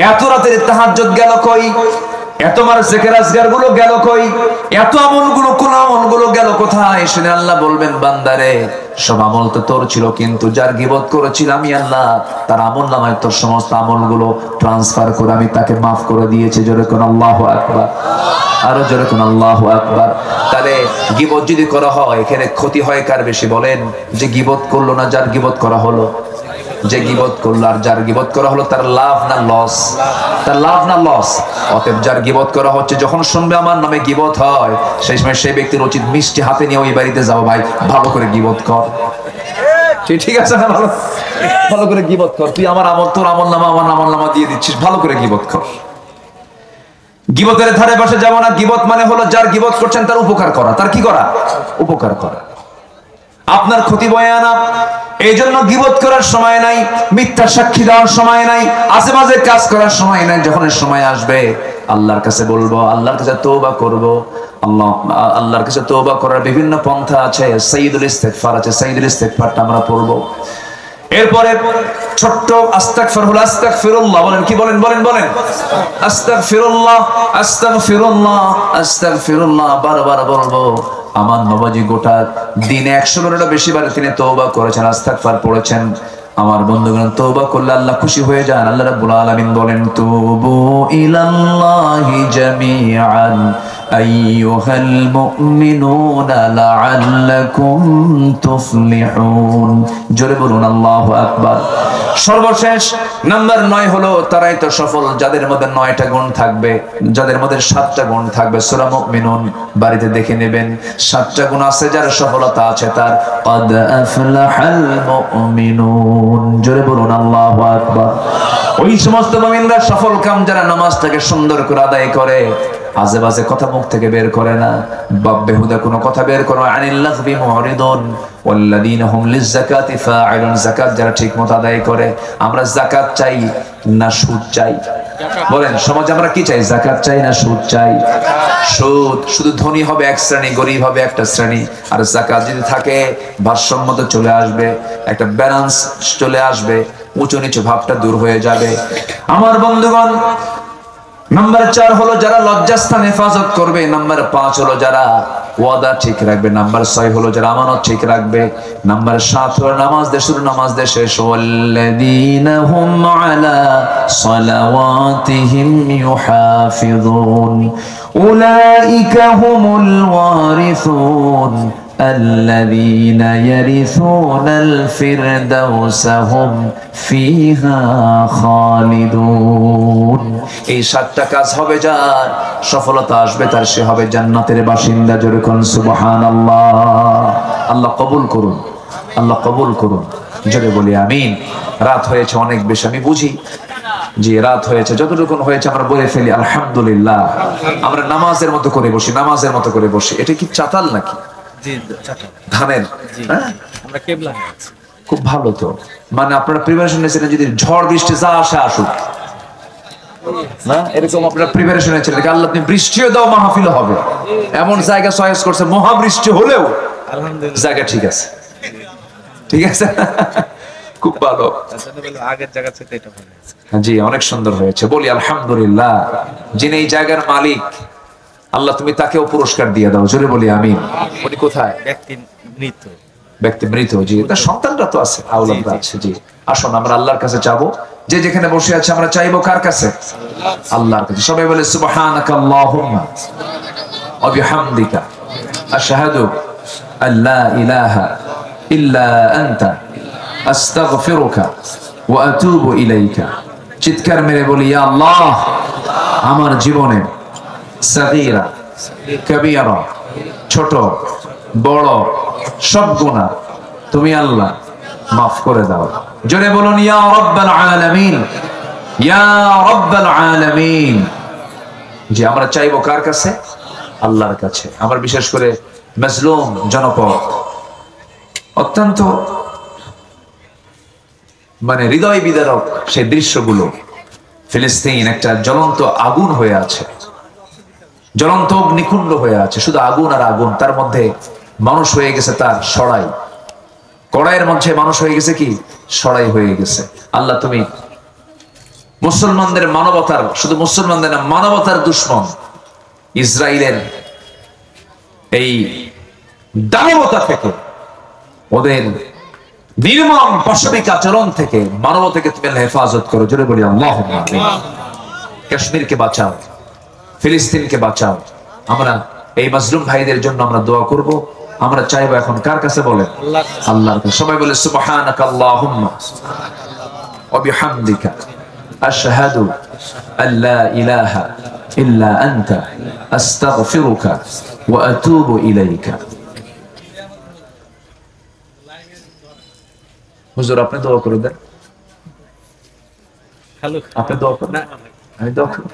এত রাতের তাহাজ্জুদ গেল কই? এত জিকির আজকার গুলো গেল কই? এত আমলগুলো, কোন আমলগুলো গেল কোথায়? শুনে আল্লাহ বলবেন, বান্দারে সব আমল তো তোর ছিল, কিন্তু যার গীবত করেছিলাম আমি আল্লাহ, তার আমলনামায় তোর সমস্ত আমলগুলো ট্রান্সফার করে আমি তাকে মাফ করে দিয়েছি। জোরে কোন আল্লাহু আকবার। আরো জোরে কোন আল্লাহু আকবার। তাহলে গীবত যদি করা হয়, এখানে ক্ষতি হয় কার বেশি বলেন? যে গীবত করলো না, যার গীবত করা হলো? যে গীবত করলো। আর যার গীবত করা হলো তার লাভ না লস? তার লাভ না লস? অতএব যার গীবত করা হচ্ছে, যখন শুনবে আমার নামে গীবত হয়, সেই সময় সেই ব্যক্তির উচিত মিষ্টি হাতে নিয়ে ওই বাড়িতে যাও, ভাই ভালো করে গীবত কর। ঠিক আছে না? ভালো করে গীবত কর। তুই আমার আমল, তোর আমলনামা আমার আমলনামা দিয়ে দিচ্ছিস, ভালো করে গীবত কর। গীবতের ধারে পাশে যাব না। গীবত মানে হলো যার গীবত করছেন তার উপকার করা। তার কি করা? উপকার করা, আপনার ক্ষতি বয়ে আনা। এই জন্য গীবত করার সময় নাই, মিথ্যা সাক্ষী দেওয়ার সময় নাই, আজে বাজে কাজ করার সময় নাই। যখন সময় আসবে আল্লাহর কাছে বলবো, আল্লাহর কাছে তওবা করব। আল্লাহর কাছে তওবা করার বিভিন্ন পন্থা আছে। সাইয়্যিদুল ইস্তিগফার আছে, সাইয়্যিদুল ইস্তিগফারটা আমরা পড়বো। এরপরে ছোট্ট আস্তাগফিরুল্লাহ, আস্তাগফিরুল্লাহ বলেন। কি বলেন? বলেন বলেন। আস্তাগফিরুল্লাহ, আস্তাগফিরুল্লাহ, আস্তাগফিরুল্লাহ বারবার বলবো। আমার নবজি গোটা দিনে 100 বারেরও বেশি বারে তিনি তওবা করেছেন, ইস্তিগফার পড়েছেন। আমার বন্ধুগণ, তওবা করলে আল্লাহ খুশি হয়ে যান। আল্লাহ রাব্বুল আলামিন বলেন, তুবু ইলাল্লাহি জামিআন আইয়ুহাল মুমিনুনা লাআল্লাকুম তুফলিহুন। জোরে বলুন আল্লাহু আকবার। সর্বশেষ নাম্বার 9 হলো তারাই তো সফল যাদের মধ্যে 9টা গুণ থাকবে, যাদের মধ্যে 7টা গুণ থাকবে। সূরা মুমিনুন বাড়িতে দেখে নেবেন, 7টা গুণ আছে যার সফলতা আছে তার। ক্বাদ আফলাহাল মুমিনুন। জোরে বলুন আল্লাহু আকবার। ওই সমস্ত মুমিনরা সফল কাম যারা নামাজটাকে সুন্দর করে আদায় করে, আজে বাজে কথা মুখ থেকে বের করে না, বেহুদা কোনো কথা বের করে না। আনিল লাগবি মুরিদুন ওয়াল্লাযীনা হুম লিয-যাকাতি ফাঈলুন। যাকাত যারা ঠিকমতো আদায় করে। আমরা যাকাত চাই না সুদ চাই? বলেন সমাজে আমরা কি চাই? যাকাত চাই না সুদ চাই? সুদ শুধু ধনী হবে এক শ্রেণী, গরিব হবে একটা শ্রেণী। আর যাকাত যদি থাকে ভারসাম্য চলে আসবে, একটা ব্যালেন্স চলে আসবে, উঁচু নিচু ভাবটা দূর হয়ে যাবে। আমার বন্ধুগণ, নাম্বার 4 হলো যারা লজ্জাস্থান হেফাজত করবে। নাম্বার 5 হলো যারা ওয়াদা ঠিক রাখবে। নাম্বার 6 হলো যারা আমানত ঠিক রাখবে। নাম্বার 7 হলো নামাজ দিয়ে শুরু, নামাজ দিয়ে শেষ। ওয়াল্লাযীনা হুম আলা সালাওয়াতিহিম ইউহাফিযুন উলাইকা হুমুল ওয়ারিসুন الذين يرثون الفردوس هم فيها خالدون। এই 7টা কাজ হবে যার, সফলতা আসবে তার, সে হবে জান্নাতের বাসিন্দা। জোরে কোন সুবহানাল্লাহ। আল্লাহ কবুল করুন, আল্লাহ কবুল করুন। জোরে বলি আমিন। রাত হয়েছে অনেক বেশি, আমি বুঝি যে রাত হয়েছে, যতটুকু হয়েছে আমরা বলে ফেলি আলহামদুলিল্লাহ। আমরা নামাজের মতো করে বসি, নামাজের মতো করে বসি। এটা কি চাতাল নাকি? ধানের? আমরা কেবলা হয়ে আছি। খুব ভালো তো, মানে আপনারা প্রিপারেশন নিয়েছিলেন যদি ঝড় বৃষ্টি যা আসে আসুক না, এরকম আপনারা প্রিপারেশন নিয়েছিলেন আল্লাহ তুমি বৃষ্টিও দাও, মাহফিল হবে। এমন জায়গা চয়েস করছে মহাবৃষ্টি হলেও আলহামদুলিল্লাহ জায়গা ঠিক আছে, ঠিক আছে। খুব ভালো, আগের জায়গা থেকে এটা ভালো আছে। জি অনেক সুন্দর হয়েছে, বলি আলহামদুলিল্লাহ। যিনি এই জায়গার মালিক আল্লাহ তুমি তাকেও পুরস্কার দিয়ে দাও। জোরে বলি আমিন। উনি কোথায়? ব্যক্তি মৃত, ব্যক্তি মৃত, জি তার সন্তানরা তো আছে, আওলাদরা আছে। জি আসুন আমরা আল্লাহর কাছে চাবো, যে যেখানে বসে আছে আমরা চাইবো কার কাছে? আল্লাহর কাছে। সবাই বলে সুবহানাকা আল্লাহুম্মা ওয়া বিহামদিকা আশহাদু আল্লা ইলাহা ইল্লা আনতা আস্তাগফিরুকা ওয়া আতুবু ইলাইকা। চিৎকার মেরে বলি ইয়া আল্লাহ, আমার জীবনে সাগীরা কবীরা, ছোট বড় সব গুনাহ তুমি আল্লাহ মাফ করে দাও। জোরে বলুন ইয়া রাব্বাল আলামিন, ইয়া রাব্বাল আলামিন। যে আমরা চাইবো কার কাছে? আল্লাহর কাছে। আমরা বিশেষ করে মাজলুম জনপদ, অত্যন্ত মানে হৃদয় বিদারক সেই দৃশ্যগুলো। ফিলিস্তিন একটা জ্বলন্ত আগুন হয়ে আছে, জ্বলন্ত অগ্নিকুণ্ড হয়ে আছে, শুধু আগুন আর আগুন। তার মধ্যে মানুষ হয়ে গেছে তার সরাই, কড়াইয়ের মধ্যে মানুষ হয়ে গেছে কি সরাই হয়ে গেছে। আল্লাহ তুমি মুসলমানদের মানবতার, শুধু মুসলমানদের না মানবতার দুশ্মন ইসরায়েলের এই দানবতা থেকে, ওদের নির্মম পাশবিক আচরণ থেকে, মানবতাকে তুমি হেফাজত করো। জোরে বলি আল্লাহুম্মা আমিন। কাশ্মীরকে বাঁচাও, ফিলিস্তিনকে বাঁচাও। আমরা এই মাজলুম ভাইদের জন্য আমরা দোয়া করব। আমরা চাইবো এখন কার কাছে? বলেন আল্লাহর কাছে। সবাই বলে সুবহানাকা আল্লাহুম্মা ওয়া বিহামদিকা আশহাদু আল্লা ইলাহা ইল্লা আনতা আস্তাগফিরুকা ওয়া আতুবু ইলাইকা। হুজুর আপনি দোয়া করে দেন। হ্যালো, আপনি দোয়া করেন। আমি দোয়া করব।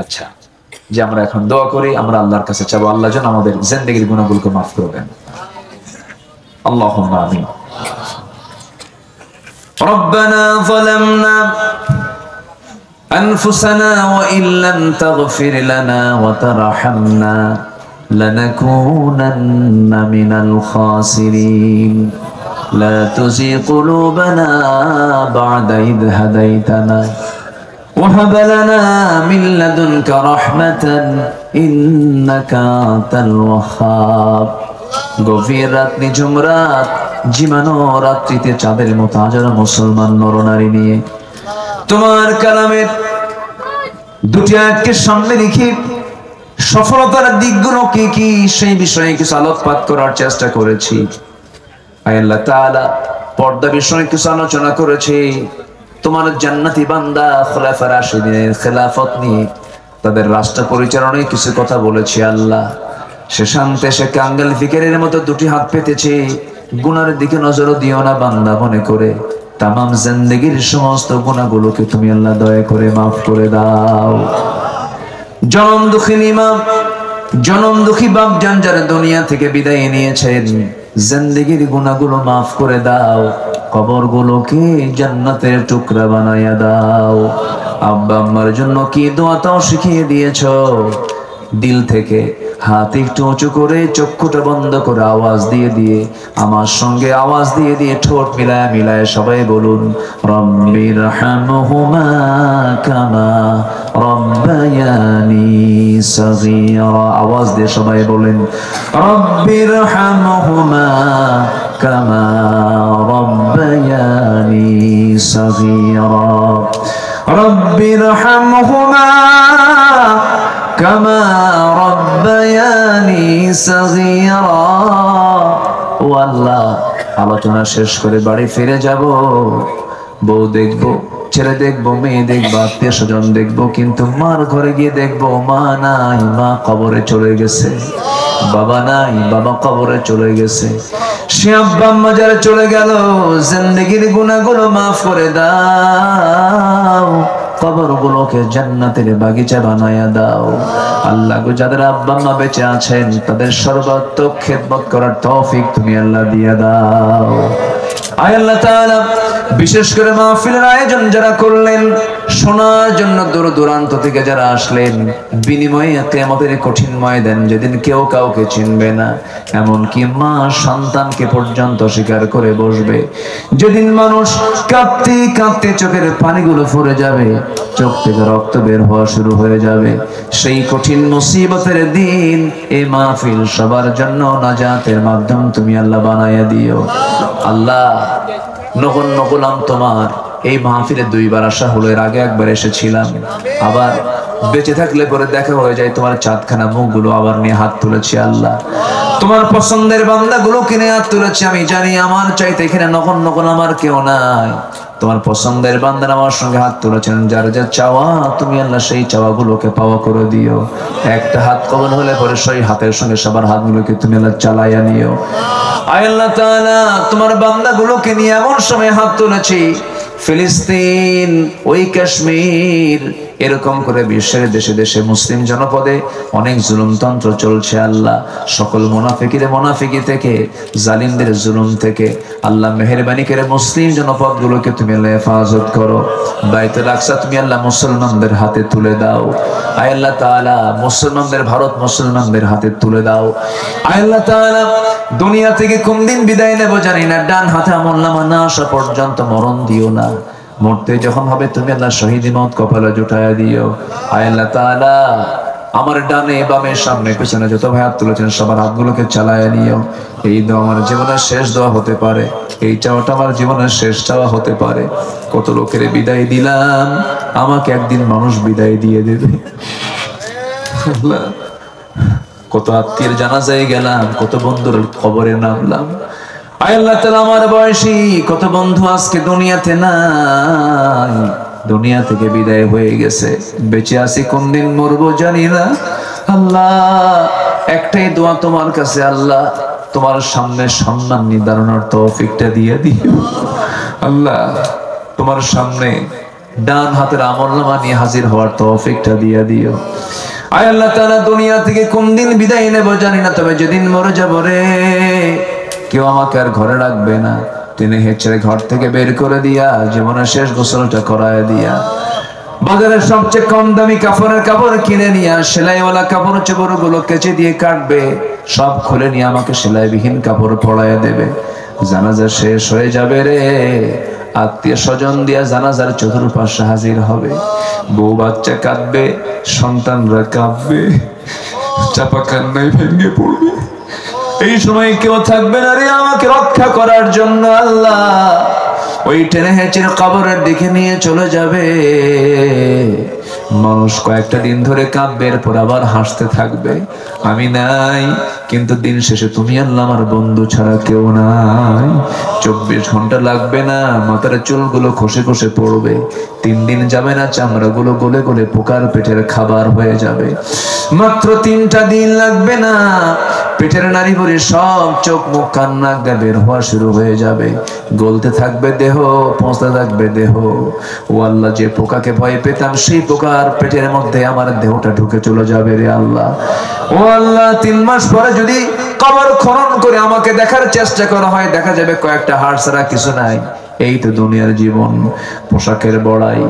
আচ্ছা, যে আমরা এখন দোয়া করি, আমরা আল্লাহর কাছে চাবো আল্লাহ যেন আমাদের জিন্দেগির গুনাহগুলোকে মাফ করে দেন। আল্লাহুম্মা আমিন। রব্বানা যালামনা আনফুসানা ওয়া ইল্লাম তাগফির লানা ওয়া তারহামনা লানাকুনান্না মিনাল খাসিরিন। لا تزغ قلوبنا بعد إذ هديتنا وهب لنا من لدنك رحمة إنك أنت الوهاب গভীর রাত নিঝুম রাত জীবানো রাত্রিতে চাঁদের মতো হাজারো মুসলমান নরনারী নিয়ে তোমার কালামের দুটি আয়াতকে সামনে রেখে সফলতার দিকগুলো কি কি সেই বিষয়ে কিছু আলোকপাত করার চেষ্টা করেছি। আল্লাহ তাআলা পর্দা বিষয়ে কিছু আলোচনা করেছে। তোমার জান্নাতি বান্দা খোলাফা রাশিদিনের খেলাফত নিয়ে তাদের রাষ্ট্র পরিচালনায় কিছু কথা বলেছি। আল্লাহ সে শান্তে সে কাঙ্গাল ফিকিরের মতো দুটি হাত পেতেছে, গুনার দিকে নজর দিও না বান্দা মনে করে। তামাম জিন্দেগীর সমস্ত গুনাহগুলোকে তুমি আল্লাহ দয়া করে মাফ করে দাও। জনম দুঃখিনী মা, জনম দুঃখী বাপ জান যারা দুনিয়া থেকে বিদায় নিয়েছেন, জিন্দেগীর গুনাহগুলো মাফ করে দাও, কবরগুলোকে জান্নাতের টুকরা বানায়া দাও। আব্বা আম্মার জন্য কি দোয়াটাও শিখিয়ে দিয়েছো, দিল থেকে হাত একটু উঁচু করে চক্ষুটা বন্ধ করে আওয়াজ দিয়ে দিয়ে আমার সঙ্গে আওয়াজ দিয়ে দিয়ে ঠোঁট মিলায় মিলায় সবাই বলুন রব্বিরহামহুমা কামা রব্বায়ানি সগীরা। আওয়াজ দিয়ে সবাই বলেন রব্বিরহামহুমা কামা রব্বায়ানি সগীরা। রব্বিরহামহুমা কামা রব্বায়ানি সগীরা। ও আল্লাহ, আলোচনা শেষ করে বাড়ি ফিরে যাব, বউ দেখবো, ছেলে দেখবো, মেয়ে দেখবো, আত্মীয় স্বজন দেখবো, কিন্তু মার ঘরে গিয়ে দেখবো মা নাই, মা কবরে চলে গেছে, বাবা নাই, বাবা কবরে চলে গেছে। সে আব্বা আম্মা যারা চলে গেল, জিন্দেগীর গুনাহগুলো মাফ করে দাও, কবরগুলোকে জান্নাতের বাগিচা বানায়া দাও। আল্লাহ গো, যাদের আব্বা আম্মা বেঁচে আছেন তাদের সর্বাত্মক খেদমত করার তৌফিক তুমি আল্লাহ দিয়ে দাও। আয় আল্লাহ তাআলা, বিশেষ করে মাহফিলের আয়োজন যারা করলেন, শোনার জন্য দূর দূরান্ত থেকে যারা আসলেন, বিনিময়ে কিয়ামতের কঠিন ময়দান যেদিন কেউ কাউকে চিনবে না, এমনকি মা সন্তানকে পর্যন্ত স্বীকার করে বসবে, যেদিন মানুষ কাঁদতে কাঁদতে চোখের পানিগুলো ফুরে যাবে, চোখ থেকে রক্ত বের হওয়া শুরু হয়ে যাবে, সেই কঠিন মুসিবতের দিন এই মাহফিল সবার জন্য নাজাতের মাধ্যম তুমি আল্লাহ বানায়া দিও। আল্লাহ, নগণ্য গোলাম তোমার, এই মাহফিলে দুইবার আসা হলো, এর আগে একবার এসেছিলাম, আবার বেঁচে থাকলে পরে দেখা হয়ে যায়, তোমার চাঁদখানা মুখগুলো আবার নিয়ে হাত তুলেছি। আল্লাহ, তোমার পছন্দের বান্দাগুলো কিনে হাত তুলেছি। আমি জানি আমার চাইতে এখানে নগণ্য গোলাম আর কেউ নাই। তোমার পছন্দের বান্দারা আমার সঙ্গে হাত তুলেছেন, যার যা চাওয়া তুমি আল্লাহ সেই চাওয়াগুলোকে পাওয়া করে দিও। একটা হাত কবল হলে পরে সেই হাতের সঙ্গে সবার হাতগুলোকে তুমি আল্লাহ চালাইয়া নিও। আয় আল্লাহ তাআলা, তোমার বান্দাগুলোকে নিয়ে এমন সময় হাত তুলেছি, ফিলিস্তিন, ওই কাশ্মীর, এরকম করে বিশ্বের দেশে দেশে মুসলিম জনপদে অনেক জুলুমতন্ত্র চলছে। আল্লাহ, সকল মুনাফিকি থেকে, জালিমদের জুলুম থেকে আল্লাহ মেহেরবানি করে মুসলিম জনপদগুলোকে তুমি আল্লাহ হেফাজত করো। বাইতুল আকসা তুমি আল্লাহ মুসলমানদের হাতে তুলে দাও। আয় আল্লাহ তাআলা, মুসলমানদের ভারত মুসলমানদের হাতে তুলে দাও। আয় আল্লাহ তাআলা, দুনিয়া থেকে কোন দিন বিদায় নেব জানি না, ডান হাতে আমলনামা না আসা পর্যন্ত মরণ দিও না। মরতে যখন হবে তুমি আল্লাহ শহীদি মত কপালে জুটায়া দিও। আয় আল্লাহ তাআলা, আমার ডানে বামে সামনে পেছনে যত ভাই হাত তুলেছেন সবার হাতগুলোকে চালায়া নিও। এই দোয়া আমার জীবনের শেষ দোয়া হতে পারে, এই চাওয়াটা আমার জীবনের শেষ চাওয়া হতে পারে। কত লোকের বিদায় দিলাম, আমাকে একদিন মানুষ বিদায় দিয়ে দেবে। কত আত্মীয়ের জানাজায় গেলাম, কত বন্ধুর খবরে নামলাম। আয় আল্লাহ তাআলা, আমার বয়সী কত বন্ধু আজকে দুনিয়াতে নাই, দুনিয়া থেকে বিদায় হয়ে গেছে। বেঁচে আছি কোন দিন মরবো জানি না। আল্লাহ, একটাই দোয়া তোমার কাছে, আল্লাহ তোমার সামনে সম্মান নির্ধারণের তৌফিকটা দিয়ে দিও। আল্লাহ, তোমার সামনে ডান হাতের আমলনামা নিয়ে হাজির হওয়ার তৌফিকটা দিয়ে দিও। আয় আল্লাহ তাআলা, দুনিয়া থেকে কোন দিন বিদায় নেব জানি না, তবে যেদিন মরে যাব রে, কেউ আমাকে আর ঘরে রাখবে না, টেনে হেঁচড়ে ঘর থেকে বের করে দিয়া জীবনের শেষ গোসলটা করায় দিয়া, বাজারের সবচেয়ে কম দামি কাপড় কিনে নিয়ে সেলাইওয়ালা কাপড় চোপড় গুলো কেচে দিয়ে কাটবে, সব খুলে নিয়ে আমাকে সেলাইবিহীন কাপড় পরায় দেবে। জানাজা শেষ হয়ে যাবে রে, আত্মীয় স্বজন দিয়া জানাজার চতুর্পাশে হাজির হবে, বউ বাচ্চা কাঁদবে, সন্তানরা কাঁদবে, চাপা কান্নায় ভেঙে পড়বে। এই সময় কেউ থাকবে না রে আমাকে রক্ষা করার জন্য। আল্লাহ ওই টেনে হেঁচে কবরের দিকে নিয়ে চলে যাবে। মানুষ কয়েকটা দিন ধরে কাঁদবে, এরপর আবার হাসতে থাকবে। আমি নাই, কিন্তু দিন শেষে তুমি আল্লাহ আমার বন্ধু ছাড়া কেউ নাই। 24 ঘন্টা লাগবে না, মাথার চুলগুলো খসে খসে পড়বে। 3 দিন যাবে না, চামড়াগুলো গলে গলে পোকার পেটের খাবার হয়ে যাবে। মাত্র 3টা দিন লাগবে না, পেটের নারী ভরে সব চোখ মুখ কান নাক দিয়ে বের হওয়া শুরু হয়ে যাবে। গলতে থাকবে দেহ, পৌঁছতে থাকবে দেহ। ও আল্লাহ, যে পোকাকে ভয় পেতাম সেই পোকার পেটের মধ্যে আমার দেহটা ঢুকে চলে যাবে রে আল্লাহ। ও আল্লাহ, 3 মাস পরে যদি কবর খনন করে আমাকে দেখার চেষ্টা করা হয়, দেখা যাবে কয়েকটা হাড় ছাড়া কিছু নাই। এই তো দুনিয়ার জীবন। পোশাকের বড়াই,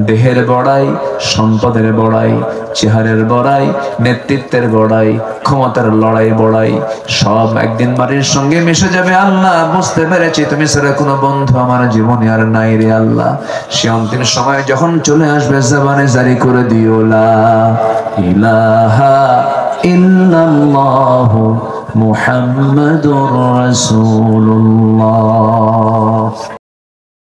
দেহের বড়াই, সম্পদের বড়াই, চেহারের বড়াই, নেতৃত্বের বড়াই, ক্ষমতার লড়াই বড়াই, সব একদিন মাটির সঙ্গে মিশে যাবে। আল্লাহ, বুঝতে পেরেছি তুমি ছাড়া কোনো বন্ধু আমার জীবনে আর নাই রে আল্লাহ। সে অন্তিম সময় যখন চলে আসবে, জবানে জারি করে দিও লা ইলাহা ইল্লাল্লাহ মুহাম্মাদুর রাসূলুল্লাহ।